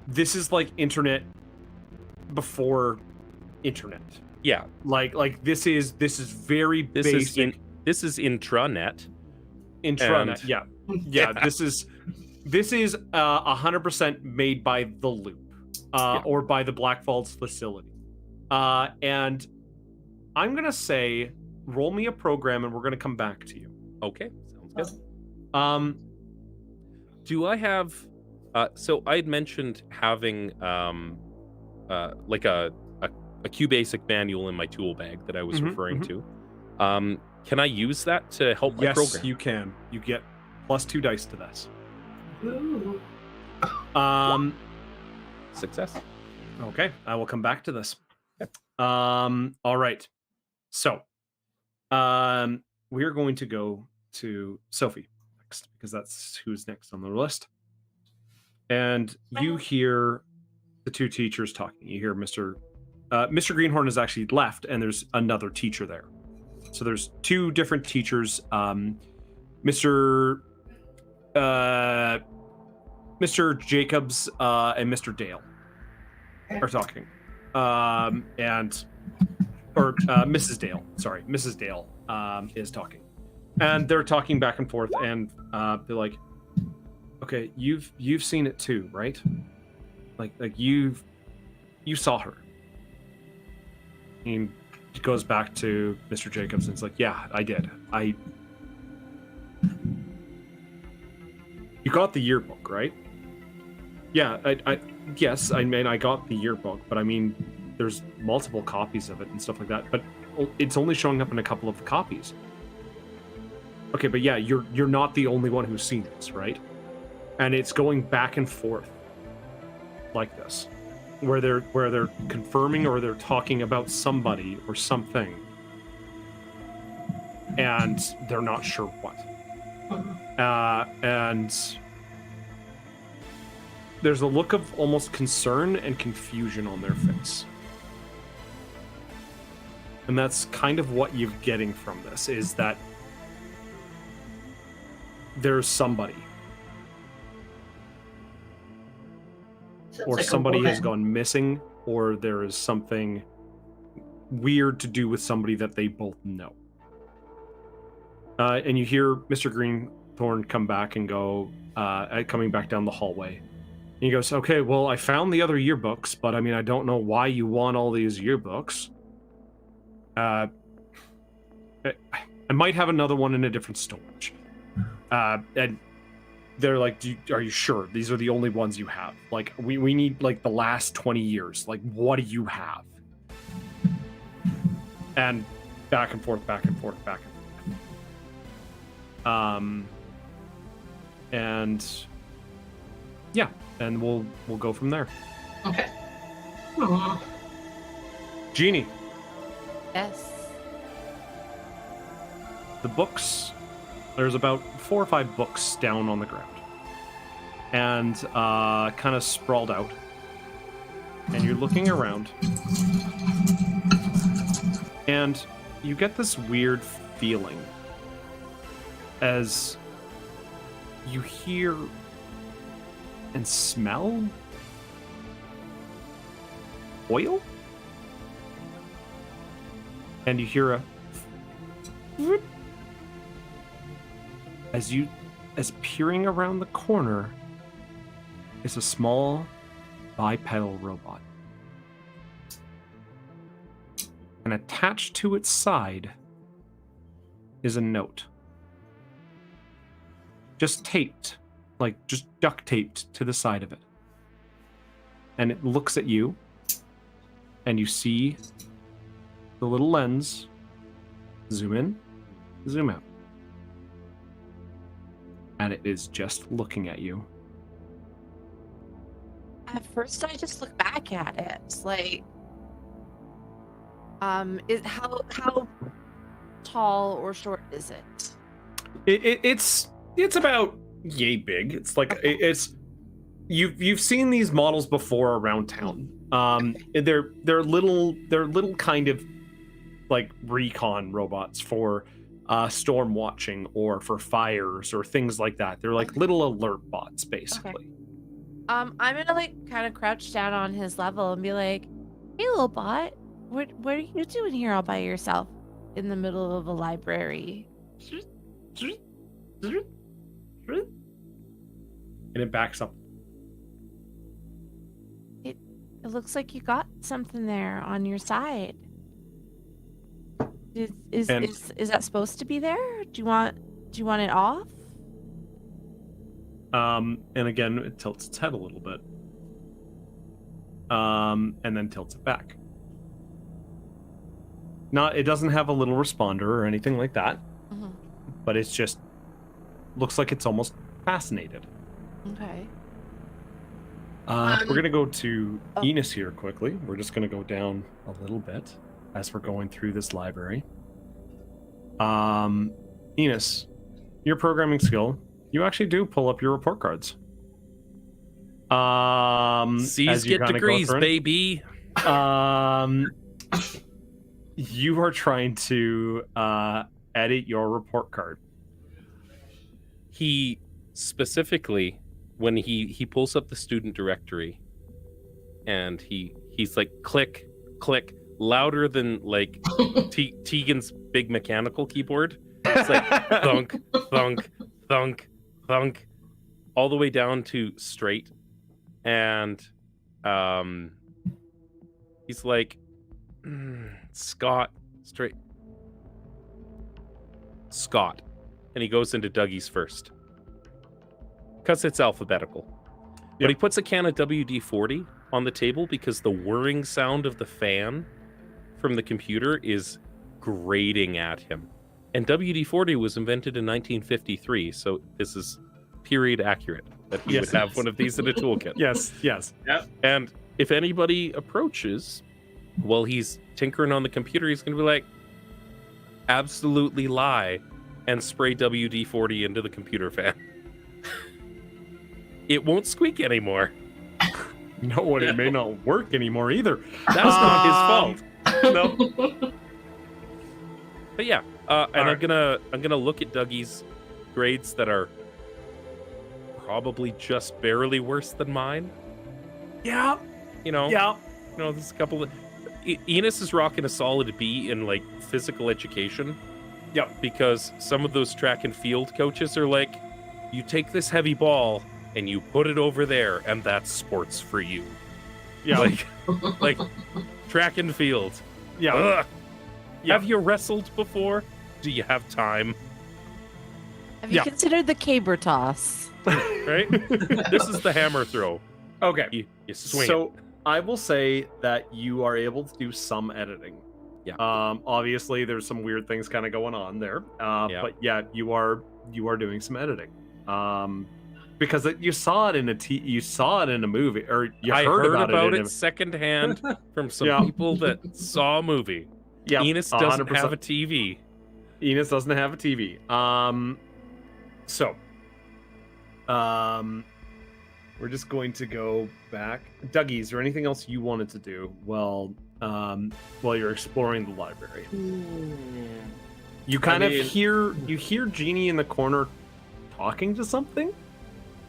this is like internet before internet. Yeah, Like this is very basic. This is intranet. Intranet. and- Yeah. This is 100% made by the Loop, or by the Black Falls facility. And I'm gonna say, roll me a program, and we're gonna come back to you. Okay, sounds good. Do I have? So I'd mentioned having like a QBasic manual in my tool bag that I was referring to. Can I use that to help my program? Yes, you can. You get +2 dice to this. Ooh. Success. Okay, I will come back to this. All right. So, we're going to go to Sophie next, because that's who's next on the list. And you hear the two teachers talking. You hear Mr. Greenhorn has actually left, and there's another teacher there. So there's two different teachers. Mr. Jacobs and Mr. Dale are talking, Mrs. Dale. Sorry, Mrs. Dale is talking, and they're talking back and forth, and they're like, "Okay, you've seen it too, right? Like you saw her." He goes back to Mr. Jacobs and it's like, "Yeah, I did. You got the yearbook, right?" "Yeah, yes, I mean, I got the yearbook, but I mean, there's multiple copies of it and stuff like that, but it's only showing up in a couple of copies." "Okay, but yeah, you're not the only one who's seen this, right?" And it's going back and forth like this, where they're confirming or they're talking about somebody or something, and they're not sure what. And there's a look of almost concern and confusion on their face. And that's kind of what you're getting from this, is that there's somebody. Sounds Or like a somebody has woman. gone missing, or there is something weird to do with somebody that they both know. And you hear Mr. Greenthorn come back and go, coming back down the hallway. And he goes, "Okay, well, I found the other yearbooks, but I mean, I don't know why you want all these yearbooks. I might have another one in a different storage." And they're like, "Are you sure these are the only ones you have? Like, we need like the last 20 years. Like, what do you have?" And back and forth, back and forth, back and forth. And yeah, and we'll go from there. Okay. Aw. Genie, Yes. the books, there's about 4 or 5 books down on the ground, and kind of sprawled out, and you're looking around, and you get this weird feeling as you hear and smell oil, and you hear a whoop. As peering around the corner is a small bipedal robot, and attached to its side is a note, just taped, like just duct taped to the side of it. And it looks at you, and you see the little lens zoom in, zoom out. And it is just looking at you. At first, I just look back at it. It's like, how tall or short is it? It's about yay big. It's like it's you've seen these models before around town. They're little kind of like recon robots for storm watching or for fires or things like that. They're like little alert bots, basically. Okay. I'm gonna like kind of crouch down on his level and be like, "Hey, little bot, what are you doing here all by yourself in the middle of a library?" And it backs up. It looks like you got something there on your side. Is that supposed to be there? Do you want it off? And again, it tilts its head a little bit. And then tilts it back. It doesn't have a little responder or anything like that. Mm-hmm. But it's just looks like it's almost fascinated. Okay. We're gonna go to Enos here quickly. We're just gonna go down a little bit as we're going through this library. Enos, your programming skill, you actually do pull up your report cards. C's as you get kinda go degrees, through it. baby. You are trying to edit your report card. He specifically, when he pulls up the student directory, and he's like click click louder than like Tegan's big mechanical keyboard. It's like thunk thunk thunk thunk all the way down to straight, and he's like Scott straight Scott, and he goes into Dougie's first because it's alphabetical. But he puts a can of WD-40 on the table because the whirring sound of the fan from the computer is grating at him. And WD-40 was invented in 1953, so this is period accurate that he would have one of these in a toolkit. Yes. Yep. And if anybody approaches while he's tinkering on the computer, he's going to be like, absolutely lie, and spray WD-40 into the computer fan. It won't squeak anymore. No, it may not work anymore either. That's not his fault. No. But yeah, and right. I'm gonna look at Dougie's grades that are probably just barely worse than mine. Yeah. There's a couple of Enos is rocking a solid B in like physical education. Yep. Because some of those track and field coaches are like, you take this heavy ball and you put it over there, and that's sports for you. Yeah. Like track and field. Yeah. Ugh. Yeah. Have you wrestled before? Do you have time? Have you considered the caber toss? Right? This is the hammer throw. Okay. You swing So it. I will say that you are able to do some editing. Yeah. Obviously, there's some weird things kind of going on there. But yeah, you are doing some editing. Because you saw it in a movie, or I heard about it secondhand from some people that saw a movie. Yeah, Enos doesn't 100%. have a TV. Enos doesn't have a TV. We're just going to go back. Dougie, is there anything else you wanted to do while you're exploring the library? You kind of hear Genie in the corner talking to something,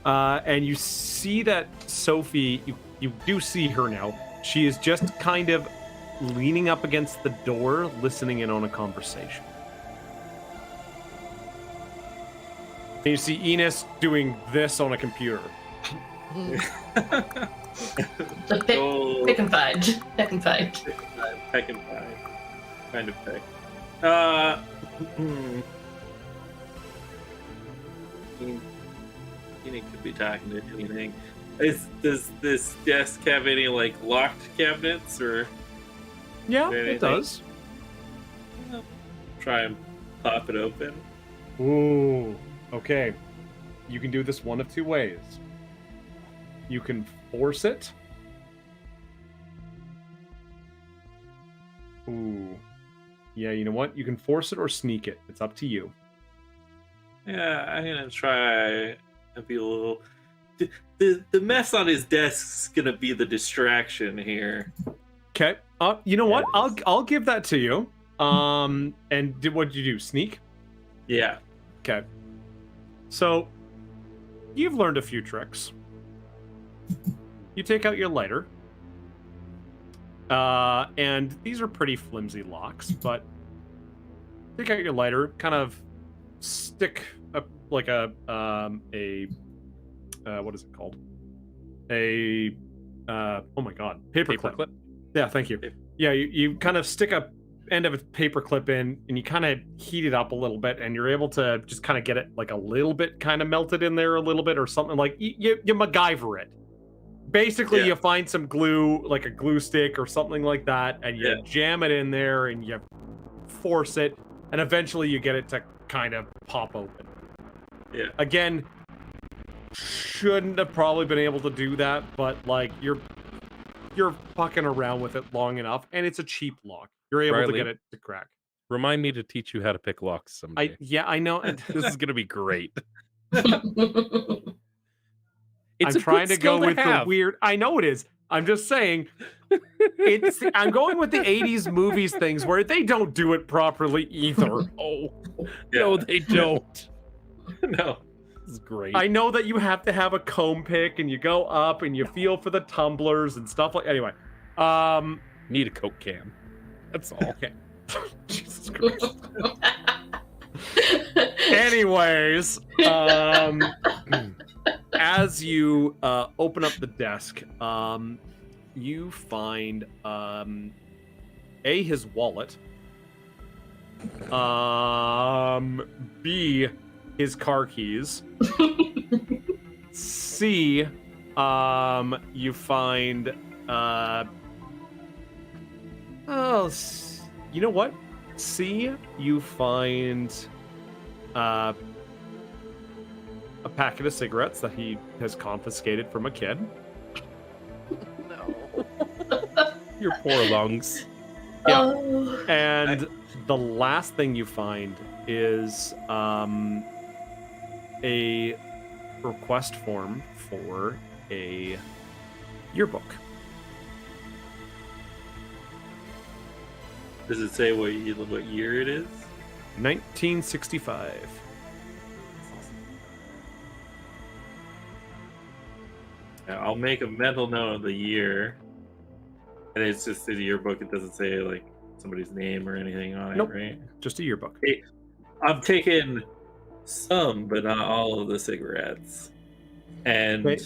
and you see that Sophie. You do see her now. She is just kind of leaning up against the door, listening in on a conversation. And you see Enos doing this on a computer. The pick and fight. Peck and pie. Kind of peck. Genie could be talking to anything. Does this desk have any like locked cabinets or? Yeah, anything? it does. Try and pop it open. Ooh, okay. You can do this one of two ways. You can force it. Ooh. Yeah, you know what? You can force it or sneak it. It's up to you. Yeah, I'm gonna try and be a little. The mess on his desk is gonna be the distraction here. Okay. You know what? I'll give that to you. And what did you do? Sneak? Yeah. Okay. So you've learned a few tricks. You take out your lighter. And these are pretty flimsy locks, but take out your lighter, kind of stick up like a what is it called? Oh my god, paper clip. Yeah, thank you. Yeah, you kind of stick a end of a paper clip in, and you kind of heat it up a little bit, and you're able to just kind of get it like a little bit kind of melted in there a little bit or something. Like you MacGyver it. Basically, you find some glue, like a glue stick or something like that, and you jam it in there, and you force it, and eventually you get it to kind of pop open. Yeah. Again, shouldn't have probably been able to do that, but like you're fucking around with it long enough, and it's a cheap lock. You're able to get it to crack. Remind me to teach you how to pick locks someday. I know. This is gonna be great. It's I'm a trying good to go skill with the have. weird. I know it is. I'm just saying. I'm going with the 80s movies things where they don't do it properly either. Oh, Yeah. no, they don't. No. This is great. I know that you have to have a comb pick and you go up and you feel for the tumblers and stuff like. Anyway, Need a Coke can. That's all. okay. Jesus Christ. Anyways, as you open up the desk, you find A, his wallet, B, his car keys, C, you find you know what? C, you find a packet of cigarettes that he has confiscated from a kid. No. Your poor lungs. Yeah. Oh. And the last thing you find is a request form for a yearbook. Does it say what year it is? 1965. Yeah, I'll make a mental note of the year. And it's just a yearbook. It doesn't say like somebody's name or anything on Nope. it, right? Just a yearbook. I'm taking some, but not all of the cigarettes. And Okay.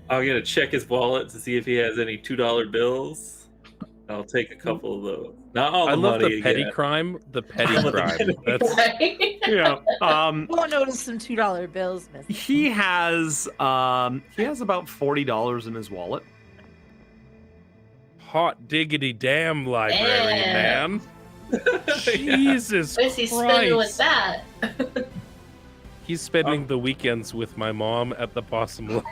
I'm gonna check his wallet to see if he has any $2 bills. I'll take a couple of those. Not all the I love money the petty again. crime. The petty I love the crime. petty That's Right? Yeah. We'll notice some $2 bills missing. He has about $40 in his wallet. hot diggity damn library, Damn. man. Jesus What is he spending with Christ. that? He's spending the weekends with my mom at the Possum Lodge.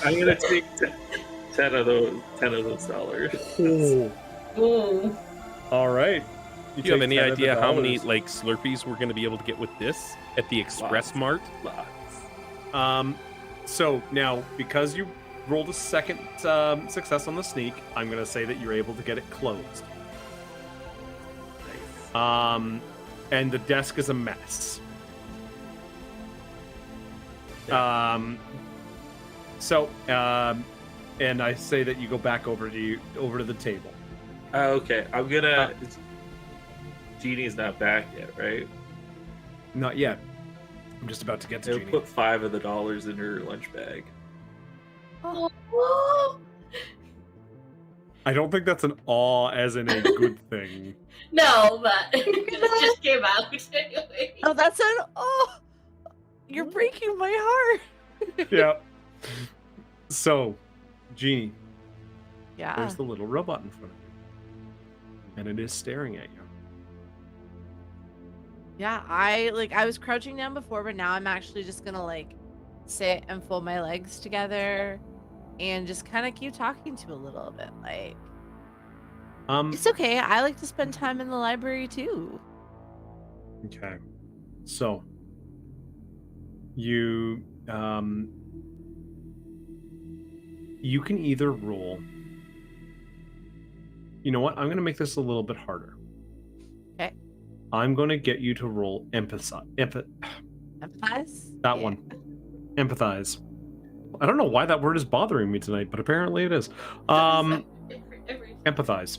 I'm gonna take 10 of those dollars. Ooh. All right. Do you have any take $10 idea how many dollars. like Slurpees we're going to be able to get with this at the Express Mart? Lots. So now, because you rolled a second success on the sneak, I'm going to say that you're able to get it closed. Nice. And the desk is a mess. And I say that you go back over to the table. Okay, I'm gonna. Genie's not back yet, right? Not yet. I'm just about to get to I'll Genie. put $5 of the dollars in her lunch bag. Oh. I don't think that's an awe as in a good thing. No, but it just came out anyway. Oh, that's an you're breaking my heart. Yeah. So, Genie, Yeah. there's the little robot in front of you. And it is staring at you. Yeah, I was crouching down before, but now I'm actually just gonna sit and fold my legs together and just kind of keep talking to a little bit. It's okay. I like to spend time in the library too. Okay. So, you you can either roll. You know what? I'm going to make this a little bit harder. Okay. I'm going to get you to roll empathize. Empathize? That Yeah. one. Empathize. I don't know why that word is bothering me tonight, but apparently it is. Empathize.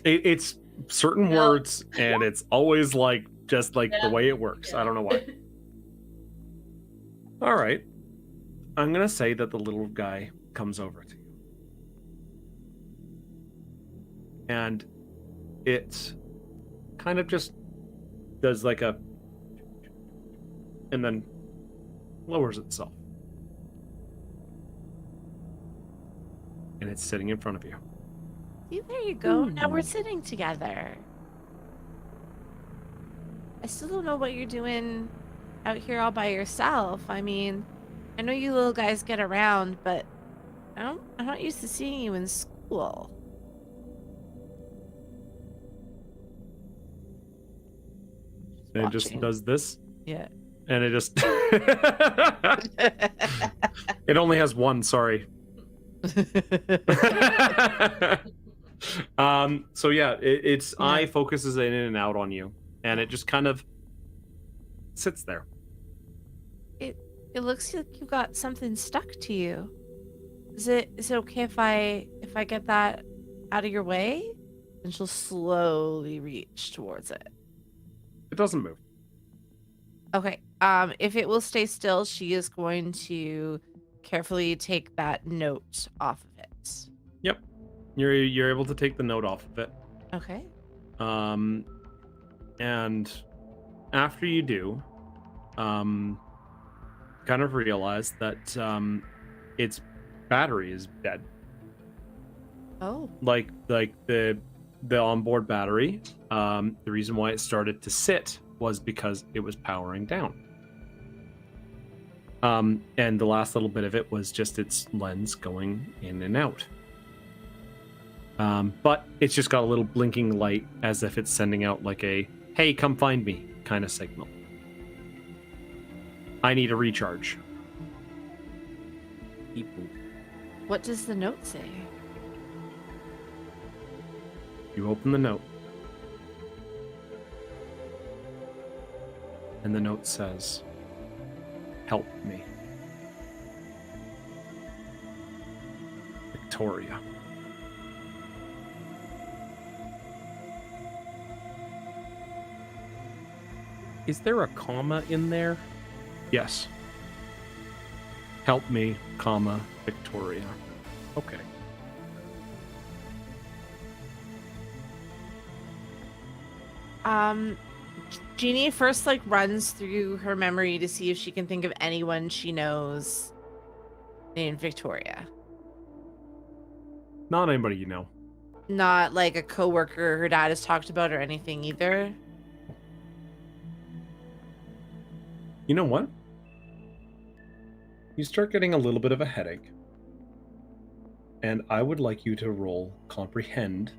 It's certain No. words, and it's always just the way it works. I don't know why. All right. I'm going to say that the little guy comes over to you. And it kind of just does and then lowers itself. And it's sitting in front of you. See, there you go. Now we're sitting together. I still don't know what you're doing out here all by yourself. I mean, I know you little guys get around, but I'm not used to seeing you in school. And it just watching. does this, Yeah. and it just it only has one. Sorry. So yeah, its eye focuses in and out on you, and it just kind of sits there. It looks like you got something stuck to you. Is it okay if I get that out of your way? And she'll slowly reach towards it. It doesn't move. Okay. If it will stay still, she is going to carefully take that note off of it. Yep. You're able to take the note off of it. Okay. And after you do, kind of realize that its battery is dead. Oh. Like the onboard battery. The reason why it started to sit was because it was powering down. And the last little bit of it was just its lens going in and out. But it's just got a little blinking light as if it's sending out like a, hey, come find me kind of signal. I need a recharge. What does the note say? You open the note. And the note says, help me. Victoria. Is there a comma in there? Yes. Help me, comma, Victoria. Okay. Genie first runs through her memory to see if she can think of anyone she knows named Victoria. Not anybody you know. Not like a coworker her dad has talked about or anything either. You know what? You start getting a little bit of a headache. And I would like you to roll comprehend,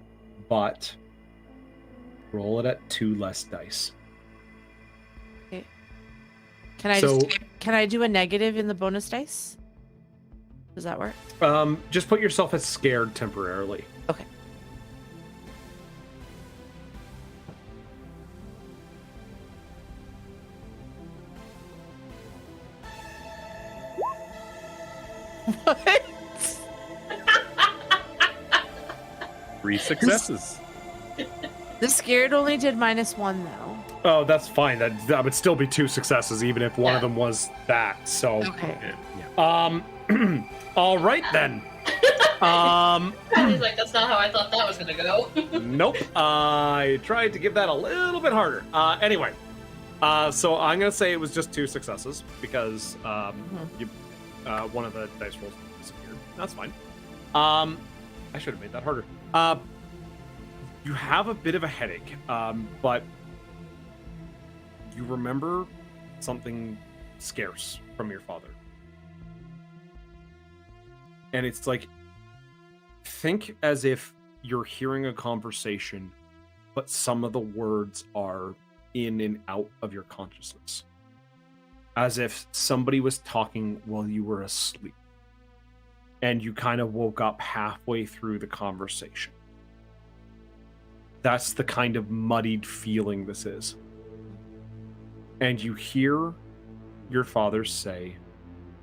but roll it at 2 less dice. Okay. Can I do a negative in the bonus dice? Does that work? Just put yourself as scared temporarily. Okay. What? 3 successes. The scared only did -1 though. Oh, that's fine. That would still be 2 successes, even if one of them was that. So, Okay. all right then. He's like, that's not how I thought that was gonna go. Nope. I tried to give that a little bit harder. Anyway, so I'm gonna say it was just 2 successes because one of the dice rolls disappeared. That's fine. I should have made that harder. You have a bit of a headache, but you remember something scarce from your father. And it's like, think as if you're hearing a conversation, but some of the words are in and out of your consciousness. As if somebody was talking while you were asleep. And you kind of woke up halfway through the conversation. That's the kind of muddied feeling this is. And you hear your father say,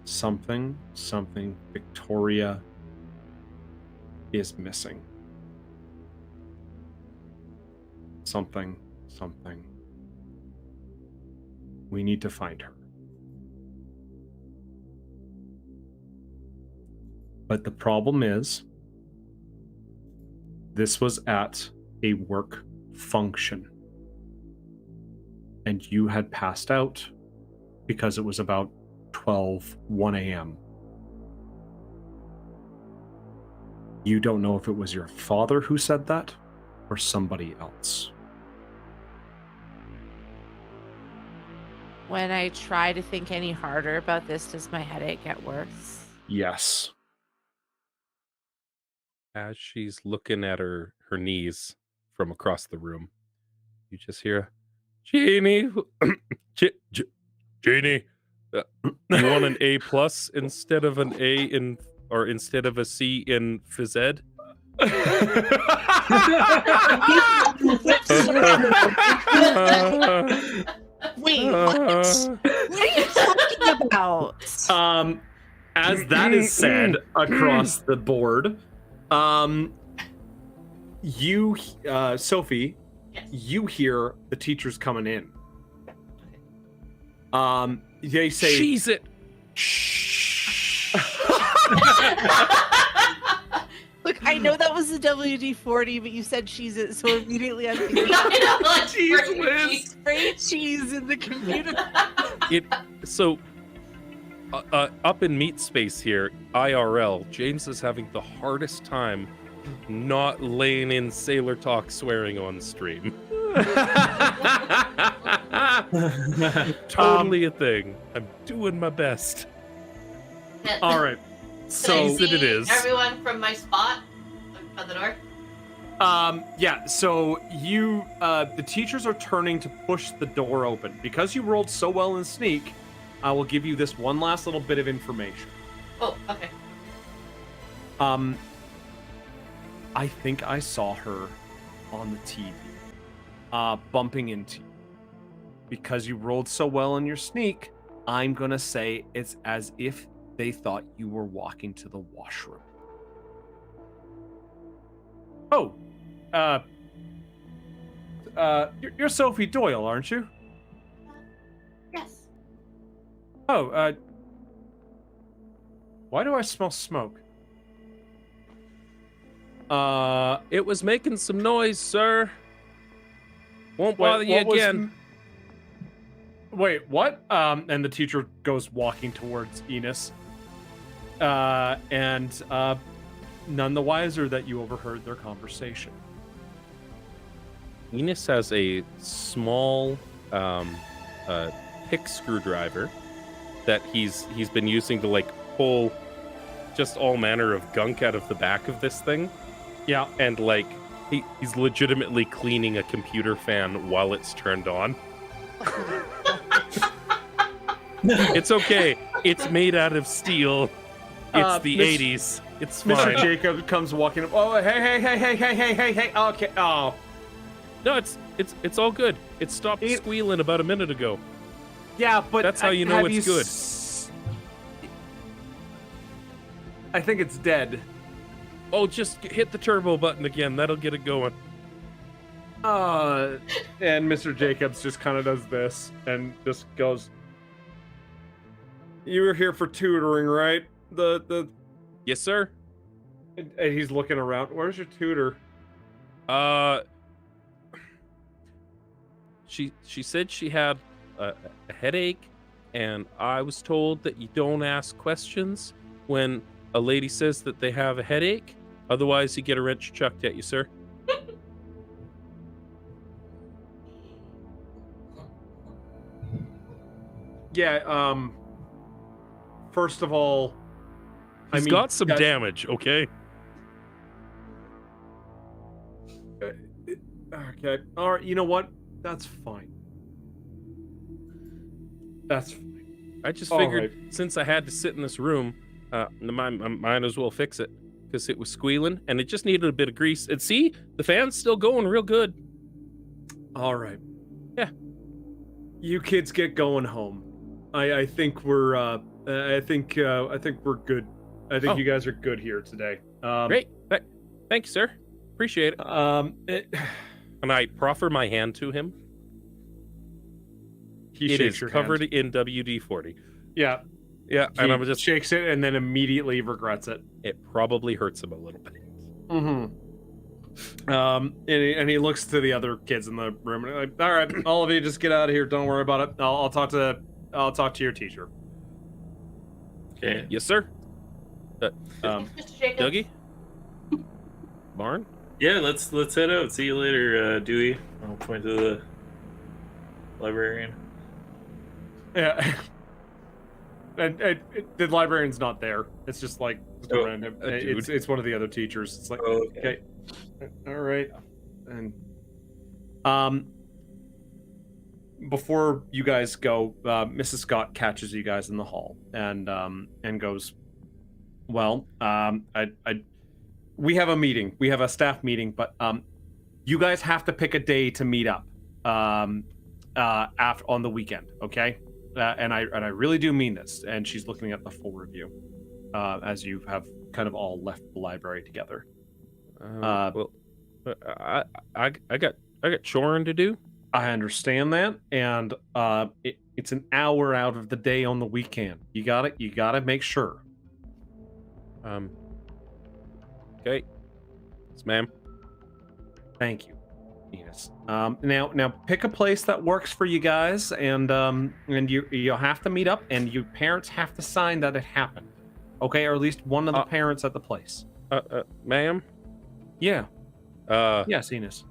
something, Victoria is missing. Something. We need to find her. But the problem is, this was at a work function. And you had passed out because it was about 1 a.m. You don't know if it was your father who said that or somebody else. When I try to think any harder about this, does my headache get worse? Yes. As she's looking at her knees from across the room, you just hear, Genie, Genie, you want an A plus instead of an A in, or instead of a C in phys ed? Wait, what? What are you talking about? As that is said across the board, you, Sophie, Yes. you hear the teachers coming in. They say, Cheese it. Look, I know that was the WD-40, but you said cheese it, so immediately I'm thinking I know, like, Cheese freaking whiz. cheese. spray cheese in the computer. So, up in meat space here, IRL, James is having the hardest time not laying in sailor talk swearing on stream. Totally a thing. I'm doing my best. all right. Can I So, Cheese it see is. everyone from my spot by the door? yeah, so you, the teachers are turning to push the door open. Because you rolled so well in sneak, I will give you this one last little bit of information. Oh, okay. I think I saw her on the TV, bumping into you. Because you rolled so well in your sneak, I'm gonna say it's as if they thought you were walking to the washroom. Oh, you're Sophie Doyle, aren't you? Yes. Oh, why do I smell smoke? It was making some noise, sir. Won't bother you what was again. Wait, what? And the teacher goes walking towards Enos. And none the wiser that you overheard their conversation. Enos has a small pick screwdriver that he's been using to like pull just all manner of gunk out of the back of this thing. Yeah. And like he's legitimately cleaning a computer fan while it's turned on. It's okay. It's made out of steel. It's the Miss- 80s. It's Mr. fine. Jacob comes walking up. Oh, hey. Okay. Oh, No, it's all good. It stopped It- squealing about a minute ago. yeah, but That's how you know have it's good. I think it's dead. Oh, just hit the turbo button again. That'll get it going. And Mr. Jacobs just kind of does this and just goes, "You were here for tutoring, right? The Yes, sir. and he's looking around. Where's your tutor? She said she had a headache, and I was told that you don't ask questions when a lady says that they have a headache. Otherwise, you get a wrench chucked at you, sir. Yeah. First of all, He's got some guys- damage, okay? Okay. All right. You know what? That's fine. That's fine. I just All figured since I had to sit in this room, might as well fix it because it was squealing and it just needed a bit of grease. And see, the fan's still going real good. All right. Yeah. You kids get going home. I think we're I think we're good. I think Oh. you guys are good here today. Great. Thank you, sir. Appreciate it. And I proffer my hand to him. He It shakes is your covered hand. in WD-40. Yeah. Yeah, He and I'm just. shakes it and then immediately regrets it. It probably hurts him a little bit. Mm-hmm. And he looks to the other kids in the room and like, all right, all of you just get out of here. Don't worry about it. I'll talk to your teacher. Okay. Yes, sir. Um, Mr. Jacob. Dougie. Barn. Yeah, let's head out. See you later, Dewey. I'll point to the librarian. yeah. And the librarian's not there. It's just like Oh, random. a dude. It's one of the other teachers. It's like Oh, okay, all right, and before you guys go, Mrs. Scott catches you guys in the hall and goes, "Well, we have a meeting. We have a staff meeting, but you guys have to pick a day to meet up after on the weekend, okay? And I really do mean this." And she's looking at the four of you as you have kind of all left the library together. Well, I got choring to do. I understand that, and it's an hour out of the day on the weekend. You gotta make sure. Okay. Yes, ma'am. Thank you, Enos. Now pick a place that works for you guys, and you'll have to meet up, and your parents have to sign that it happened, okay? Or at least one of the parents at the place. Ma'am. Yeah. Yes, Enos.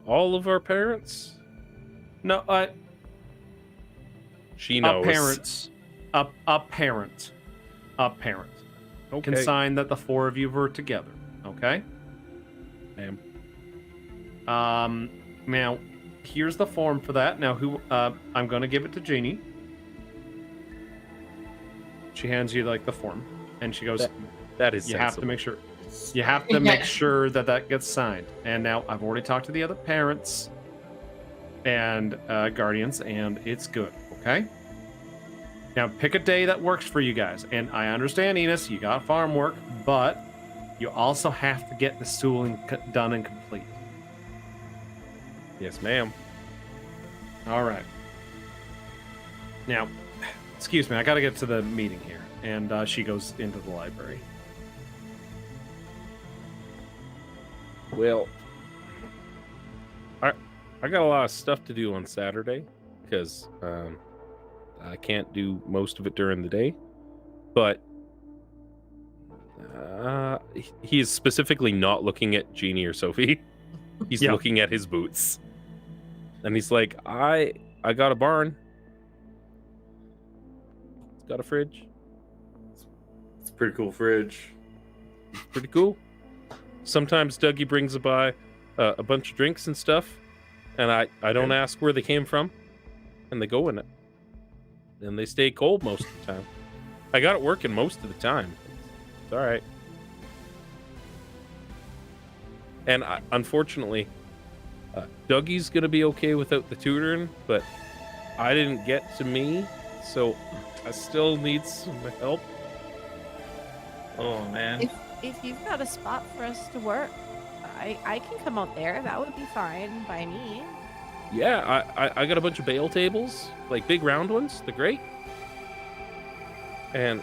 All of our parents? No, She knows. A parent Okay. can sign that the four of you were together, okay? Ma'am. Now, here's the form for that. Now, I'm going to give it to Janie. She hands you like the form, and she goes, That is "You have to sensible. make sure. You have to make sure that gets signed." And now I've already talked to the other parents and guardians, and it's good. Okay. Now pick a day that works for you guys. And I understand, Enos, you got farm work, but you also have to get the schooling done and complete. Yes, ma'am. All right. Now, excuse me, I got to get to the meeting here. And she goes into the library. Well, I got a lot of stuff to do on Saturday because I can't do most of it during the day. But he is specifically not looking at Genie or Sophie. He's looking at his boots. And he's like, I got a barn. It's got a fridge. It's a pretty cool fridge. It's pretty cool. Sometimes Dougie brings by a bunch of drinks and stuff, and I don't ask where they came from, and they go in it. And they stay cold most of the time. I got it working most of the time. It's all right. And unfortunately, Dougie's going to be okay without the tutoring, but I didn't get to me, so I still need some help. Oh, man. If you've got a spot for us to work, I can come out there. That would be fine by me. Yeah, I got a bunch of bale tables, like big round ones. They're great. And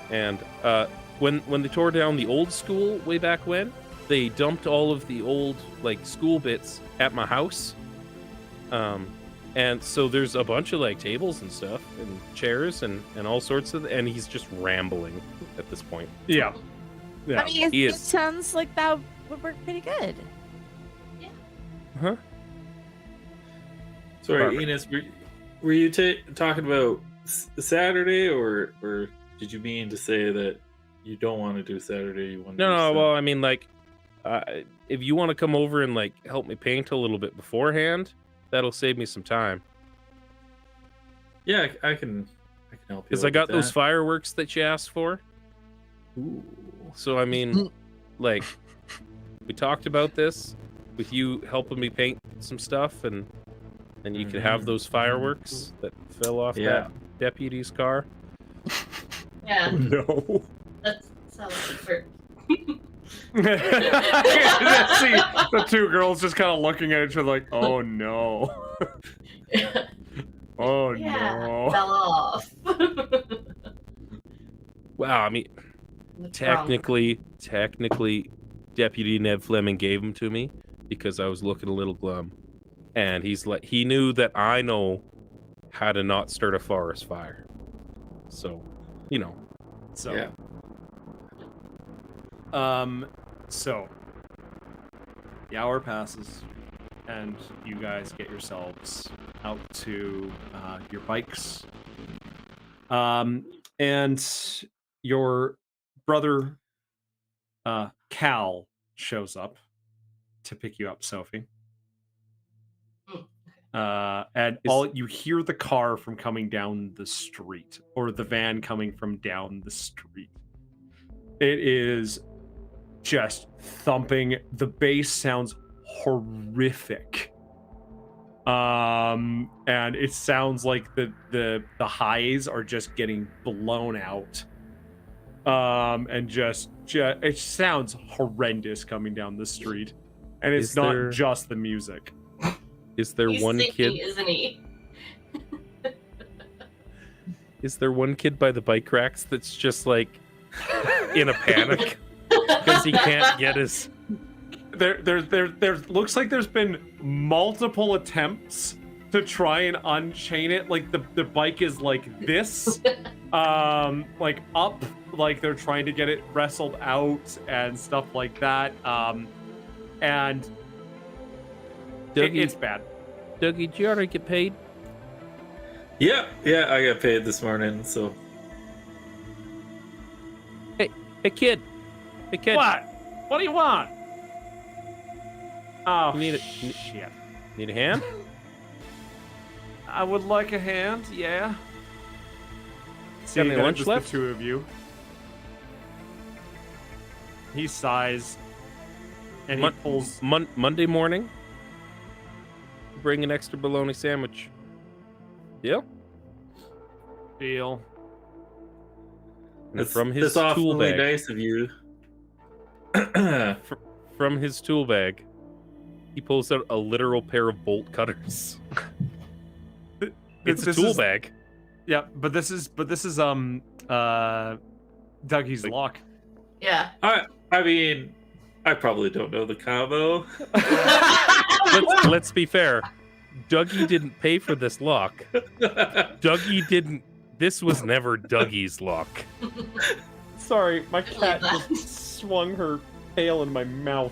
when they tore down the old school way back when, they dumped all of the old like school bits at my house. And so there's a bunch of like tables and stuff and chairs and all sorts of, and he's just rambling at this point. Yeah. I mean, he it is. sounds like that would work pretty good. Huh? Sorry, Perfect. Enos, were you talking about Saturday, or did you mean to say that you don't want to do Saturday? You want to No, do well, I mean, like, if you want to come over and like help me paint a little bit beforehand, that'll save me some time. Yeah, I can help you. Because I out got with those that. fireworks that you asked for. Ooh. So I mean, like, we talked about this with you helping me paint some stuff, and you can have those fireworks that fell off that deputy's car. Yeah, No. that sounds like See the two girls just kind of looking at each other like, oh no. Oh yeah, no. fell off. Wow, I mean, technically, Deputy Ned Fleming gave them to me because I was looking a little glum, and he's like, he knew that I know how to not start a forest fire, so you know. So, Yeah. So the hour passes, and you guys get yourselves out to your bikes. And your brother Cal shows up to pick you up, Sophie. And all you hear the car from coming down the street, or the van coming from down the street. It is just thumping. The bass sounds horrific. And it sounds like the highs are just getting blown out. And just it sounds horrendous coming down the street. And it's not just the music. Is there He's one singing, kid? isn't he? Is there one kid by the bike racks that's just like in a panic because he can't get his? There looks like there's been multiple attempts to try and unchain it. Like the bike is like this, like up, like they're trying to get it wrestled out and stuff like that. And it's bad. Dougie, did you already get paid? Yeah, I got paid this morning, so. Hey, kid. Hey, kid. What? What do you want? Oh, Need shit. Need a hand? I would like a hand, yeah. Got any lunch just left? The two of you. He sighs, and he pulls. Monday morning. Bring an extra bologna sandwich. Yeah. Deal. And from his That's tool awfully bag. nice of you. From his tool bag, he pulls out a literal pair of bolt cutters. It's a tool bag. Yeah, but this is Dougie's lock. Yeah. I mean, I probably don't know the combo. Let's be fair. Dougie didn't pay for this lock. Dougie didn't. This was never Dougie's lock. Sorry, my cat that. just swung her tail in my mouth.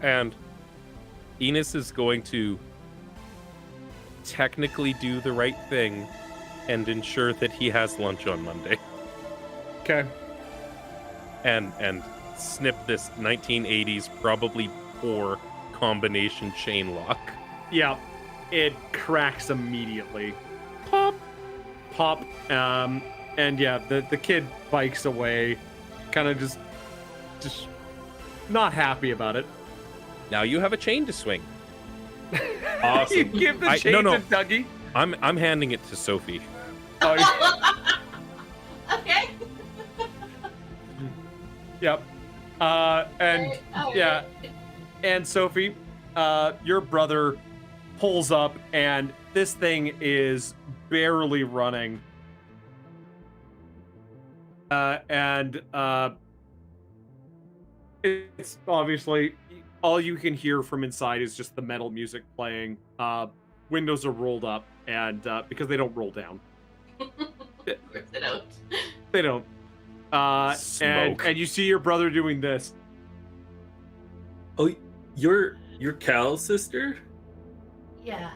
And Enos is going to technically do the right thing and ensure that he has lunch on Monday. Okay. And snip this 1980s probably poor combination chain lock. Yeah, it cracks immediately. Pop. And yeah, the kid bikes away, kind of just not happy about it. Now you have a chain to swing. Awesome. You give the chain no. to Dougie. I'm handing it to Sophie. Oh, yeah. Okay. Yep. And Alright. yeah, and Sophie, your brother pulls up, and this thing is barely running. It's obviously all you can hear from inside is just the metal music playing. Windows are rolled up, and because they don't roll down. Works it out. They don't. Smoke. And you see your brother doing this. Oh, you're Cal's sister? Yeah.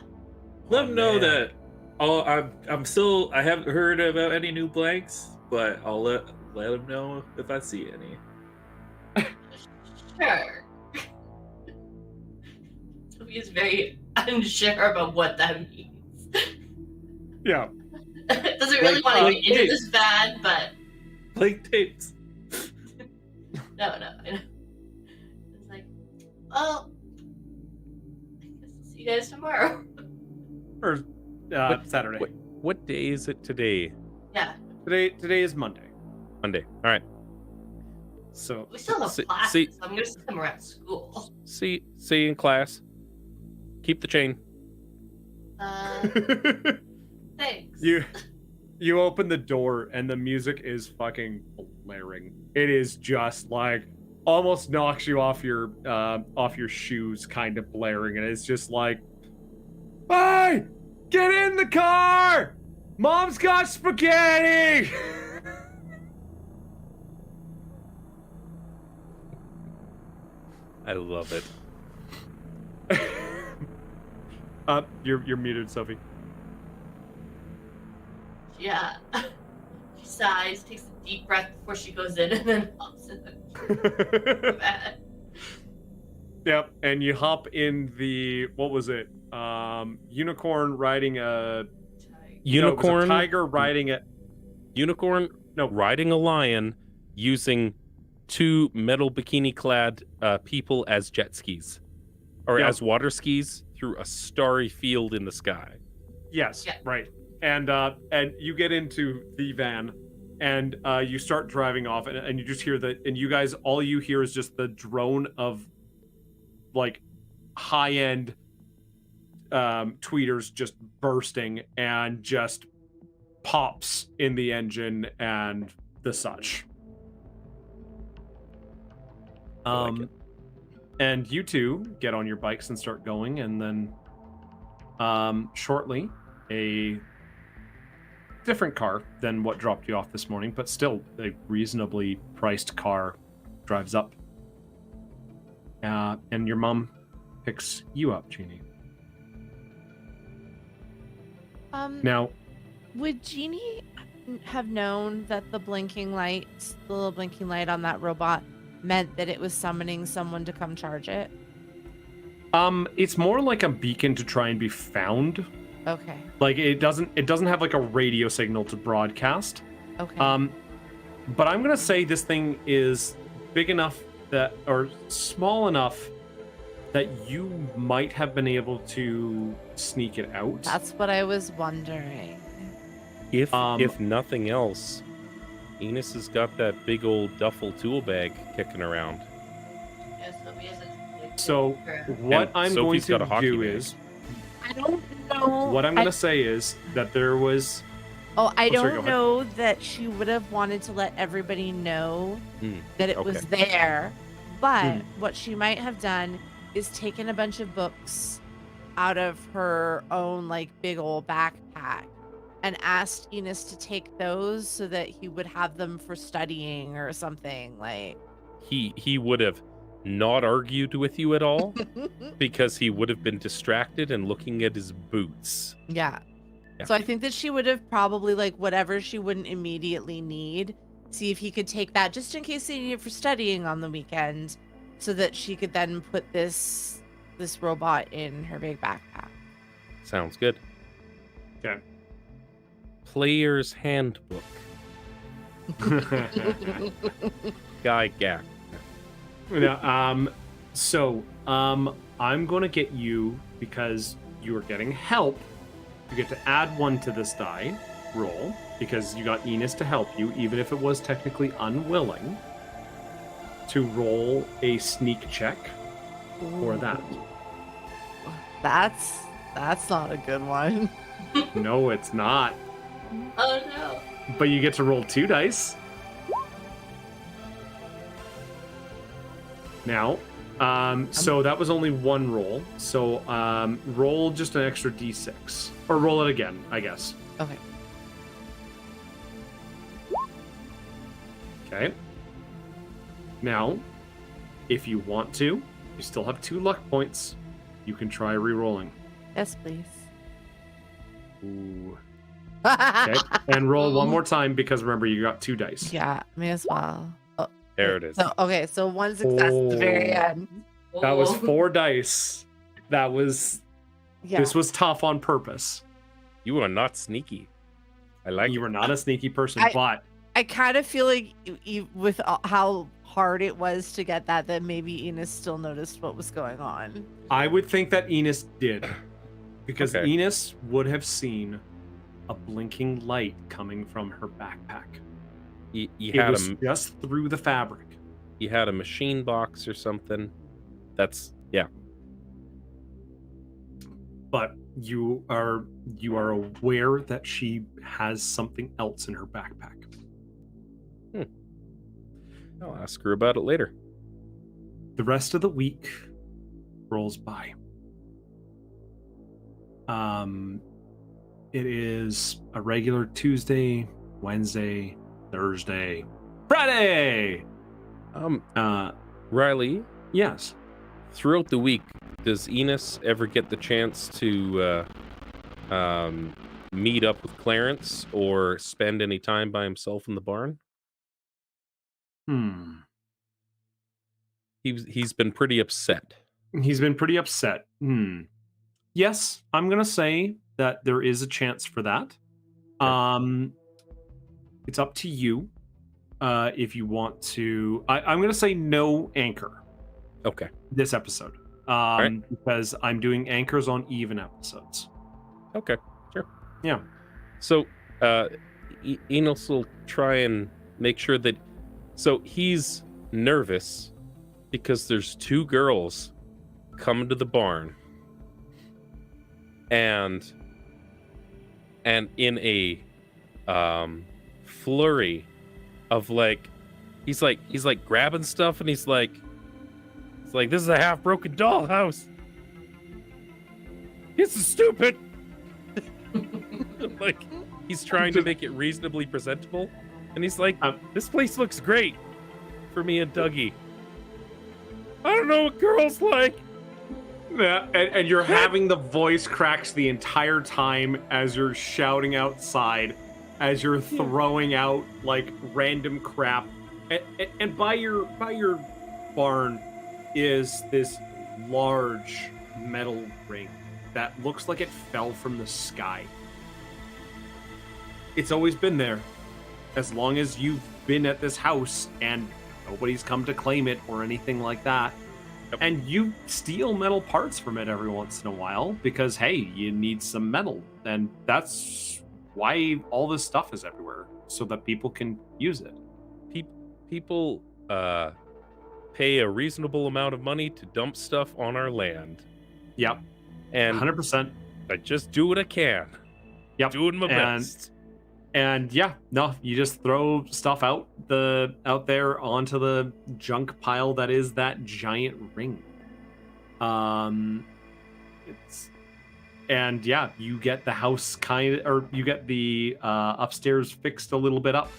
Let him know man. that. Oh, I'm still. I haven't heard about any new blanks, but I'll let him know if I see any. Sure. Sophie is very unsure about what that means. Yeah. Doesn't really want to get into this bad, but Blank tapes. no, I know. It's like, well, I guess I'll see you guys tomorrow. Or Saturday. What day is it today? Yeah. Today is Monday. Monday. All right. So We still have See- classes, see- so I'm gonna see them around school. See you in class. Keep the chain. Thanks. you open the door and the music is fucking blaring. It is just like almost knocks you off your shoes, kind of blaring, and it's just like, "Hey, get in the car! Mom's got spaghetti!" I love it. You're muted, Sophie. Yeah. She sighs, takes a deep breath before she goes in, and then hops in the bed. Yep, and you hop in the what was it? Unicorn riding a Unicorn, tiger riding a unicorn, riding a lion using 2 metal bikini-clad people as jet skis, or as water skis through a starry field in the sky. Yes, Yeah. right. And you get into the van, and you start driving off, and you just hear and you guys, all you hear is just the drone of like high-end tweeters just bursting and just pops in the engine and the such. And you two get on your bikes and start going, and then shortly a different car than what dropped you off this morning, but still a reasonably priced car drives up. And your mom picks you up, Genie. Now, Would Genie have known that the little blinking light on that robot meant that it was summoning someone to come charge it? it's more like a beacon to try and be found. Okay. Like it doesn't have like a radio signal to broadcast. Okay. But I'm gonna say this thing is big enough that, or small enough that you might have been able to sneak it out. That's what I was wondering. If nothing else, Enos has got that big old duffel tool bag kicking around. Yeah, Sophia says, So what And I'm Sophie's going got a to hockey do bag. is, I don't know. what I'm going to say is that there was, I sorry, go don't ahead. know that she would have wanted to let everybody know that it was okay. there. But what she might have done is taken a bunch of books out of her own like big old backpack and asked Enos to take those so that he would have them for studying or something. Like He would have not argued with you at all because he would have been distracted and looking at his boots. Yeah. Yeah. So I think that she would have probably like whatever she wouldn't immediately need, see if he could take that just in case they need it for studying on the weekend, so that she could then put this robot in her big backpack. Sounds good. Okay. Player's Handbook. Guy Gak. yeah, I'm going to get you, because you are getting help, you get to add 1 to this die roll, because you got Enos to help you, even if it was technically unwilling, to roll a sneak check for that. That's not a good one. No, it's not. oh no. But you get to roll 2 dice. Now, so that was only 1 roll. So roll just an extra d6. Or roll it again, I guess. Okay. Okay. Now, if you want to, you still have 2 luck points. You can try re-rolling. Yes, please. Ooh. Okay. And roll 1 more time, because remember, you got 2 dice. Yeah, may as well. Oh, There it is. So 1 success at the very end. That was Oh. 4 dice. That was... Yeah. This was tough on purpose. You are not sneaky. I like You it. were not a sneaky person, but... I kind of feel like with how hard it was to get that maybe Enos still noticed what was going on. I would think that Enos did, because Okay. Enos would have seen a blinking light coming from her backpack. You It had was a just through the fabric. you had a machine box or something. That's But you are aware that she has something else in her backpack. I'll ask her about it later. The rest of the week rolls by. It is a regular Tuesday, Wednesday, Thursday, Friday. Riley, Yes. throughout the week, does Enos ever get the chance to meet up with Clarence or spend any time by himself in the barn? He's been pretty upset He's been pretty upset. Yes, I'm gonna say that there is a chance for that. It's up to you if you want to. I'm gonna say no anchor Okay. this episode, right. because I'm doing anchors on even episodes. Okay. Sure. Yeah. So, Enos will try and make sure that. So he's nervous because there's two girls coming to the barn, and in a flurry of he's like grabbing stuff, and he's like, this is a half broken dollhouse. This is stupid. Like, he's trying to make it reasonably presentable, and he's like, this place looks great for me and Dougie. I don't know what girls like. Yeah, and you're having the voice cracks the entire time as you're shouting outside, as you're throwing out like random crap, and by your barn is this large metal ring that looks like it fell from the sky. It's always been there, as long as you've been at this house, and nobody's come to claim it or anything like that. And you steal metal parts from it every once in a while because, hey, you need some metal. And that's why all this stuff is everywhere, so that people can use it. People pay a reasonable amount of money to dump stuff on our land. Yep. And 100%. I just do what I can. Yep. Doing my best. And yeah, no, you just throw stuff out there onto the junk pile that is that giant ring. You get the house you get the upstairs fixed a little bit up,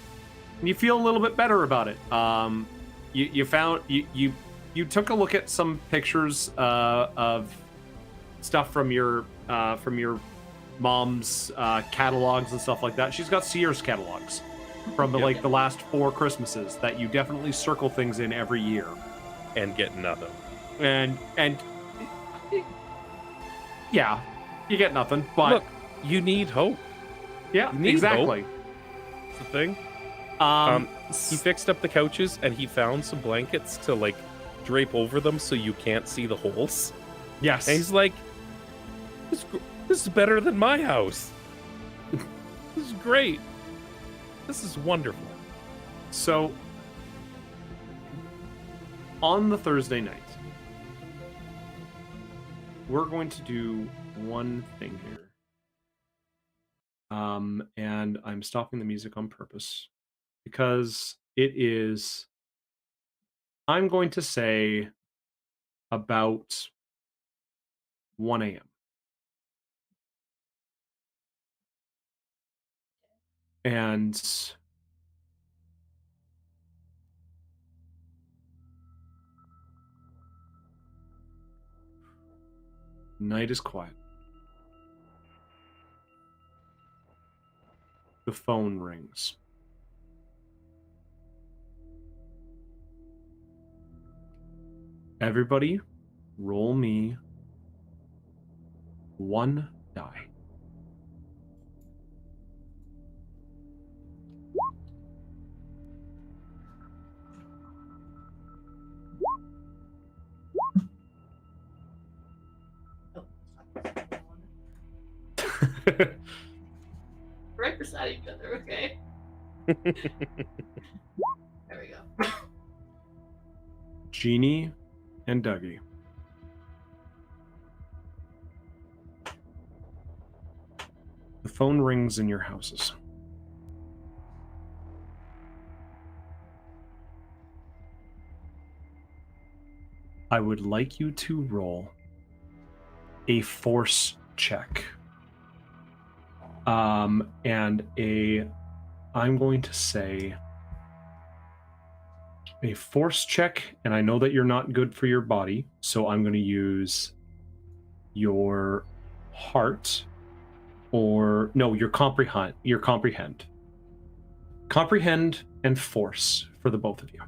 and you feel a little bit better about it. You took a look at some pictures of stuff from your mom's catalogs and stuff like that. She's got Sears catalogs from the last 4 Christmases that you definitely circle things in every year and get nothing. And yeah, you get nothing. But look, you need hope. Yeah, you need exactly. Hope. That's the thing. He fixed up the couches, and he found some blankets to drape over them so you can't see the holes. Yes. And he's like, this is better than my house. This is great. This is wonderful. So, on the Thursday night, we're going to do one thing here. And I'm stopping the music on purpose because it is, I'm going to say, about 1 a.m. And night is quiet. The phone rings. Everybody, roll me 1 die. Right beside each other, okay? There we go. Genie and Dougie. The phone rings in your houses. I would like you to roll a force check. I'm going to say a force check, and I know that you're not good for your body, so I'm going to use your heart, or no, your comprehend. Comprehend and force for the both of you.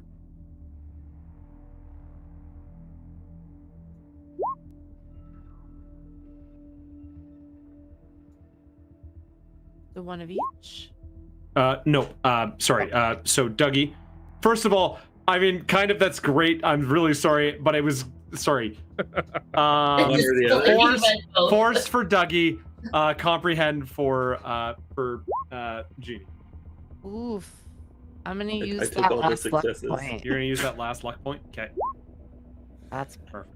The one of each? No. Sorry. So Dougie, first of all, I mean, kind of that's great. I'm really sorry, but I was sorry. One or the other. Force for Dougie, comprehend for Genie. Oof. I'm gonna use I took that all the last luck successes. point. You're gonna use that last luck point. Okay. That's Perfect.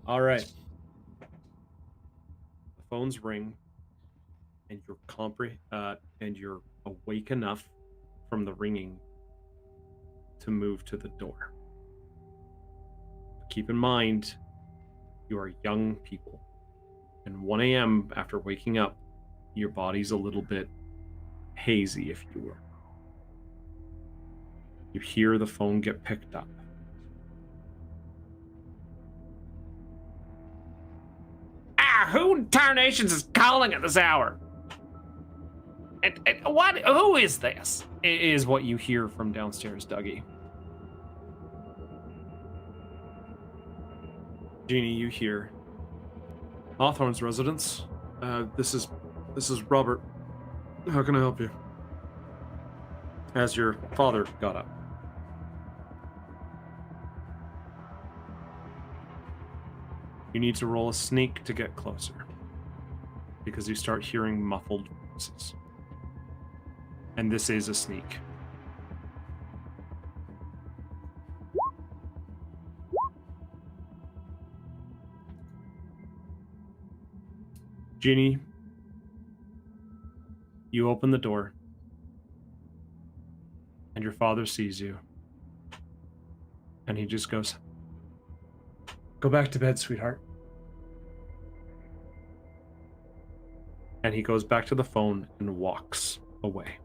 All right. The phones ring, and you're awake enough from the ringing to move to the door. Keep in mind, you are young people, and 1 a.m. after waking up, your body's a little bit hazy, if you will. You hear the phone get picked up. Who in tarnations is calling at this hour? And what? Who is this? Is what you hear from downstairs, Dougie. Genie, you hear Hawthorne's residence. This is Robert. How can I help you? As your father got up. You need to roll a sneak to get closer, because you start hearing muffled voices. And this is a sneak. Genie, you open the door, and your father sees you. And he just goes, "Go back to bed, sweetheart." And he goes back to the phone and walks away.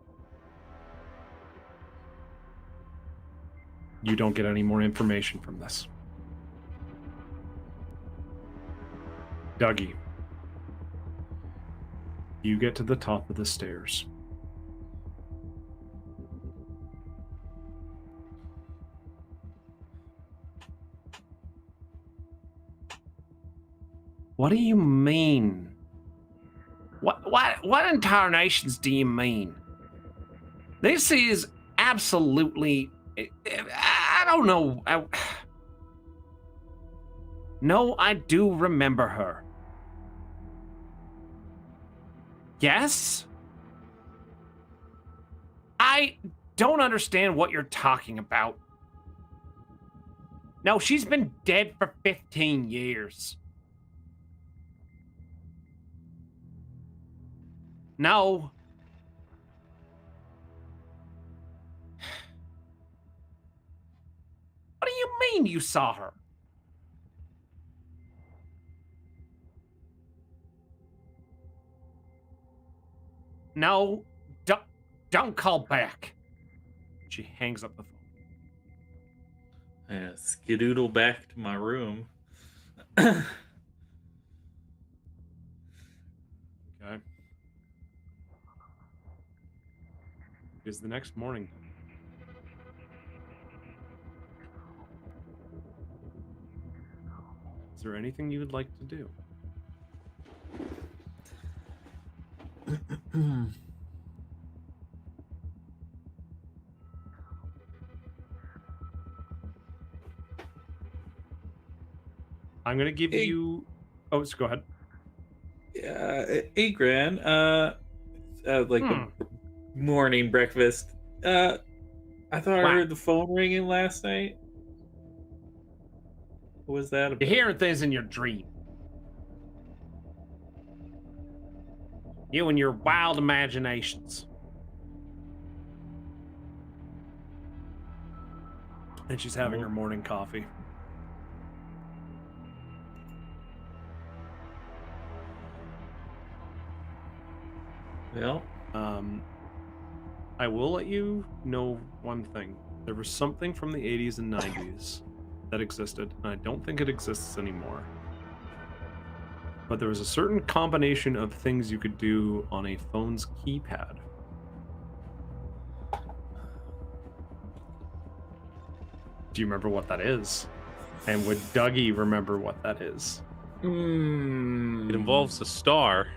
You don't get any more information from this. Dougie, you get to the top of the stairs. What do you mean? What in tarnations do you mean? This is absolutely... I don't know. No, I do remember her. Yes? I don't understand what you're talking about. No, she's been dead for 15 years. No. What do you mean you saw her? No, don't call back. She hangs up the phone. I skedoodle back to my room. Okay. Is the next morning. Is there anything you would like to do? I'm gonna give you. Oh, so go ahead. Yeah, $8 grand. Like the morning breakfast. I thought I heard the phone ringing last night. What was that about? You're hearing things in your dream. You and your wild imaginations. And she's having her morning coffee. Well, I will let you know one thing. There was something from the 80s and 90s that existed, and I don't think it exists anymore. But there was a certain combination of things you could do on a phone's keypad. Do you remember what that is? And would Dougie remember what that is? It involves a star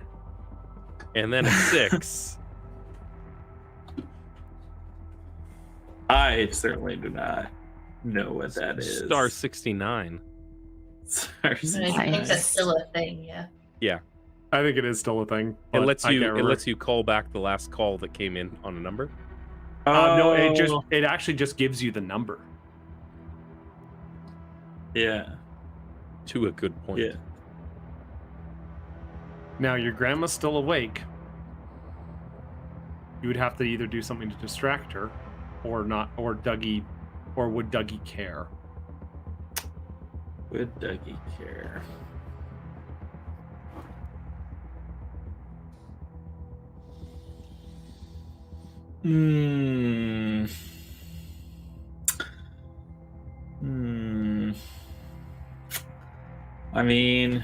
and then a 6. I certainly do not know what that is. Star 69. Star I think 69. that's still a thing, yeah. I think it is still a thing. It but lets I you can't it remember. lets you call back the last call that came in on a number. No, Oh, it actually just gives you the number. yeah, To a good point. yeah. Now your grandma's still awake. You would have to either do something to distract her, or not, or Dougie, or would Dougie care? Would Dougie care? Hmm. Hmm. I mean,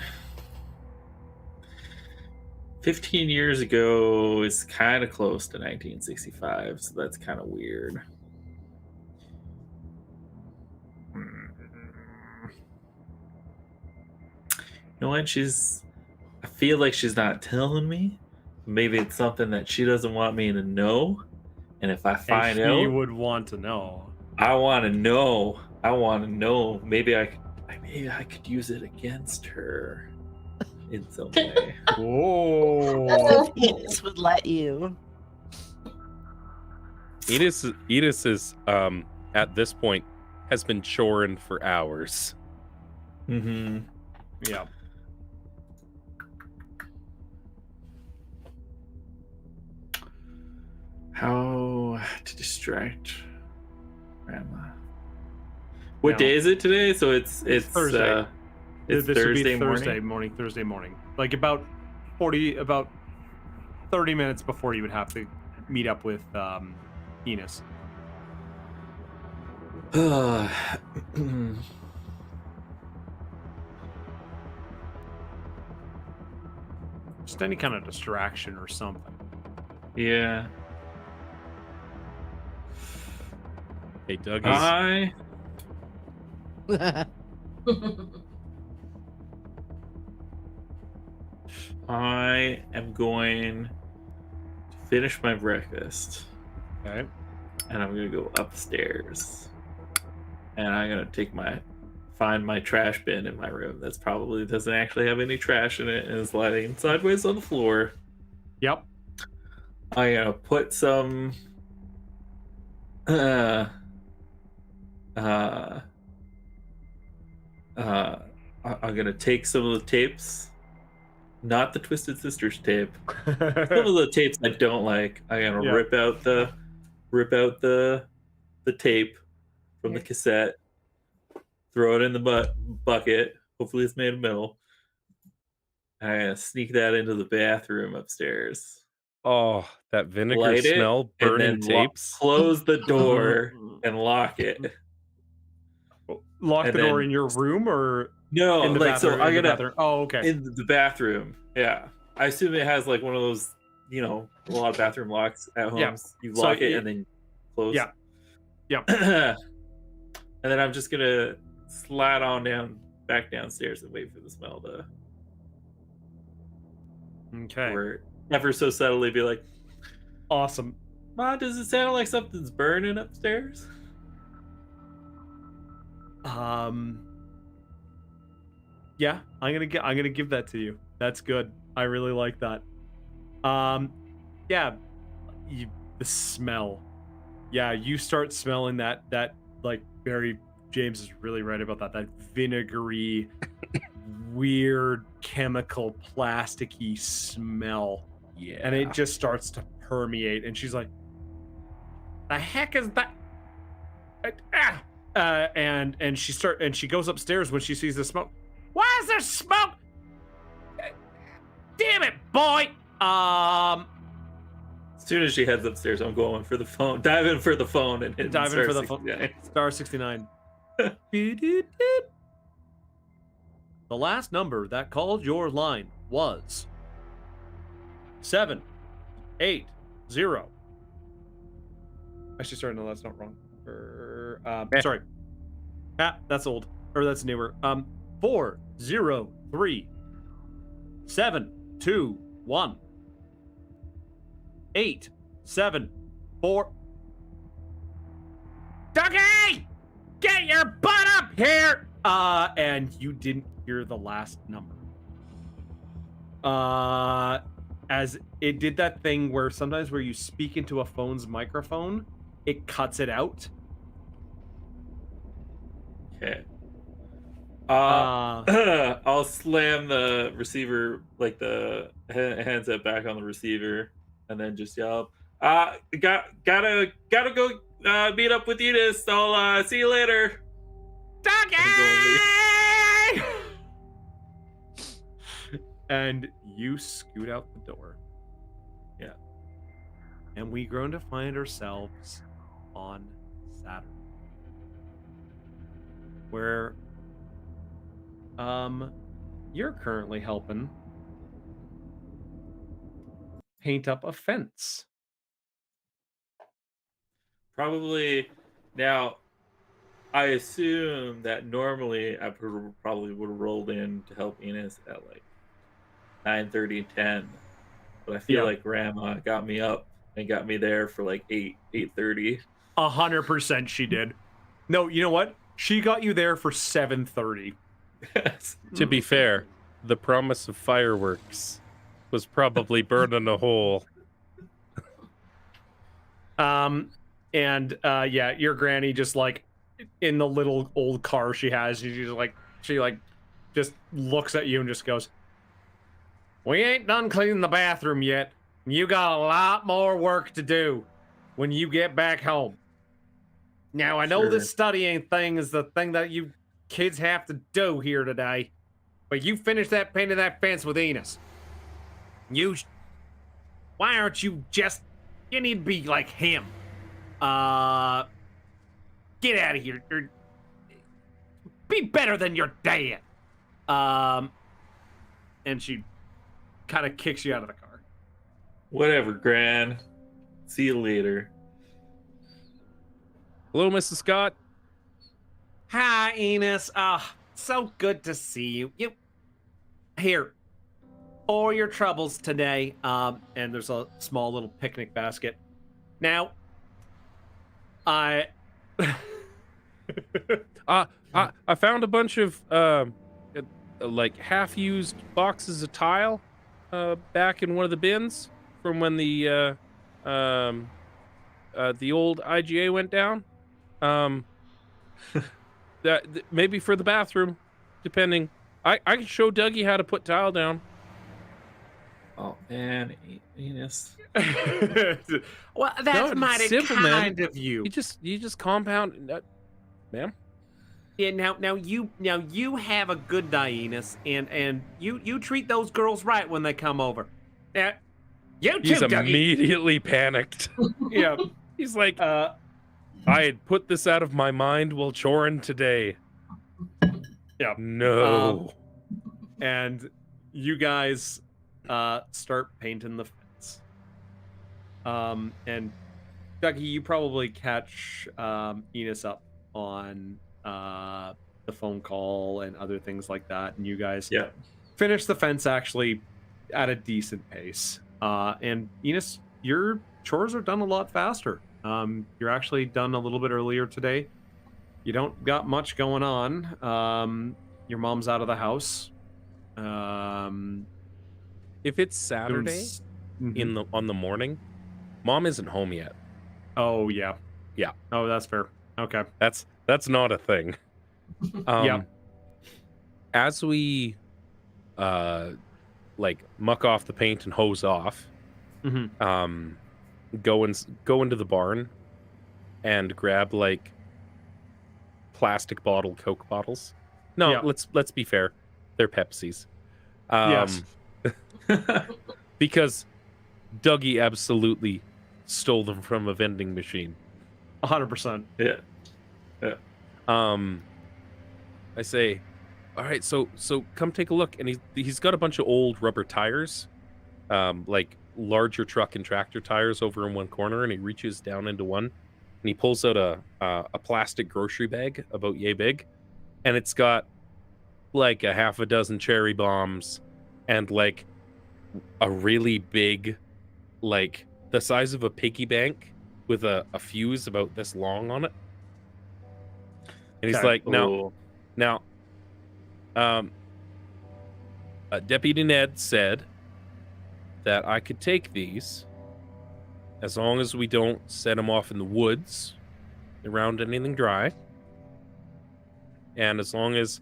15 years ago is kind of close to 1965, so that's kind of weird. You know what? I feel like she's not telling me. Maybe it's something that she doesn't want me to know. And if I find And he out, would want to know. I want to know. I want to know. Maybe I could use it against her in some way. Oh, Enos would let you. Enos is at this point has been choring for hours. Mm-hmm. yeah. How to distract Grandma? What Now- day is it today? So it's Thursday. It's This Thursday would be morning. Thursday morning. Like about 30 minutes before you would have to meet up with Enos. Just any kind of distraction or something. Yeah. Hey, Dougie's I am going to finish my breakfast. Okay. And I'm gonna go upstairs. And I'm gonna find my trash bin in my room that's probably doesn't actually have any trash in it and is lying sideways on the floor. Yep. I'm gonna put some I'm gonna take some of the tapes, not the Twisted Sisters tape. Some of the tapes I don't like. I'm gonna Yeah. rip out the tape from the cassette, throw it in the bucket. Hopefully it's made of metal. I'm gonna sneak that into the bathroom upstairs. oh, that vinegar Light it, smell, and burning then tapes. close the door and lock it. Lock And the door then- in your room or No, in the like bathroom? so I'm in the gonna bathroom? Oh, okay. in the bathroom. Yeah, I assume it has like one of those, a lot of bathroom locks at homes. Yeah. You So lock it it- and then close. Yeah. Yep. And then I'm just gonna slide on back downstairs and wait for the smell to, Okay. or ever so subtly be like, Awesome. "Ma, does it sound like something's burning upstairs?" Yeah, I'm gonna give that to you. That's good. I really like that. Yeah, the smell. Yeah, you start smelling that like Barry James is really right about that vinegary, weird chemical plasticky smell, Yeah. and it just starts to permeate. And she's like, "The heck is that?" And she goes upstairs when she sees the smoke. Why is there smoke? Damn it, boy! As soon as she heads upstairs, I'm going for the phone. Dive in for the phone and hit Dive in for the phone. 69. Star 69. The last number that called your line was 780. Actually, sorry, no, that's not wrong. Sorry. That's old. Or that's newer. 403 721. 8, 7, 4. Dougie! Get your butt up here! And you didn't hear the last number. As it did that thing where sometimes where you speak into a phone's microphone, it cuts it out. Okay. Uh, I'll slam the receiver, like the handset back on the receiver, and then just yell, gotta go meet up with Enos. I'll see you later. Dougie! And you scoot out the door. Yeah. And we grown to find ourselves on Saturday, where you're currently helping paint up a fence. Probably now. I assume that normally I probably would have rolled in to help Enos at like 9:30, 10, but I feel Yeah. like Grandma got me up and got me there for like 8:30. 100% she did. No, you know what? She got you there for 7:30. To be fair, the promise of fireworks was probably burning a hole. And yeah, your granny just like in the little old car she has, she just looks at you and just goes, "We ain't done cleaning the bathroom yet. You got a lot more work to do when you get back home. Now I know Sure. this studying thing is the thing that you kids have to do here today, but you finish that painting that fence with Enos. Why aren't you just? You need to be like him. Get out of here. Be better than your dad." And she kind of kicks you out of the car. Whatever, Gran. See you later. Hello, Mrs. Scott. Hi, Enos. So good to see you. Here for your troubles today. And there's a small little picnic basket. Now, I found a bunch of like half-used boxes of tile back in one of the bins from when the old IGA went down. Maybe for the bathroom, depending. I can show Dougie how to put tile down. Oh man, Enos. Well, that's No, it's mighty simple, man. kind of you. You just compound, ma'am. Yeah, now you have a good day, Enos, and you treat those girls right when they come over. Now, you too, He's Dougie. immediately panicked. Yeah. He's like, I had put this out of my mind while choring today. Yeah. No. And you guys start painting the fence. And Dougie, you probably catch Enos up on the phone call and other things like that, and you guys finish the fence actually at a decent pace. And Enos, your chores are done a lot faster. You're actually done a little bit earlier today. You don't got much going on. Your mom's out of the house. If it's Saturday on the morning, Mom isn't home yet. Oh yeah. Yeah. Oh, that's fair. Okay. That's not a thing. As we like muck off the paint and hose off, go into the barn and grab like plastic bottle Coke bottles. No, let's be fair. They're Pepsis. Yes. Because Dougie absolutely stole them from a vending machine. 100%. Yeah. I say, all right, so come take a look. And he's got a bunch of old rubber tires, like larger truck and tractor tires over in one corner, and he reaches down into one and he pulls out a plastic grocery bag about yay big, and it's got like a half a dozen cherry bombs and like a really big like the size of a piggy bank with a fuse about this long on it. And he's Okay. like, Ooh. now, Deputy Ned said that I could take these as long as we don't set them off in the woods around anything dry. And as long as,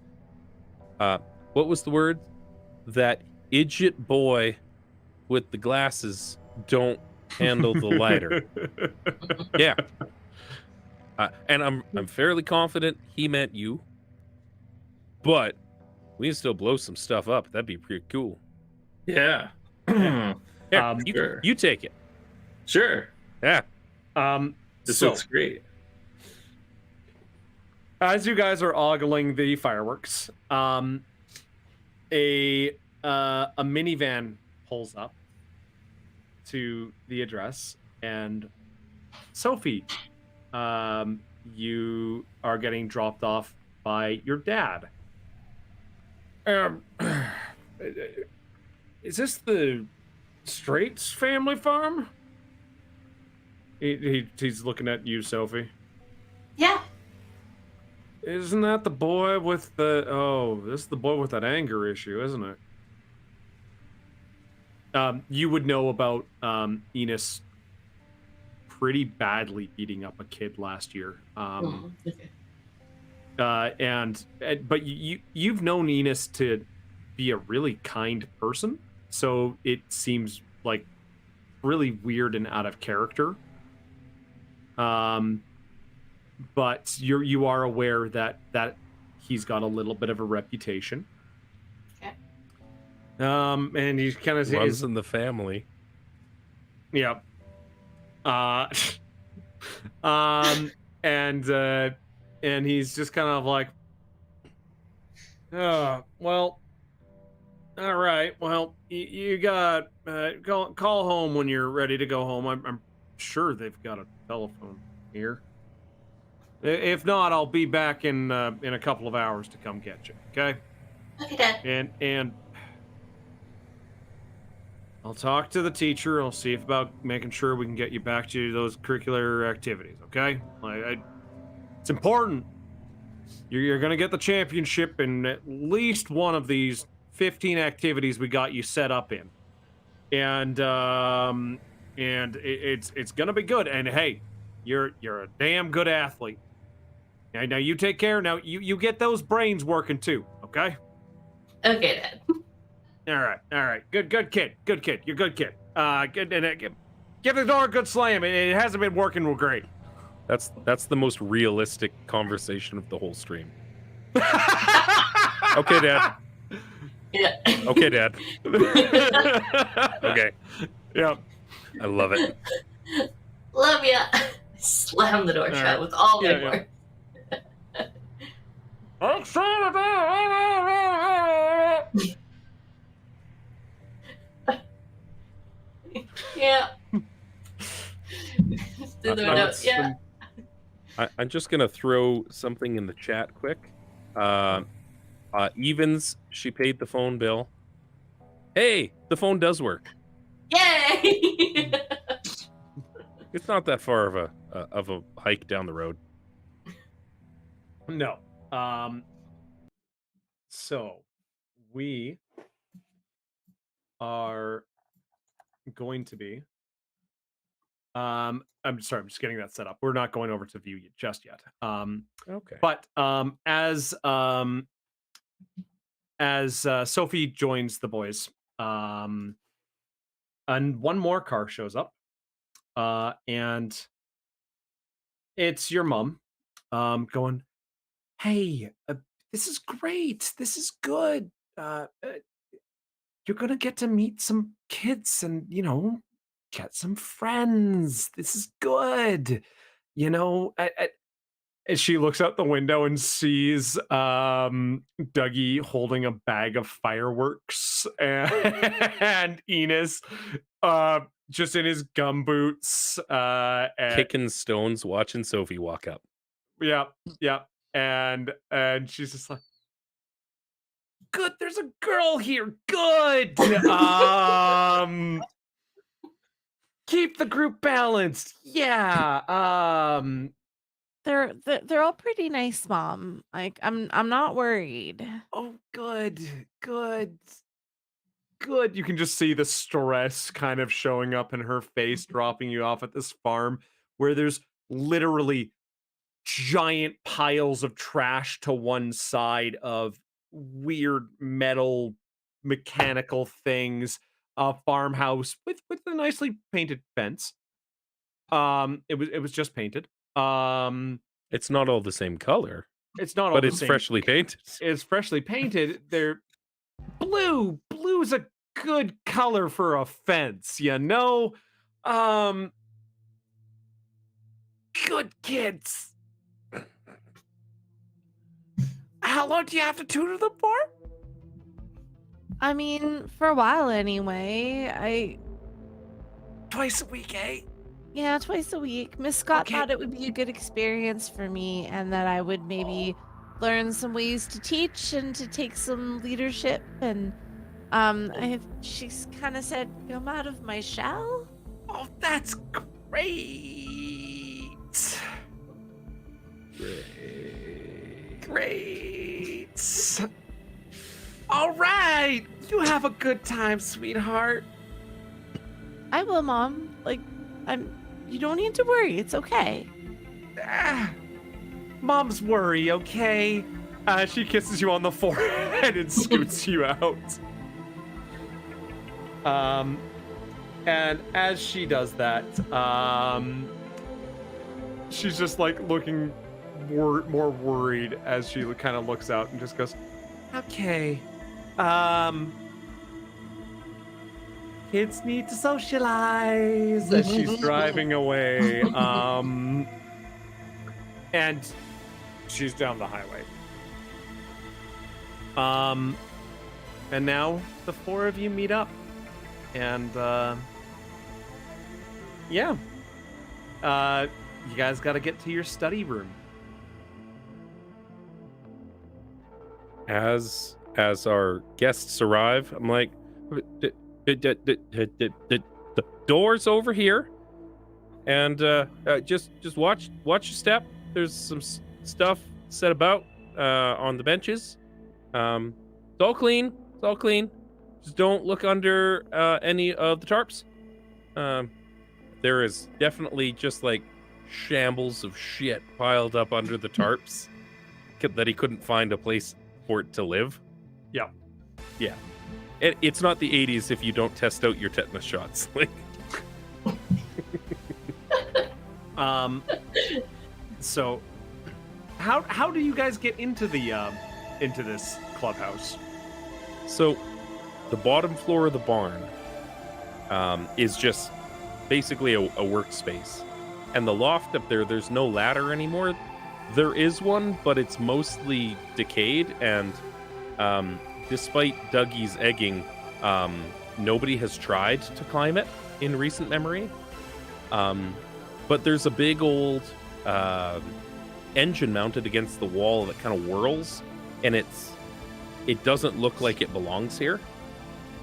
what was the word? That idiot boy with the glasses don't handle the lighter. Yeah. And I'm fairly confident he meant you. But we can still blow some stuff up. That'd be pretty cool. Yeah. Yeah. Here, Sure. you take it. Sure. Yeah. This So, looks great. as you guys are ogling the fireworks, a minivan pulls up to the address, and Sophie, you are getting dropped off by your dad. Is this the Straits family farm? He's looking at you, Sophie. Yeah. Isn't that the boy with the... Oh, this is the boy with that anger issue, isn't it? You would know about Enos pretty badly beating up a kid last year. Okay. But you've known Enos to be a really kind person, so it seems like really weird and out of character. But you are aware that he's got a little bit of a reputation. Okay. And he's kind of Runs in the family. Yeah. And he's just kind of like, well, all right. Well, you got call home when you're ready to go home. I'm sure they've got a telephone here. If not, I'll be back in a couple of hours to come get you. Okay. Okay, Dad. And I'll talk to the teacher. I'll see about making sure we can get you back to those curricular activities. Okay. It's important. You're going to get the championship in at least one of these 15 activities we got you set up in. And it's going to be good. And hey, you're a damn good athlete. Now you take care. Now you get those brains working too, okay? Okay, Dad. All right. Good kid. You're a good kid. Good. And give the door a good slam. It hasn't been working real great. That's the most realistic conversation of the whole stream. Okay, Dad. Yeah. Okay, Dad. Okay. Yeah. I love it. Love ya. Slam the door shut right. with all my Yeah. force. Yeah. Through the window. Yeah. I'm just gonna throw something in the chat quick. Evans, she paid the phone bill. Hey, the phone does work. Yay! It's not that far of a hike down the road. No. So we are going to be I'm sorry, I'm just getting that set up. We're not going over to view just yet. Okay. But as Sophie joins the boys, and one more car shows up, and it's your mom, going, "Hey, this is great. This is good. You're gonna get to meet some kids, and get some friends. This is good. And she looks out the window and sees Dougie holding a bag of fireworks and Enos just in his gumboots. Kicking stones, watching Sophie walk up. Yeah. And she's just like, good, there's a girl here. Good. Keep the group balanced. Yeah. They're all pretty nice, Mom. Like I'm not worried. Oh, good. Good. Good. You can just see the stress kind of showing up in her face, dropping you off at this farm where there's literally giant piles of trash to one side of weird metal mechanical things, a farmhouse with a nicely painted fence. It was just painted. It's not all the same color, It's not all but the it's same. freshly painted. It's freshly painted. They're blue. Blue's a good color for a fence, you know? Good kids. How long do you have to tutor them for? I mean, for a while anyway. Twice a week, eh? Yeah, twice a week. Miss Scott Okay. thought it would be a good experience for me and that I would maybe learn some ways to teach and to take some leadership and she's kind of said come out of my shell. Oh, that's great. Great. All right. You have a good time, sweetheart. I will, Mom. Like you don't need to worry. It's okay. Mom's worry, okay? She kisses you on the forehead and scoots you out. And as she does that, she's just like looking more worried as she kind of looks out and just goes, okay. Kids need to socialize as she's driving away. And she's down the highway. And now the four of you meet up. And yeah. You guys got to get to your study room. As our guests arrive, I'm like, the door's over here, and just watch your step. There's some stuff set about on the benches. It's all clean. It's all clean. Just don't look under any of the tarps. There is definitely just like shambles of shit piled up under the tarps that he couldn't find a place for it to live. Yeah. It's not the 80s if you don't test out your tetanus shots. Like, so how do you guys get into this clubhouse? so the bottom floor of the barn is just basically a workspace, and the loft up there's no ladder anymore. There is one, but it's mostly decayed, and despite Dougie's egging, nobody has tried to climb it in recent memory. But there's a big old engine mounted against the wall that kind of whirls, and it doesn't look like it belongs here.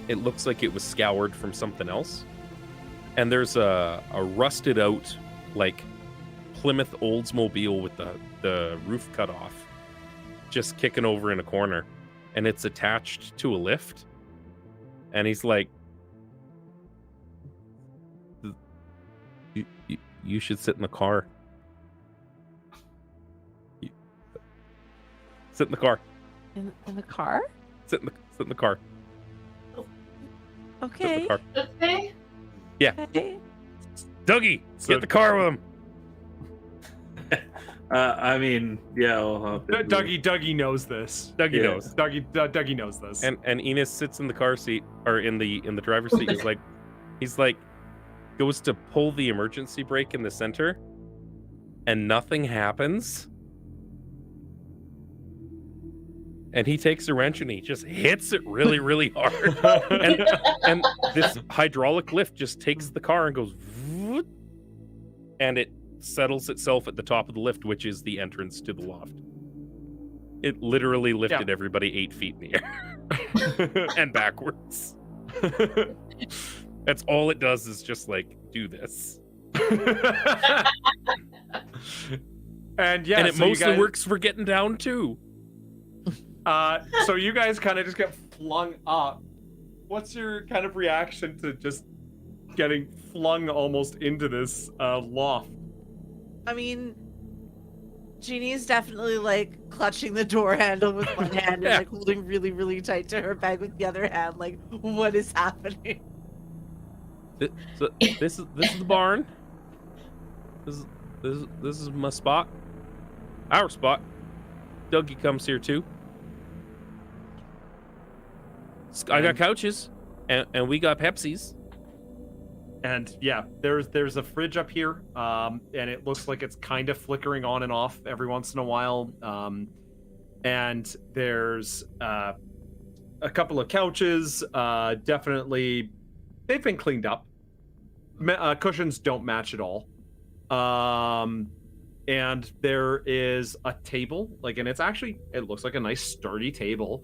It looks like it was scoured from something else. And there's a rusted out, like, Plymouth Oldsmobile with the roof cut off, just kicking over in a corner, and it's attached to a lift. And he's like, you should sit in the car. Sit in the car. In the car? Sit in the car. Sit in Okay. the car. Okay. Okay. Dougie, get in the car with him. I mean, yeah. Dougie knows this. Dougie Yeah. knows. Dougie knows this. And Enos sits in the car seat, or in the driver's seat. He's like goes to pull the emergency brake in the center, and nothing happens. And he takes a wrench and he just hits it really, really hard. and this hydraulic lift just takes the car and goes, vroom, and it settles itself at the top of the lift, which is the entrance to the loft. It literally lifted everybody 8 feet in the air and backwards. That's all it does, is just like do this. And yeah, And it so you mostly guys- works for getting down too. So you guys kind of just get flung up. What's your kind of reaction to just getting flung almost into this loft? I mean, Jeannie is definitely like clutching the door handle with one hand and like holding really, really tight to her bag with the other hand. Like, what is happening? This is the barn. This is my spot. Our spot. Dougie comes here too. I got couches, and we got Pepsis. And yeah, there's a fridge up here, and it looks like it's kind of flickering on and off every once in a while. And there's a couple of couches. Definitely, they've been cleaned up. Cushions don't match at all. And there is a table, and it looks like a nice sturdy table,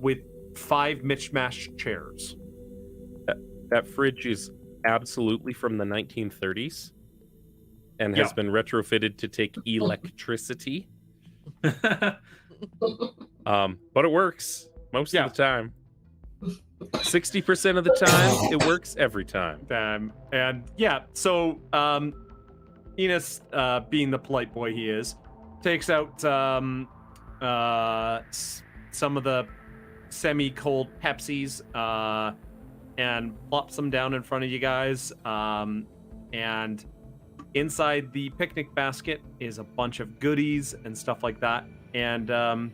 with 5 mismatched chairs. That fridge is absolutely from the 1930s and has been retrofitted to take electricity. But it works most of the time. 60% of the time, it works every time. And yeah, so Enos, being the polite boy he is, takes out some of the semi-cold Pepsis and plops them down in front of you guys. And inside the picnic basket is a bunch of goodies and stuff like that. And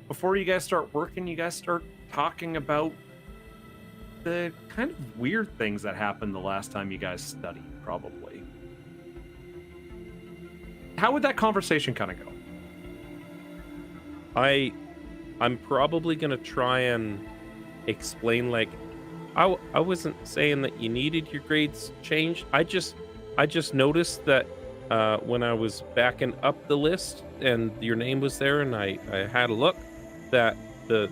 before you guys start working, you guys start talking about the kind of weird things that happened the last time you guys studied, probably. How would that conversation kind of go? I'm probably gonna try and explain, I wasn't saying that you needed your grades changed. I just noticed that when I was backing up the list and your name was there, and I had a look, that the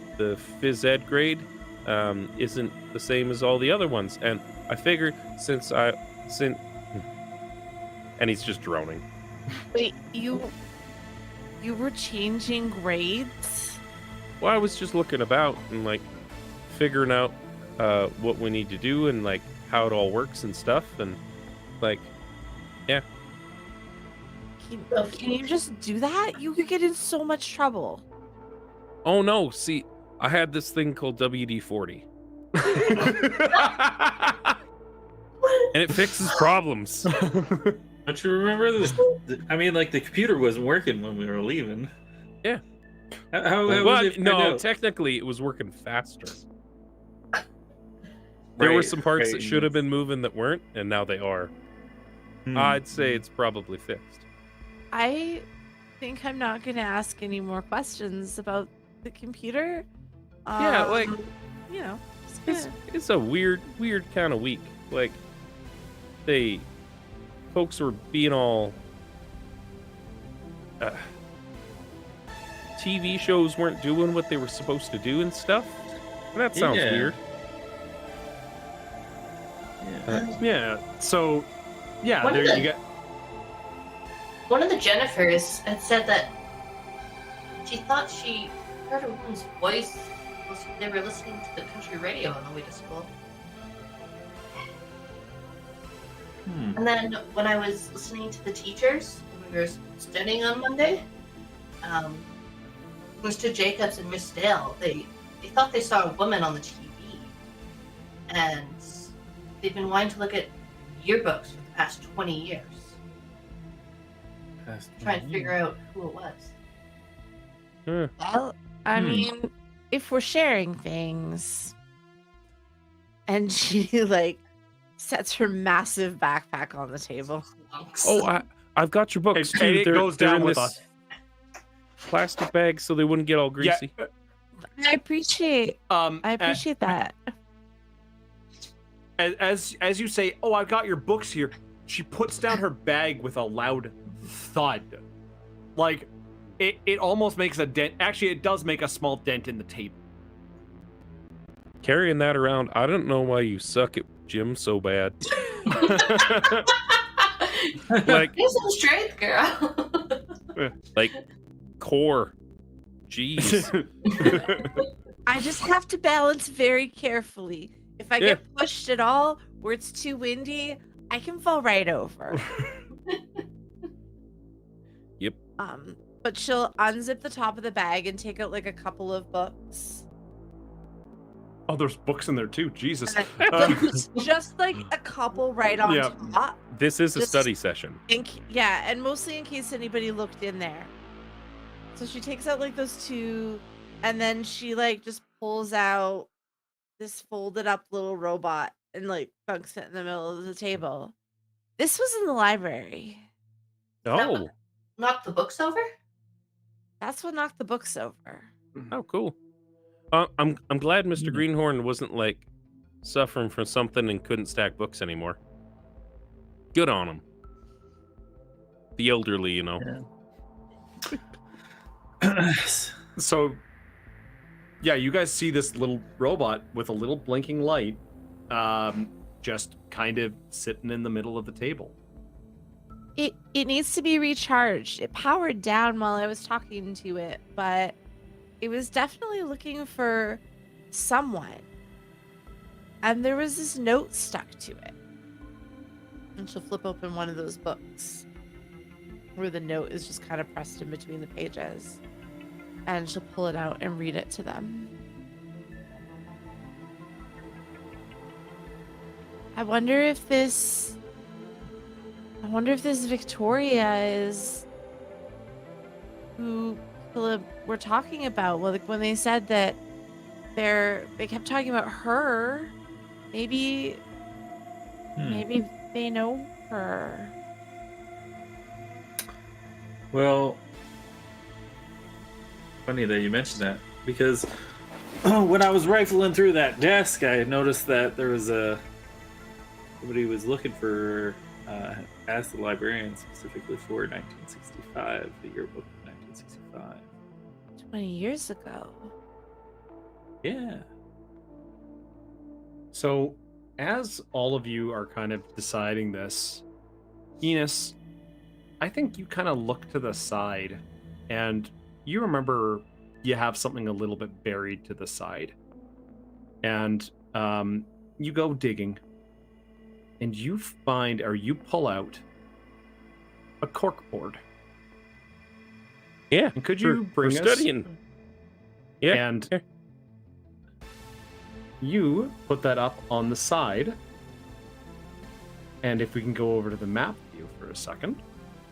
phys ed grade isn't the same as all the other ones, and I figured since and he's just droning. Wait, you were changing grades? Well, I was just looking about and figuring out what we need to do and how it all works and stuff, and yeah. Can you just do that? You could get in so much trouble. Oh no, see, I had this thing called WD-40. And it fixes problems. Don't you remember this? I mean, the computer wasn't working when we were leaving. Yeah. How was it? No, technically it was working faster. There were some parts that should have been moving that weren't, and now they are. I'd say it's probably fixed. I think I'm not going to ask any more questions about the computer. Yeah, you know, it's a weird kind of week. Folks were being all TV shows weren't doing what they were supposed to do and stuff. And that sounds weird. Yeah. So, yeah, One there of the- you go. One of the Jennifers had said that she thought she heard a woman's voice. They were listening to the country radio on the way to school. And then when I was listening to the teachers, when we were studying on Monday, Mr. Jacobs and Miss Dale, they thought they saw a woman on the TV. And they've been wanting to look at yearbooks for the past 20 years. Trying to figure out who it was. Well, I mean, if we're sharing things, and she sets her massive backpack on the table. Oh, I've got your books too. It goes They're down in with this us. plastic bag so they wouldn't get all greasy. Yeah. I appreciate that. As you say, oh, I've got your books here. She puts down her bag with a loud thud. It almost makes a dent. Actually, it does make a small dent in the table. Carrying that around, I don't know why you suck at gym so bad. Like, Get some strength, girl. like core. Jeez. I just have to balance very carefully. If I Yeah. get pushed at all, where it's too windy, I can fall right over. Yep. But she'll unzip the top of the bag and take out like a couple of books. Oh, there's books in there too. Jesus. Just like a couple right on Yeah. top. This is a Just- study session. Yeah, and mostly in case anybody looked in there. So she takes out like those two, and then she like just pulls out this folded up little robot and like bunks it in the middle of the table. This was in the library. Oh, Knock the books over? That's what knocked the books over. oh, cool. I'm glad Mr. Greenhorn wasn't like suffering from something and couldn't stack books anymore. Good on him. The elderly, you know. So, yeah, you guys see this little robot with a little blinking light, just kind of sitting in the middle of the table. It needs to be recharged. It powered down while I was talking to it, but it was definitely looking for someone. And there was this note stuck to it. And she'll flip open one of those books where the note is just kind of pressed in between the pages. And she'll pull it out and read it to them. I wonder if this Victoria is who Philip were talking about. Well, like when they said that they kept talking about her. Maybe they know her. Well, funny that you mentioned that, because when I was rifling through that desk, I noticed that there was somebody was looking for asked the librarian specifically for 1965, the yearbook of 1965. 20 years ago. Yeah. So, as all of you are kind of deciding this, Enos, I think you kind of look to the side and you remember you have something a little bit buried to the side. And you go digging and you find, or you pull out, a corkboard. Yeah. And could you bring us studying? Yeah. And you put that up on the side. And if we can go over to the map view for a second.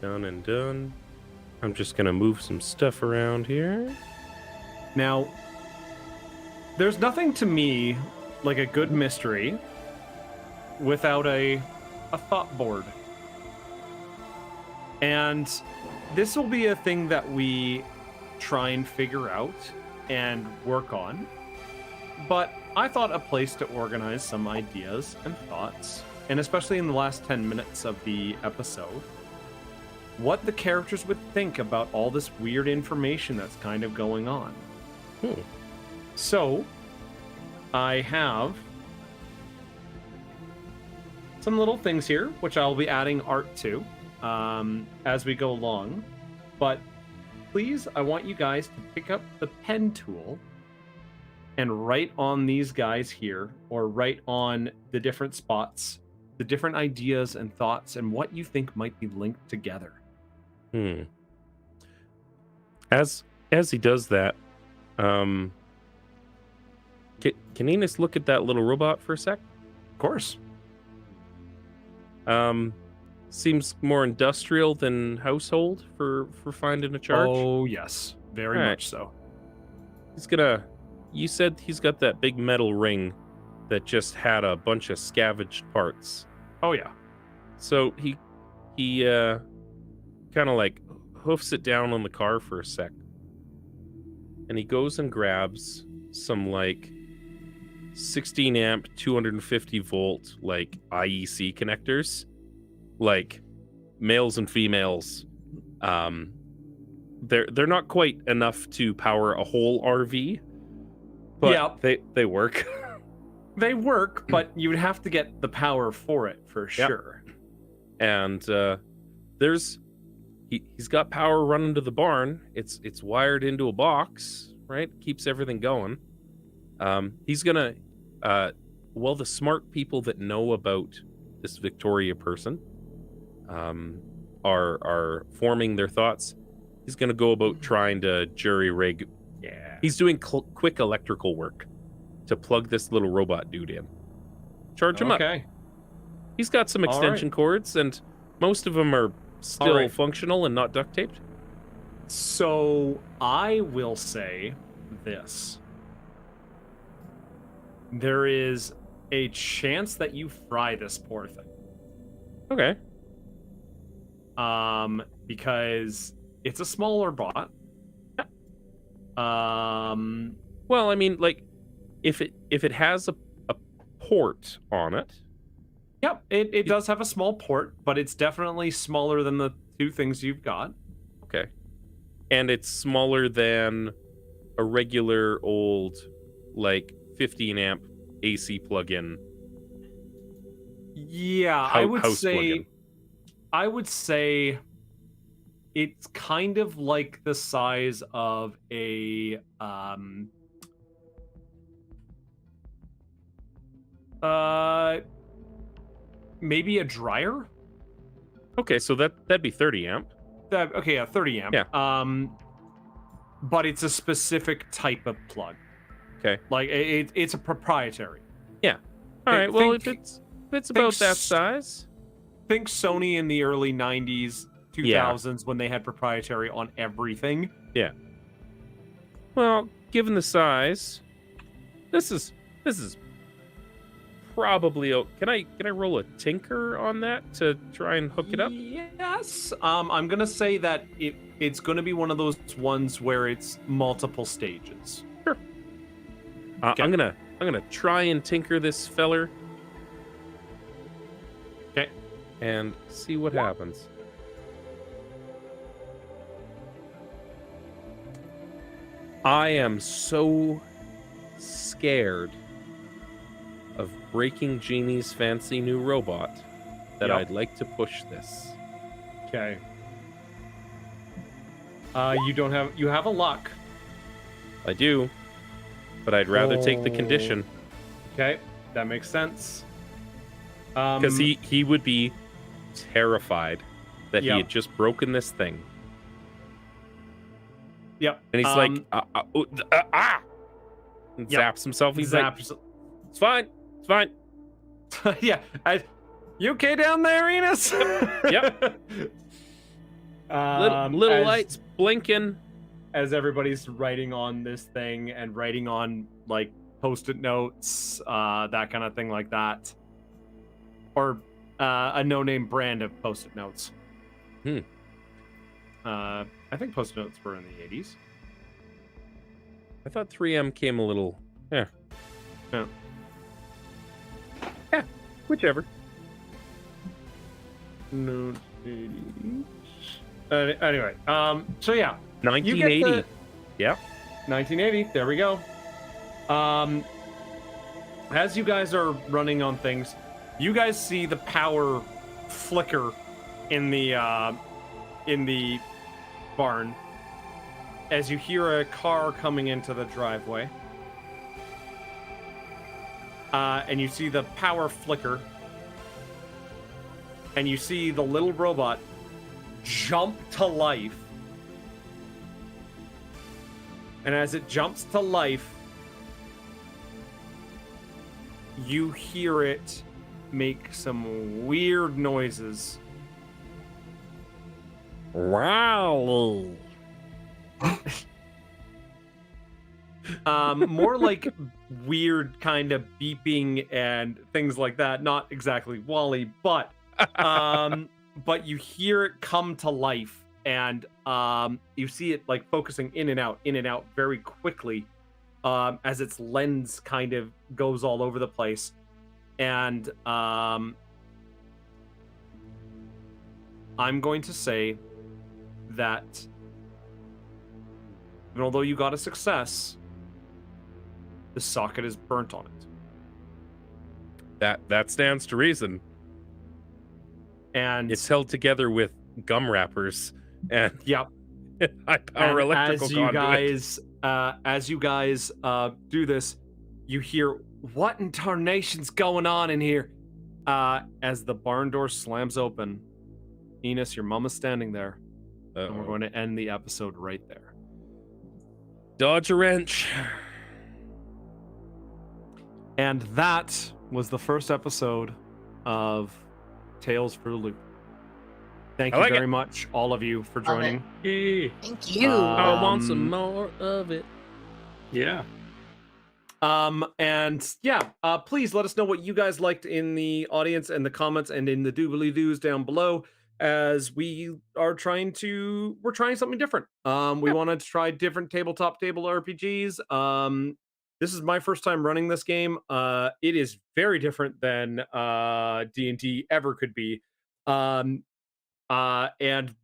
Done and done. I'm just gonna move some stuff around here. Now, there's nothing to me like a good mystery without a thought board. And this will be a thing that we try and figure out and work on. But I thought a place to organize some ideas and thoughts, and especially in the last 10 minutes of the episode, what the characters would think about all this weird information that's kind of going on. So, I have some little things here, which I'll be adding art to as we go along. But please, I want you guys to pick up the pen tool and write on these guys here, or write on the different spots, the different ideas and thoughts, and what you think might be linked together. As he does that, can Enos look at that little robot for a sec? Of course. Seems more industrial than household for finding a charge. Oh, yes. Very All right. much so. You said he's got that big metal ring that just had a bunch of scavenged parts. Oh, yeah. So he kind of like hoofs it down on the car for a sec. And he goes and grabs some like 16 amp, 250 volt like IEC connectors, like males and females. They're not quite enough to power a whole RV, but Yeah. they work. They work, but you would have to get the power for it for sure. And he's got power running to the barn. It's wired into a box, right? Keeps everything going. He's gonna the smart people that know about this Victoria person are forming their thoughts. He's gonna go about trying to jury rig. Yeah. He's doing quick electrical work to plug this little robot dude in. Charge him up. Okay. He's got some extension cords, and most of them are still functional and not duct taped. So I will say this. There is a chance that you fry this poor thing. Okay. Because it's a smaller bot. Well, I mean, like, if it has a port on it. Yep, it does have a small port, but it's definitely smaller than the two things you've got. Okay. And it's smaller than a regular old, like, 15 amp AC plug-in. Yeah, I would say it's kind of like the size of a maybe a dryer. Okay, so that'd be 30 amp. 30 amp. Yeah. But it's a specific type of plug. Okay. Like it's a proprietary. Yeah. All right. Well, if it's about that size. Think Sony in the early 90s, 2000s when they had proprietary on everything. Yeah. Well, given the size, this is probably. Can I roll a tinker on that to try and hook it up? Yes. I'm gonna say that it's gonna be one of those ones where it's multiple stages. Sure. Okay. I'm gonna try and tinker this feller. Okay. And see what happens. I am so scared of breaking Genie's fancy new robot that I'd like to push this. Okay. You have a luck. I do, but I'd rather take the condition. Okay, that makes sense. Because he would be terrified that he had just broken this thing. Yep. And he's like, and zaps himself. He's like, it's fine. It's fine. Yeah. You okay down there, Enos? Yep. Little lights blinking. As everybody's writing on this thing and writing on, like, Post-it notes, that kind of thing like that. Or a no-name brand of Post-it notes. I think Post-it notes were in the 80s. I thought 3M came a little... Yeah, whichever. No. Anyway, so yeah. 1980. Yeah. 1980, there we go. As you guys are running on things, you guys see the power flicker in the barn as you hear a car coming into the driveway. And you see the power flicker. And you see the little robot jump to life. And as it jumps to life, you hear it make some weird noises. Wow. More like weird kind of beeping and things like that. Not exactly Wall-E, but you hear it come to life, and you see it like focusing in and out very quickly, as its lens kind of goes all over the place. And I'm going to say that although you got a success, the socket is burnt on it. That stands to reason. And It's held together with gum wrappers and yep. high power And electrical conduit. as you guys do this, you hear, what in tarnation's going on in here? As the barn door slams open, Enos, your mom is standing there, and we're going to end the episode right there. Dodge a wrench. And that was the first episode of Tales for the Loop. Thank you very much, all of you, for Love it. joining. Yay. Thank you. I want some more of it. Yeah. And yeah, please let us know what you guys liked in the audience and the comments and in the doobly-doos down below, as we're trying something different. We wanted to try different table RPGs. This is my first time running this game. It is very different than D&D ever could be. And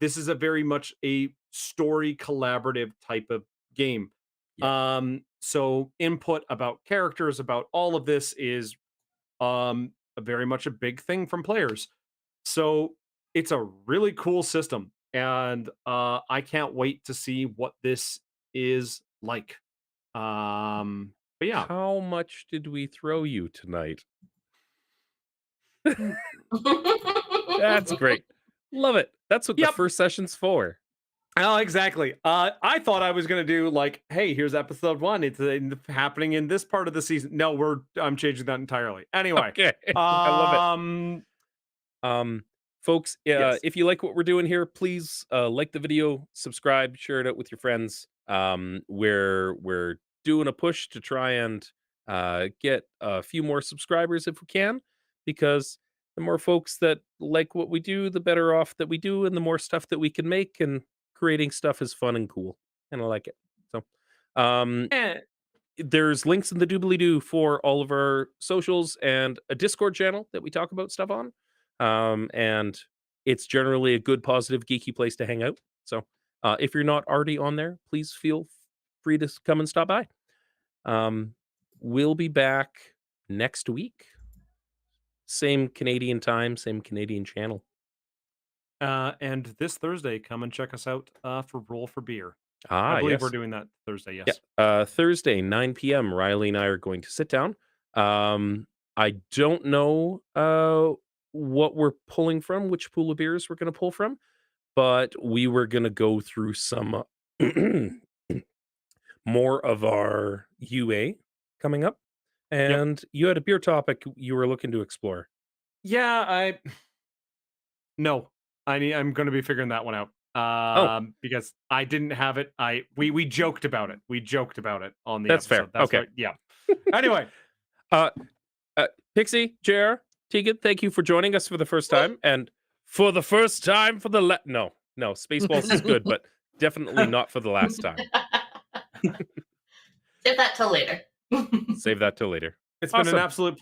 this is a very much a story collaborative type of game. So input about characters, about all of this is very much a big thing from players. So it's a really cool system, and I can't wait to see what this is like. But yeah, How much did we throw you tonight? That's great. Love it. That's what the first session's for. oh, exactly. I thought I was gonna do like, hey, here's episode 1. It's happening in this part of the season. No, I'm changing that entirely. Anyway, Okay. I love it. Folks, Yes. if you like what we're doing here, please like the video, subscribe, share it out with your friends. We're doing a push to try and get a few more subscribers if we can, because the more folks that like what we do, the better off that we do, and the more stuff that we can make. And creating stuff is fun and cool, and I like it. So, there's links in the doobly-doo for all of our socials and a Discord channel that we talk about stuff on. And it's generally a good, positive, geeky place to hang out. So if you're not already on there, please feel free to come and stop by. We'll be back next week. Same Canadian time, same Canadian channel. And this Thursday, come and check us out for Roll for Beer. I believe yes. we're doing that Thursday, yes. Yeah. Thursday, 9 p.m., Riley and I are going to sit down. I don't know what we're pulling from, which pool of beers we're going to pull from, but we were going to go through some more of our UA coming up. And you had a beer topic you were looking to explore. Yeah, I'm going to be figuring that one out. Because I didn't have it. We joked about it. We joked about it on the That's episode. fair. Okay. Yeah. Anyway. Pixie, JR, Tegan, thank you for joining us for the first time. And for the first time for the no, Spaceballs is good, but definitely not for the last time. Save that till later. Save that till later. It's been an absolute pleasure.